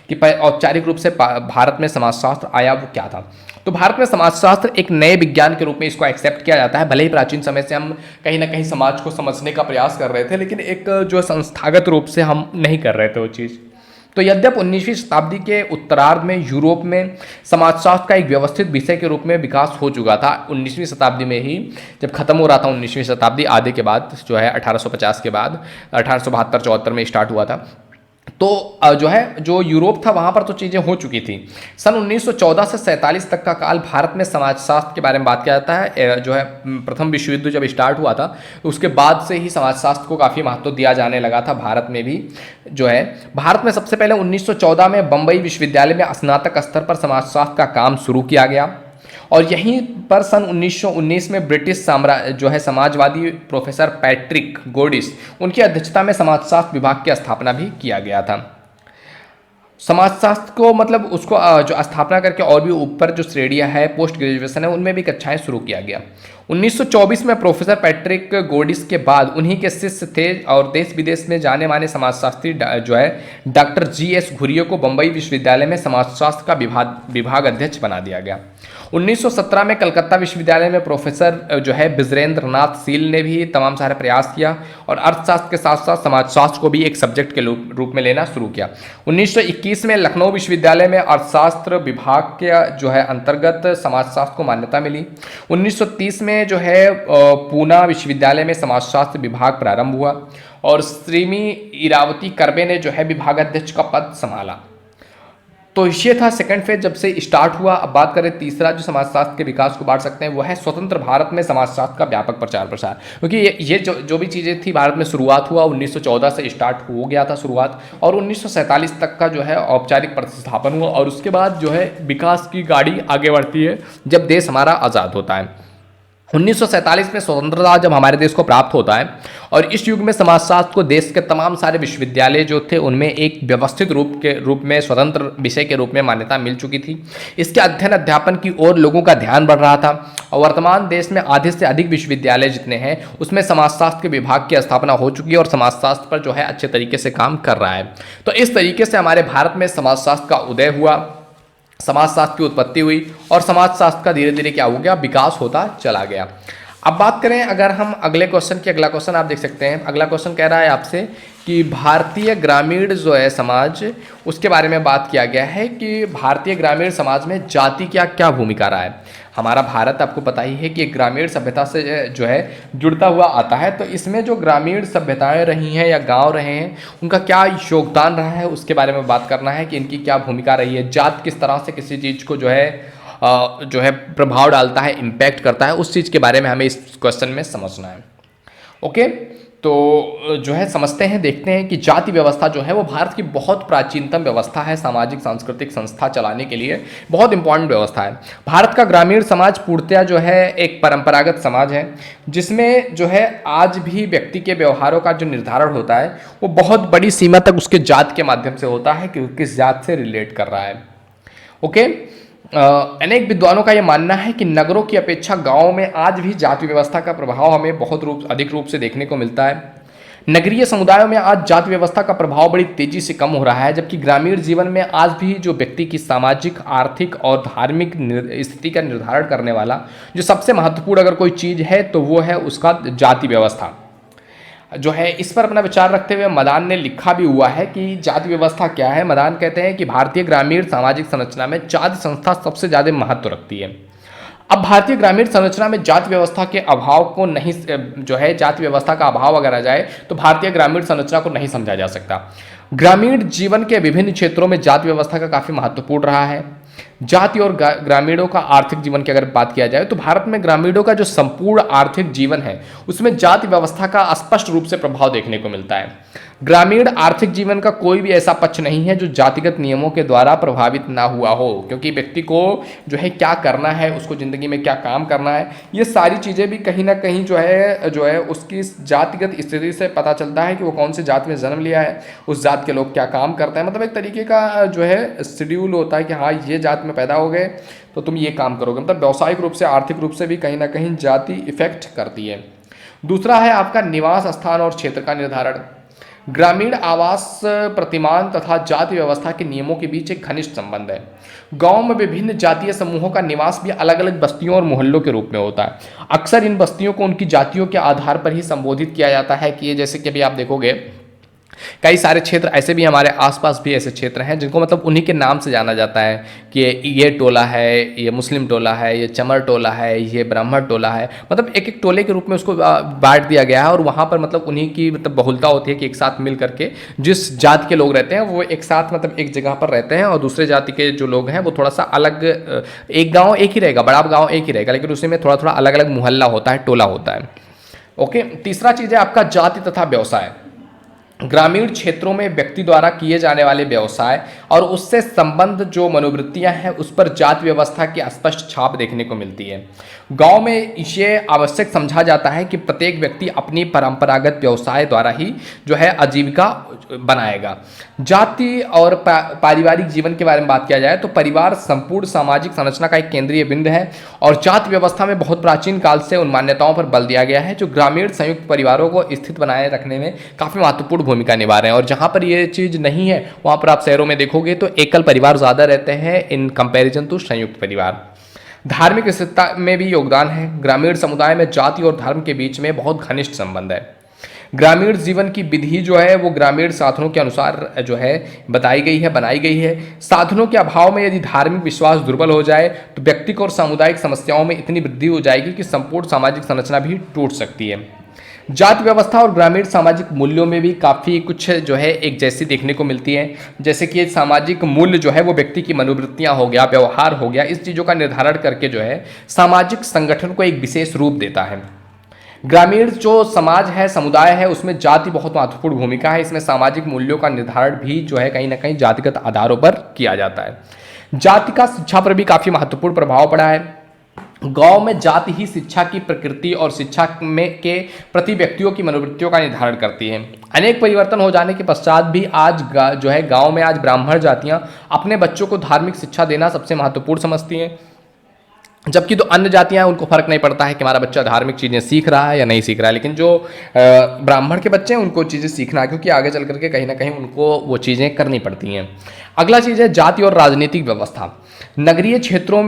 कि औपचारिक रूप से भारत में समाजशास्त्र आया, वो क्या था। तो भारत में समाजशास्त्र एक नए विज्ञान के रूप में इसको एक्सेप्ट किया जाता है। भले ही प्राचीन समय से हम कहीं ना कहीं समाज को समझने का प्रयास कर रहे थे, लेकिन एक जो संस्थागत रूप से हम नहीं कर रहे थे वो चीज़। तो यद्यप 19वीं शताब्दी के उत्तरार्ध में यूरोप में समाजशास्त्र का एक व्यवस्थित विषय के रूप में विकास हो चुका था, 19वीं शताब्दी में ही जब खत्म हो रहा था 19वीं शताब्दी आधे के बाद, जो है 1850 के बाद, 1872-74 में स्टार्ट हुआ था, तो जो है जो यूरोप था वहाँ पर तो चीज़ें हो चुकी थी। सन 1914 से 47 तक का काल भारत में समाजशास्त्र के बारे में बात किया जाता है। जो है प्रथम विश्व युद्ध जब स्टार्ट हुआ था उसके बाद से ही समाजशास्त्र को काफ़ी महत्व दिया जाने लगा था भारत में भी। जो है भारत में सबसे पहले 1914 में बम्बई विश्वविद्यालय में स्नातक स्तर पर समाजशास्त्र का काम शुरू किया गया और यहीं पर सन 1919 में ब्रिटिश जो है समाजवादी प्रोफेसर पैट्रिक गोडिस उनकी अध्यक्षता में समाजशास्त्र विभाग की स्थापना भी किया गया था। समाजशास्त्र को मतलब उसको जो स्थापना करके और भी ऊपर जो श्रेणियां है पोस्ट ग्रेजुएशन है उनमें भी कक्षाएं शुरू किया गया। 1924 में प्रोफेसर पैट्रिक गोडिस के बाद उन्हीं के शिष्य थे और देश विदेश में जाने माने समाजशास्त्री जो है डॉक्टर GS घुरियो को बम्बई विश्वविद्यालय में समाजशास्त्र का विभाग अध्यक्ष बना दिया गया। 1917 में कलकत्ता विश्वविद्यालय में प्रोफेसर जो है बिजरेंद्र नाथ सील ने भी तमाम सारे प्रयास किया और अर्थशास्त्र के साथ साथ समाजशास्त्र को भी एक सब्जेक्ट के रूप में लेना शुरू किया। 1921 में लखनऊ विश्वविद्यालय में अर्थशास्त्र विभाग के जो है अंतर्गत समाजशास्त्र को मान्यता मिली। 1930 में जो है पूना विश्वविद्यालय में समाजशास्त्र विभाग प्रारंभ हुआ और श्रीमी इरावती कर्वे ने जो है विभागाध्यक्ष का पद संभाला। तो ये था सेकंड फेज जब से स्टार्ट हुआ। अब बात करें तीसरा जो समाजशास्त्र के विकास को बांट सकते हैं वो है स्वतंत्र भारत में समाजशास्त्र का व्यापक प्रचार प्रसार, क्योंकि ये जो भी चीज़ें थी भारत में शुरुआत हुआ 1914 से स्टार्ट हो गया था शुरुआत और 1947 तक का जो है औपचारिक प्रतिस्थापन हुआ और उसके बाद जो है विकास की गाड़ी आगे बढ़ती है जब देश हमारा आज़ाद होता है। 1947 में स्वतंत्रता जब हमारे देश को प्राप्त होता है और इस युग में समाजशास्त्र को देश के तमाम सारे विश्वविद्यालय जो थे उनमें एक व्यवस्थित रूप में स्वतंत्र विषय के रूप में मान्यता मिल चुकी थी। इसके अध्ययन अध्यापन की ओर लोगों का ध्यान बढ़ रहा था और वर्तमान देश में आधे से अधिक विश्वविद्यालय जितने हैं उसमें समाजशास्त्र के विभाग की स्थापना हो चुकी है और समाजशास्त्र पर जो है अच्छे तरीके से काम कर रहा है। तो इस तरीके से हमारे भारत में समाजशास्त्र का उदय हुआ, समाजशास्त्र की उत्पत्ति हुई और समाजशास्त्र का धीरे धीरे क्या हो गया, विकास होता चला गया। अब बात करें अगर हम अगले क्वेश्चन की, अगला क्वेश्चन आप देख सकते हैं। अगला क्वेश्चन कह रहा है आपसे कि भारतीय ग्रामीण जो है समाज उसके बारे में बात किया गया है कि भारतीय ग्रामीण समाज में जाति क्या क्या भूमिका रहा है। हमारा भारत आपको पता ही है कि एक ग्रामीण सभ्यता से जो है जुड़ता हुआ आता है, तो इसमें जो ग्रामीण सभ्यताएं रही हैं या गांव रहे हैं उनका क्या योगदान रहा है उसके बारे में बात करना है कि इनकी क्या भूमिका रही है, जात किस तरह से किसी चीज़ को जो है प्रभाव डालता है, इम्पैक्ट करता है, उस चीज़ के बारे में हमें इस क्वेश्चन में समझना है। ओके, तो जो है समझते हैं, देखते हैं कि जाति व्यवस्था जो है वो भारत की बहुत प्राचीनतम व्यवस्था है, सामाजिक सांस्कृतिक संस्था चलाने के लिए बहुत इंपॉर्टेंट व्यवस्था है। भारत का ग्रामीण समाज पूर्णतया जो है एक परंपरागत समाज है जिसमें जो है आज भी व्यक्ति के व्यवहारों का जो निर्धारण होता है वो बहुत बड़ी सीमा तक उसके जात के माध्यम से होता है कि किस जात से रिलेट कर रहा है। ओके, अनेक विद्वानों का यह मानना है कि नगरों की अपेक्षा गांवों में आज भी जाति व्यवस्था का प्रभाव हमें बहुत अधिक रूप से देखने को मिलता है। नगरीय समुदायों में आज जाति व्यवस्था का प्रभाव बड़ी तेजी से कम हो रहा है, जबकि ग्रामीण जीवन में आज भी जो व्यक्ति की सामाजिक, आर्थिक और धार्मिक स्थिति का निर्धारण करने वाला जो सबसे महत्वपूर्ण अगर कोई चीज़ है तो वो है उसका जाति व्यवस्था जो है। इस पर अपना विचार रखते हुए मदान ने लिखा भी हुआ है कि जाति व्यवस्था क्या है। मदान कहते हैं कि भारतीय ग्रामीण सामाजिक संरचना में जाति संस्था सबसे ज़्यादा महत्व रखती है। अब भारतीय ग्रामीण संरचना में जाति व्यवस्था के अभाव को नहीं, जो है जाति व्यवस्था का अभाव अगर आ जाए तो भारतीय ग्रामीण संरचना को नहीं समझा जा सकता। ग्रामीण जीवन के विभिन्न क्षेत्रों में जाति व्यवस्था का काफ़ी महत्वपूर्ण रहा है। जाति और ग्रामीणों का आर्थिक जीवन की अगर बात किया जाए तो भारत में ग्रामीणों का जो संपूर्ण आर्थिक जीवन है उसमें जाति व्यवस्था का स्पष्ट रूप से प्रभाव देखने को मिलता है। ग्रामीण आर्थिक जीवन का कोई भी ऐसा पक्ष नहीं है जो जातिगत नियमों के द्वारा प्रभावित ना हुआ हो, क्योंकि व्यक्ति को जो है क्या करना है, उसको ज़िंदगी में क्या काम करना है, ये सारी चीज़ें भी कहीं ना कहीं जो है उसकी जातिगत स्थिति से पता चलता है कि वो कौन से जात में जन्म लिया है, उस जात के लोग क्या काम करते हैं। मतलब एक तरीके का जो है शेड्यूल होता है कि हाँ ये जात में पैदा हो गए तो तुम ये काम करोगे। मतलब व्यावसायिक रूप से, आर्थिक रूप से भी कहीं ना कहीं जाति इफेक्ट करती है। दूसरा है आपका निवास स्थान और क्षेत्र का निर्धारण। ग्रामीण आवास प्रतिमान तथा जाति व्यवस्था के नियमों के बीच एक घनिष्ठ संबंध है। गांव में विभिन्न जातीय समूहों का निवास भी अलग अलग बस्तियों और मोहल्लों के रूप में होता है। अक्सर इन बस्तियों को उनकी जातियों के आधार पर ही संबोधित किया जाता है कि ये, जैसे कि अभी आप देखोगे कई सारे क्षेत्र ऐसे भी हमारे आसपास भी ऐसे क्षेत्र हैं जिनको मतलब उन्हीं के नाम से जाना जाता है कि ये टोला है, ये मुस्लिम टोला है, ये चमर टोला है, ये ब्राह्मण टोला है। मतलब एक एक टोले के रूप में उसको बांट दिया गया है और वहाँ पर मतलब उन्हीं की मतलब बहुलता होती है कि एक साथ मिल करके जिस जाति के लोग रहते हैं वो एक साथ मतलब एक जगह पर रहते हैं और दूसरे जाति के जो लोग हैं वो थोड़ा सा अलग, एक गाँव एक ही रहेगा, बड़ा गाँव एक ही रहेगा, लेकिन उसी में थोड़ा थोड़ा अलग अलग मोहल्ला होता है, टोला होता है। ओके, तीसरा चीज़ है आपका जाति तथा व्यवसाय। ग्रामीण क्षेत्रों में व्यक्ति द्वारा किए जाने वाले व्यवसाय और उससे संबंध जो मनोवृत्तियां हैं उस पर जाति व्यवस्था की स्पष्ट छाप देखने को मिलती है। गांव में इसे आवश्यक समझा जाता है कि प्रत्येक व्यक्ति अपनी परंपरागत व्यवसाय द्वारा ही जो है आजीविका बनाएगा। जाति और पारिवारिक जीवन के बारे में बात किया जाए तो परिवार संपूर्ण सामाजिक संरचना का एक केंद्रीय बिंदु है और जाति व्यवस्था में बहुत प्राचीन काल से उन मान्यताओं पर बल दिया गया है जो ग्रामीण संयुक्त परिवारों को स्थित बनाए रखने में काफ़ी महत्वपूर्ण भूमिका निभा रहे हैं। और जहाँ पर ये चीज़ नहीं है वहाँ पर आप शहरों में देखोगे तो एकल परिवार ज़्यादा रहते हैं इन कंपैरिजन टू संयुक्त परिवार। धार्मिक स्थिरता में भी योगदान है। ग्रामीण समुदाय में जाति और धर्म के बीच में बहुत घनिष्ठ संबंध है। ग्रामीण जीवन की विधि जो है वो ग्रामीण साधनों के अनुसार जो है बताई गई है, बनाई गई है। साधनों के अभाव में यदि धार्मिक विश्वास दुर्बल हो जाए तो व्यक्तिगत और सामुदायिक समस्याओं में इतनी वृद्धि हो जाएगी कि संपूर्ण सामाजिक संरचना भी टूट सकती है। जाति व्यवस्था और ग्रामीण सामाजिक मूल्यों में भी काफ़ी कुछ जो है एक जैसी देखने को मिलती है। जैसे कि सामाजिक मूल्य जो है वो व्यक्ति की मनोवृत्तियां हो गया, व्यवहार हो गया, इस चीज़ों का निर्धारण करके जो है सामाजिक संगठन को एक विशेष रूप देता है। ग्रामीण जो समाज है, समुदाय है, उसमें जाति बहुत महत्वपूर्ण भूमिका है। इसमें सामाजिक मूल्यों का निर्धारण भी जो है कहीं ना कहीं जातिगत आधारों पर किया जाता है। जाति का शिक्षा पर भी काफ़ी महत्वपूर्ण प्रभाव पड़ा है। गांव में जाति ही शिक्षा की प्रकृति और शिक्षा में के प्रति व्यक्तियों की मनोवृत्तियों का निर्धारण करती है। अनेक परिवर्तन हो जाने के पश्चात भी आज जो है गांव में आज ब्राह्मण जातियां अपने बच्चों को धार्मिक शिक्षा देना सबसे महत्वपूर्ण समझती हैं, जबकि तो अन्य जातियां हैं उनको फर्क नहीं पड़ता है कि हमारा बच्चा धार्मिक चीज़ें सीख रहा है या नहीं सीख रहा है। लेकिन जो ब्राह्मण के बच्चे हैं उनको चीज़ें सीखना है क्योंकि आगे चल करके कहीं ना कहीं उनको वो चीज़ें करनी पड़ती हैं। अगला चीज़ है जाति और राजनीतिक व्यवस्था। नगरीय क्षेत्रों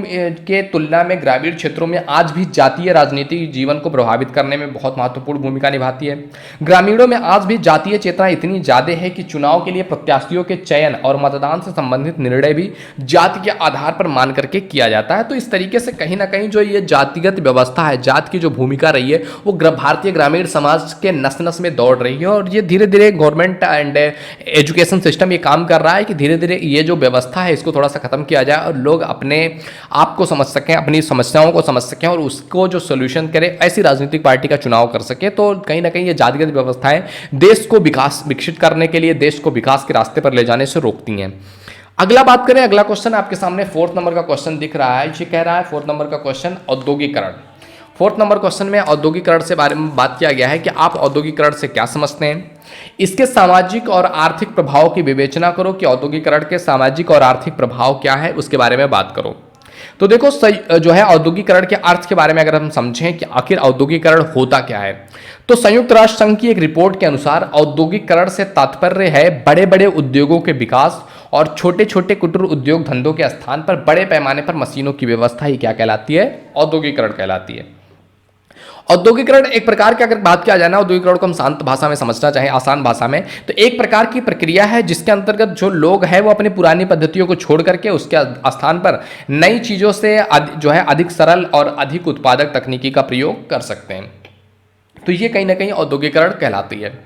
के तुलना में ग्रामीण क्षेत्रों में आज भी जातीय राजनीतिक जीवन को प्रभावित करने में बहुत महत्वपूर्ण भूमिका निभाती है। ग्रामीणों में आज भी जातीय चेतना इतनी ज़्यादा है कि चुनाव के लिए प्रत्याशियों के चयन और मतदान से संबंधित निर्णय भी जाति के आधार पर मान करके किया जाता है। तो इस तरीके से कहीं ना कहीं जो ये जातिगत व्यवस्था है, जात की जो भूमिका रही है वो भारतीय ग्रामीण समाज के नस नस में दौड़ रही है और ये धीरे धीरे गवर्नमेंट एंड एजुकेशन सिस्टम ये काम कर रहा है कि धीरे धीरे ये जो व्यवस्था है इसको थोड़ा सा खत्म किया जाए और लोग अपने आप को समझ सकें, अपनी समस्याओं को समझ सकें और उसको जो सोल्यूशन करे ऐसी राजनीतिक पार्टी का चुनाव कर सके। तो कहीं ना कहीं ये जातिगत व्यवस्थाएं देश को विकसित करने के लिए, देश को विकास के रास्ते पर ले जाने से रोकती हैं। अगला बात करें, अगला क्वेश्चन आपके सामने 4th नंबर का क्वेश्चन दिख रहा है। ये कह रहा है 4th नंबर का क्वेश्चन औद्योगिकरण। 4th नंबर क्वेश्चन में औद्योगिकरण से बारे में बात किया गया है कि आप औद्योगिकरण से क्या समझते हैं, इसके सामाजिक और आर्थिक प्रभाव की विवेचना करो कि औद्योगिकरण के सामाजिक और आर्थिक प्रभाव क्या है उसके बारे में बात करो। तो देखो जो है औद्योगिकरण के अर्थ के बारे में अगर हम समझें कि आखिर औद्योगिकरण होता क्या है, तो संयुक्त राष्ट्र संघ की एक रिपोर्ट के अनुसार औद्योगिकरण से तात्पर्य है बड़े बड़े उद्योगों के विकास और छोटे छोटे कुटीर उद्योग धंधों के स्थान पर बड़े पैमाने पर मशीनों की व्यवस्था ही क्या कहलाती है, औद्योगिकरण कहलाती है। औद्योगिकरण एक प्रकार की अगर बात किया जाए ना, औद्योगिकरण को हम शांत भाषा में समझना चाहे, आसान भाषा में, तो एक प्रकार की प्रक्रिया है जिसके अंतर्गत जो लोग हैं वो अपनी पुरानी पद्धतियों को छोड़ करके उसके स्थान पर नई चीज़ों से जो है अधिक सरल और अधिक उत्पादक तकनीकी का प्रयोग कर सकते हैं। तो ये कहीं ना कहीं औद्योगिकरण कहलाती है।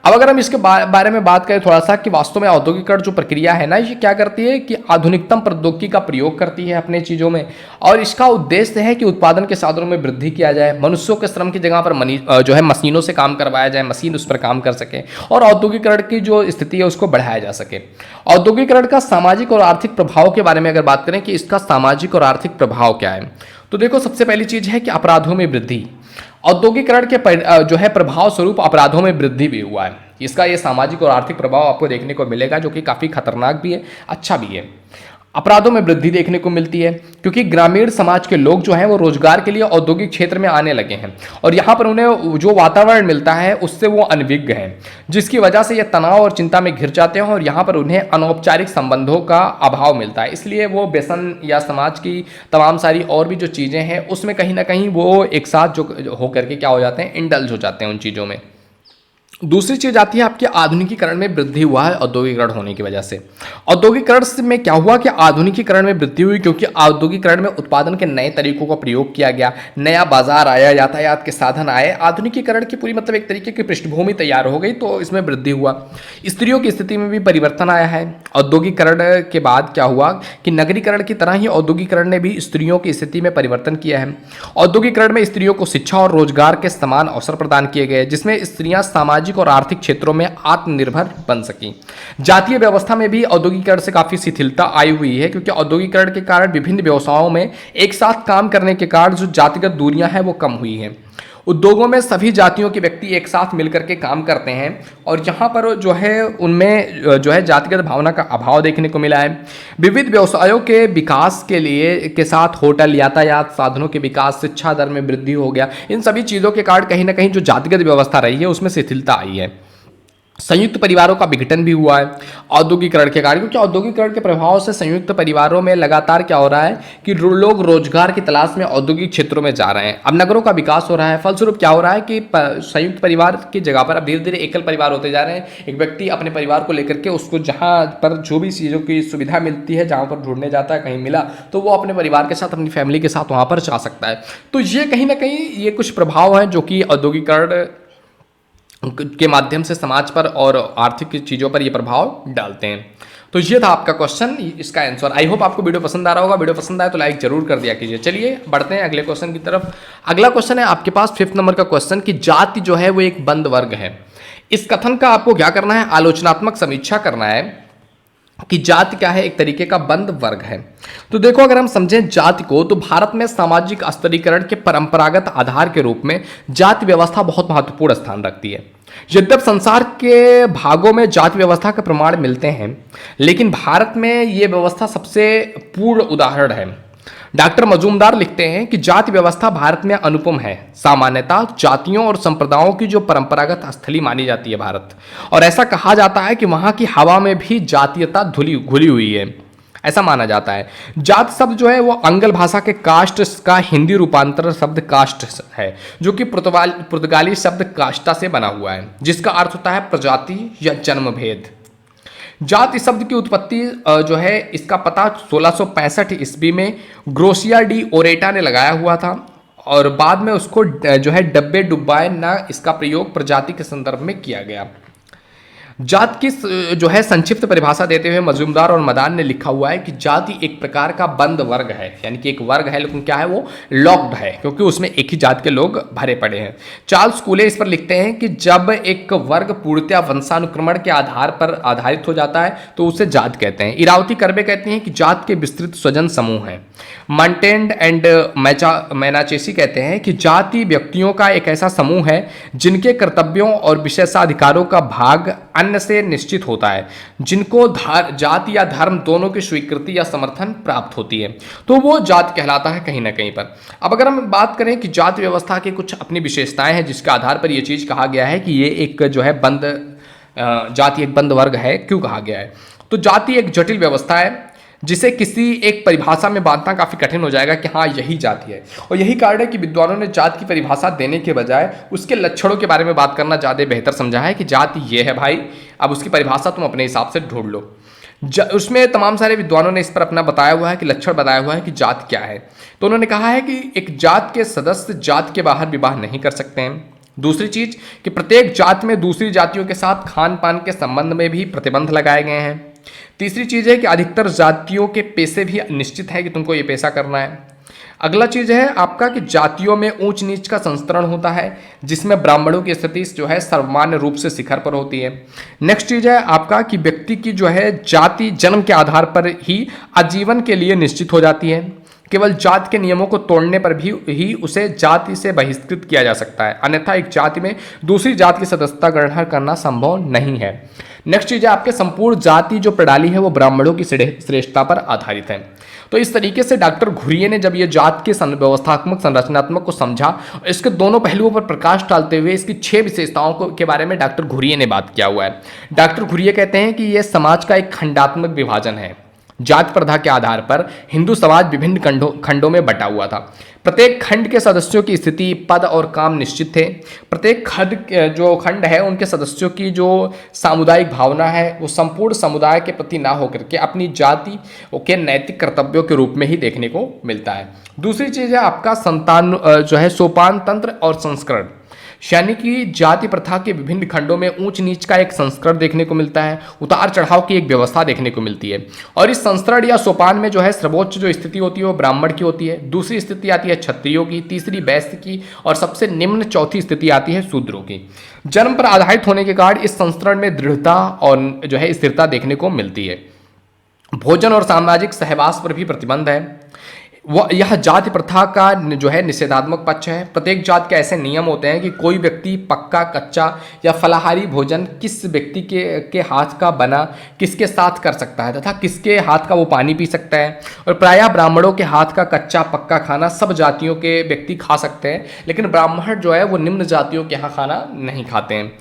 अब अगर हम इसके बारे में बात करें थोड़ा सा कि वास्तव में औद्योगिकरण जो प्रक्रिया है ना, ये क्या करती है कि आधुनिकतम प्रौद्योगिकी का प्रयोग करती है अपने चीज़ों में और इसका उद्देश्य है कि उत्पादन के साधनों में वृद्धि किया जाए, मनुष्यों के श्रम की जगह पर जो है मशीनों से काम करवाया जाए, मशीन उस पर काम कर सके और औद्योगिकरण की जो स्थिति है उसको बढ़ाया जा सके। औद्योगिकरण का सामाजिक और आर्थिक प्रभाव के बारे में अगर बात करें कि इसका सामाजिक और आर्थिक प्रभाव क्या है, तो देखो सबसे पहली चीज़ है कि अपराधों में वृद्धि। औद्योगिकरण के जो है प्रभाव स्वरूप अपराधों में वृद्धि भी हुआ है। इसका ये सामाजिक और आर्थिक प्रभाव आपको देखने को मिलेगा जो कि काफ़ी खतरनाक भी है, अच्छा भी है। अपराधों में वृद्धि देखने को मिलती है क्योंकि ग्रामीण समाज के लोग जो हैं वो रोजगार के लिए औद्योगिक क्षेत्र में आने लगे हैं और यहाँ पर उन्हें जो वातावरण मिलता है उससे वो अनभिज्ञ हैं, जिसकी वजह से ये तनाव और चिंता में घिर जाते हैं और यहाँ पर उन्हें अनौपचारिक संबंधों का अभाव मिलता है। इसलिए वो व्यसन या समाज की तमाम सारी और भी जो चीज़ें हैं उसमें कहीं ना कहीं वो एक साथ जो होकर के क्या हो जाते हैं, इंडल्ज हो जाते हैं उन चीज़ों में। दूसरी चीज आती है आपके आधुनिकीकरण में वृद्धि हुआ है औद्योगिकरण होने की वजह से। औद्योगिकरण में क्या हुआ कि आधुनिकीकरण में वृद्धि हुई, क्योंकि औद्योगिकरण में उत्पादन के नए तरीकों का प्रयोग किया गया, नया बाजार आया, यातायात के साधन आए, आधुनिकीकरण की पूरी मतलब एक तरीके की पृष्ठभूमि तैयार हो गई, तो इसमें वृद्धि हुआ। स्त्रियों की स्थिति में भी परिवर्तन आया है। औद्योगिकरण के बाद क्या हुआ कि नगरीकरण की तरह ही औद्योगिकरण ने भी स्त्रियों की स्थिति में परिवर्तन किया है। औद्योगिकरण में स्त्रियों को शिक्षा और रोजगार के समान अवसर प्रदान किए गए, जिसमें स्त्रियां सामाजिक और आर्थिक क्षेत्रों में आत्मनिर्भर बन सकी। जातीय व्यवस्था में भी औद्योगिकरण से काफी शिथिलता आई हुई है, क्योंकि औद्योगिकरण के कारण विभिन्न व्यवसायों में एक साथ काम करने के कारण जो जातिगत दूरियां हैं वो कम हुई हैं। उद्योगों में सभी जातियों के व्यक्ति एक साथ मिलकर के काम करते हैं, और यहाँ पर जो है उनमें जो है जातिगत भावना का अभाव देखने को मिला है। विविध व्यवसायों के विकास के लिए के साथ होटल, यातायात साधनों के विकास, शिक्षा दर में वृद्धि हो गया। इन सभी चीज़ों के कारण कहीं ना कहीं जो जातिगत व्यवस्था रही है उसमें शिथिलता आई है। संयुक्त परिवारों का विघटन भी हुआ है औद्योगिकरण के कारण, क्योंकि औद्योगिकरण के प्रभाव से संयुक्त परिवारों में लगातार क्या हो रहा है कि लोग रोजगार की तलाश में औद्योगिक क्षेत्रों में जा रहे हैं। अब नगरों का विकास हो रहा है, फलस्वरूप क्या हो रहा है कि संयुक्त परिवार की जगह पर अब धीरे धीरे एकल परिवार होते जा रहे हैं। एक व्यक्ति अपने परिवार को लेकर के उसको जहाँ पर जो भी चीज़ों की सुविधा मिलती है, जहाँ पर ढूंढने जाता है, कहीं मिला तो वो अपने परिवार के साथ, अपनी फैमिली के साथ वहाँ पर जा सकता है। तो ये कहीं ना कहीं ये कुछ प्रभाव हैं जो कि औद्योगिकरण के माध्यम से समाज पर और आर्थिक चीज़ों पर ये प्रभाव डालते हैं। तो ये था आपका क्वेश्चन, इसका आंसर। आई होप आपको वीडियो पसंद आ रहा होगा। वीडियो पसंद आए तो लाइक जरूर कर दिया कीजिए। चलिए बढ़ते हैं अगले क्वेश्चन की तरफ। अगला क्वेश्चन है आपके पास 5th नंबर का क्वेश्चन कि जाति जो है वो एक बंद वर्ग है। इस कथन का आपको क्या करना है, आलोचनात्मक समीक्षा करना है कि जाति क्या है, एक तरीके का बंद वर्ग है। तो देखो, अगर हम समझें जाति को, तो भारत में सामाजिक स्तरीकरण के परंपरागत आधार के रूप में जाति व्यवस्था बहुत महत्वपूर्ण स्थान रखती है। यद्यपि संसार के भागों में जाति व्यवस्था के प्रमाण मिलते हैं, लेकिन भारत में यह व्यवस्था सबसे पूर्ण उदाहरण है। डॉक्टर मजूमदार लिखते हैं कि जाति व्यवस्था भारत में अनुपम है। सामान्यतः जातियों और संप्रदायों की जो परंपरागत स्थली मानी जाती है भारत, और ऐसा कहा जाता है कि वहां की हवा में भी जातीयता घुली हुई है, ऐसा माना जाता है। जात शब्द जो है वो अंगल भाषा के कास्ट का हिंदी रूपांतर शब्द कास्ट है, जो कि पुर्तगाली शब्द कास्टा से बना हुआ है, जिसका अर्थ होता है प्रजाति या जन्मभेद। जाति शब्द की उत्पत्ति जो है इसका पता 1665 ईस्वी में ग्रोसिया डी ओरेटा ने लगाया हुआ था, और बाद में उसको जो है डब्बे डुब्बाए ना इसका प्रयोग प्रजाति के संदर्भ में किया गया। जात की जो है संक्षिप्त परिभाषा देते हुए मजूमदार और मदान ने लिखा हुआ है कि जाति एक प्रकार का बंद वर्ग है, यानी कि एक वर्ग है लेकिन क्या है, वो लॉक्ड है, क्योंकि उसमें एक ही जात के लोग भरे पड़े हैं। चार्ल्स कूले इस पर लिखते हैं कि जब एक वर्ग पूर्णतया वंशानुक्रमण के आधार पर आधारित हो जाता है तो उसे जात कहते हैं। इरावती कर्बे कहते हैं कि जात के विस्तृत स्वजन समूह हैं। मंटेंड एंड मैनाचेसी कहते हैं कि जाति व्यक्तियों का एक ऐसा समूह है जिनके कर्तव्यों और विशेषाधिकारों का भाग अन्य से निश्चित होता है, जिनको जाति या धर्म दोनों की स्वीकृति या समर्थन प्राप्त होती है, तो वो जाति कहलाता है कहीं ना कहीं पर। अब अगर हम बात करें कि जाति व्यवस्था की कुछ अपनी विशेषताएं हैं जिसके आधार पर यह चीज कहा गया है कि ये एक जो है जाति एक बंद वर्ग है, क्यों कहा गया है, तो जाति एक जटिल व्यवस्था है जिसे किसी एक परिभाषा में बांधना काफी कठिन हो जाएगा कि हाँ यही जाति है, और यही कारण है कि विद्वानों ने जाति की परिभाषा देने के बजाय उसके लक्षणों के बारे में बात करना ज्यादा बेहतर समझा है कि जाति ये है भाई, अब उसकी परिभाषा तुम अपने हिसाब से ढूंढ लो। उसमें तमाम सारे विद्वानों ने इस पर अपना बताया हुआ है कि लक्षण बताया हुआ है कि जात क्या है। तो उन्होंने कहा है कि एक जात के सदस्य जात के बाहर विवाह नहीं कर सकते हैं। दूसरी चीज कि प्रत्येक जात में दूसरी जातियों के साथ खान पान के संबंध में भी प्रतिबंध लगाए गए हैं। तीसरी चीज है कि अधिकतर जातियों के पेशे भी निश्चित है कि तुमको ये पेशा करना है। अगला चीज है आपका कि जातियों में ऊंच नीच का संस्तरण होता है, जिसमें ब्राह्मणों की स्थिति जो है सर्वमान्य रूप से शिखर पर होती है। नेक्स्ट चीज है आपका कि व्यक्ति की जो है जाति जन्म के आधार पर ही आजीवन के लिए निश्चित हो जाती है। केवल जाति के नियमों को तोड़ने पर भी ही उसे जाति से बहिष्कृत किया जा सकता है, अन्यथा एक जाति में दूसरी जाति की सदस्यता ग्रहण करना संभव नहीं है। नेक्स्ट चीज है आपके संपूर्ण जाति जो प्रणाली है वो ब्राह्मणों की श्रेष्ठता पर आधारित है। तो इस तरीके से डॉक्टर घुरिये ने जब ये जात के व्यवस्थात्मक संरचनात्मक को समझा, इसके दोनों पहलुओं पर प्रकाश डालते हुए इसकी 6 विशेषताओं के बारे में डॉक्टर घुरिये ने बात किया हुआ है। डॉक्टर घुरिये कहते हैं कि यह समाज का एक खंडात्मक विभाजन है जाति प्रथा के आधार पर हिंदू समाज विभिन्न खंडों में बटा हुआ था। प्रत्येक खंड के सदस्यों की स्थिति, पद और काम निश्चित थे। प्रत्येक खंड जो खंड है उनके सदस्यों की जो सामुदायिक भावना है वो संपूर्ण समुदाय के प्रति ना होकर के अपनी जाति के नैतिक कर्तव्यों के रूप में ही देखने को मिलता है। दूसरी चीज़ है आपका संतान जो है सोपान तंत्र और संस्करण, यानी कि जाति प्रथा के विभिन्न खंडों में ऊंच नीच का एक संस्करण देखने को मिलता है, उतार चढ़ाव की एक व्यवस्था देखने को मिलती है। और इस संस्करण या सोपान में जो है सर्वोच्च जो स्थिति होती है वो ब्राह्मण की होती है, दूसरी स्थिति आती है क्षत्रियों की, तीसरी वैश्य की और सबसे निम्न चौथी स्थिति आती है शूद्रों की। जन्म पर आधारित होने के कारण इस संस्करण में दृढ़ता और जो है स्थिरता देखने को मिलती है। भोजन और सामाजिक सहवास पर भी प्रतिबंध है। यह जाति प्रथा का जो है निषेधात्मक पक्ष है। प्रत्येक जात के ऐसे नियम होते हैं कि कोई व्यक्ति पक्का, कच्चा या फलाहारी भोजन किस व्यक्ति के हाथ का बना किसके साथ कर सकता है तथा किसके हाथ का वो पानी पी सकता है। और प्रायः ब्राह्मणों के हाथ का कच्चा पक्का खाना सब जातियों के व्यक्ति खा सकते हैं, लेकिन ब्राह्मण जो है वो निम्न जातियों के यहाँ खाना नहीं खाते हैं।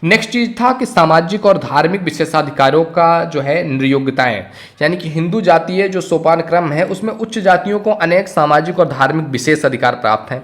नेक्स्ट चीज था कि सामाजिक और धार्मिक विशेषाधिकारों का जो है निर्योग्यताएं, यानी कि हिंदू जातीय जो सोपान क्रम है उसमें उच्च जातियों को अनेक सामाजिक और धार्मिक विशेष अधिकार प्राप्त हैं,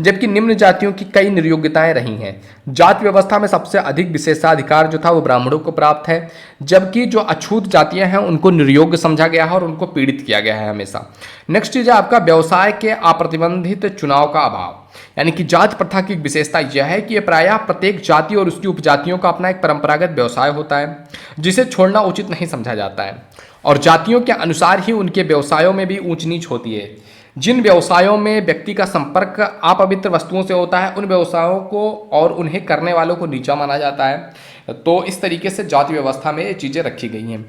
जबकि निम्न जातियों की कई निर्योग्यताएं रही हैं। जाति व्यवस्था में सबसे अधिक विशेषाधिकार जो था वो ब्राह्मणों को प्राप्त है, जबकि जो अछूत जातियां हैं उनको निर्योग्य समझा गया है और उनको पीड़ित किया गया है हमेशा। नेक्स्ट चीज है आपका व्यवसाय के अप्रतिबंधित चुनाव का अभाव, यानी कि जाति प्रथा की विशेषता यह है कि यह प्रायः प्रत्येक जाति और उसकी उपजातियों का अपना एक परंपरागत व्यवसाय होता है जिसे छोड़ना उचित नहीं समझा जाता है, और जातियों के अनुसार ही उनके व्यवसायों में भी ऊंच नीच होती है। जिन व्यवसायों में व्यक्ति का संपर्क अपवित्र वस्तुओं से होता है उन व्यवसायों को और उन्हें करने वालों को नीचा माना जाता है। तो इस तरीके से जाति व्यवस्था में ये चीज़ें रखी गई हैं।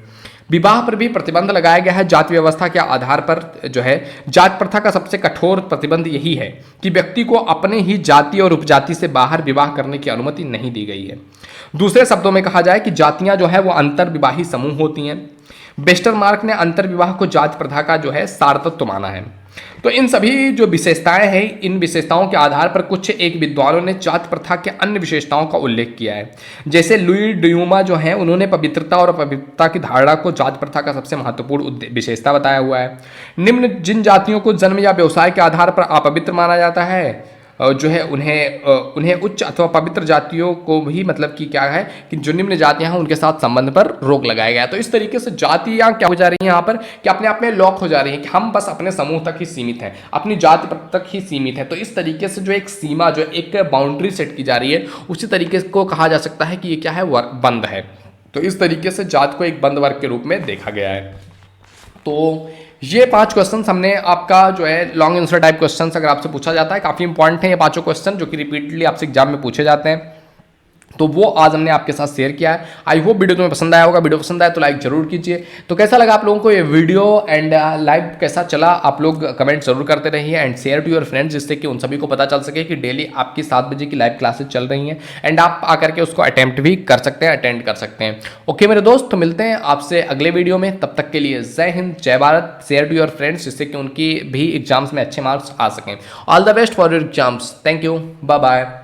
विवाह पर भी प्रतिबंध लगाया गया है जाति व्यवस्था के आधार पर। जो है जाति प्रथा का सबसे कठोर प्रतिबंध यही है कि व्यक्ति को अपने ही जाति और उपजाति से बाहर विवाह करने की अनुमति नहीं दी गई है। दूसरे शब्दों में कहा जाए कि जातियां जो है वो अंतर विवाही समूह होती हैं। वेस्टरमार्क ने अंतर विवाह को जाति प्रथा का जो है सारतत्व माना है। तो इन सभी जो विशेषताएं हैं, इन विशेषताओं के आधार पर कुछ एक विद्वानों ने जाति प्रथा के अन्य विशेषताओं का उल्लेख किया है। जैसे लुई ड्यूमा जो है उन्होंने पवित्रता और अपवित्रता की धारणा को जाति प्रथा का सबसे महत्वपूर्ण विशेषता बताया हुआ है। निम्न जिन जातियों को जन्म या व्यवसाय के आधार पर अपवित्र माना जाता है जो है उन्हें उच्च अथवा पवित्र जातियों को भी मतलब कि क्या है कि जो निम्न जातियां हैं उनके साथ संबंध पर रोक लगाया गया है। तो इस तरीके से जातियां क्या हो जा रही हैं यहाँ पर कि अपने आप में लॉक हो जा रही हैं कि हम बस अपने समूह तक ही सीमित हैं, अपनी जाति तक ही सीमित है। तो इस तरीके से जो एक सीमा, जो एक बाउंड्री सेट की जा रही है, उसी तरीके को कहा जा सकता है कि ये क्या है, बंद है। तो इस तरीके से जाति को एक बंद वर्ग के रूप में देखा गया है। तो ये 5 क्वेश्चंस हमने आपका जो है लॉन्ग आंसर टाइप क्वेश्चंस अगर आपसे पूछा जाता है, काफ़ी इंपॉर्टेंट है ये 5 क्वेश्चन जो कि रिपीटेडली आपसे एग्जाम में पूछे जाते हैं, तो वो आज हमने आपके साथ शेयर किया है। आई होप वीडियो तुम्हें पसंद आया होगा। वीडियो पसंद आया तो लाइक जरूर कीजिए। तो कैसा लगा आप लोगों को ये वीडियो एंड लाइव कैसा चला, आप लोग कमेंट जरूर करते रहिए and share to your friends, जिससे कि उन सभी को पता चल सके कि डेली आपकी 7 बजे की लाइव क्लासेस चल रही हैं एंड आप आकर के उसको अटेम्प्ट भी कर सकते हैं, अटेंड कर सकते हैं। ओके मेरे दोस्त, तो मिलते हैं आपसे अगले वीडियो में। तब तक के लिए जय हिंद, जय Bharat. Share to your friends जिससे कि उनकी भी एग्जाम्स में अच्छे मार्क्स आ सकें। All the best for your exams. Thank you, bye bye.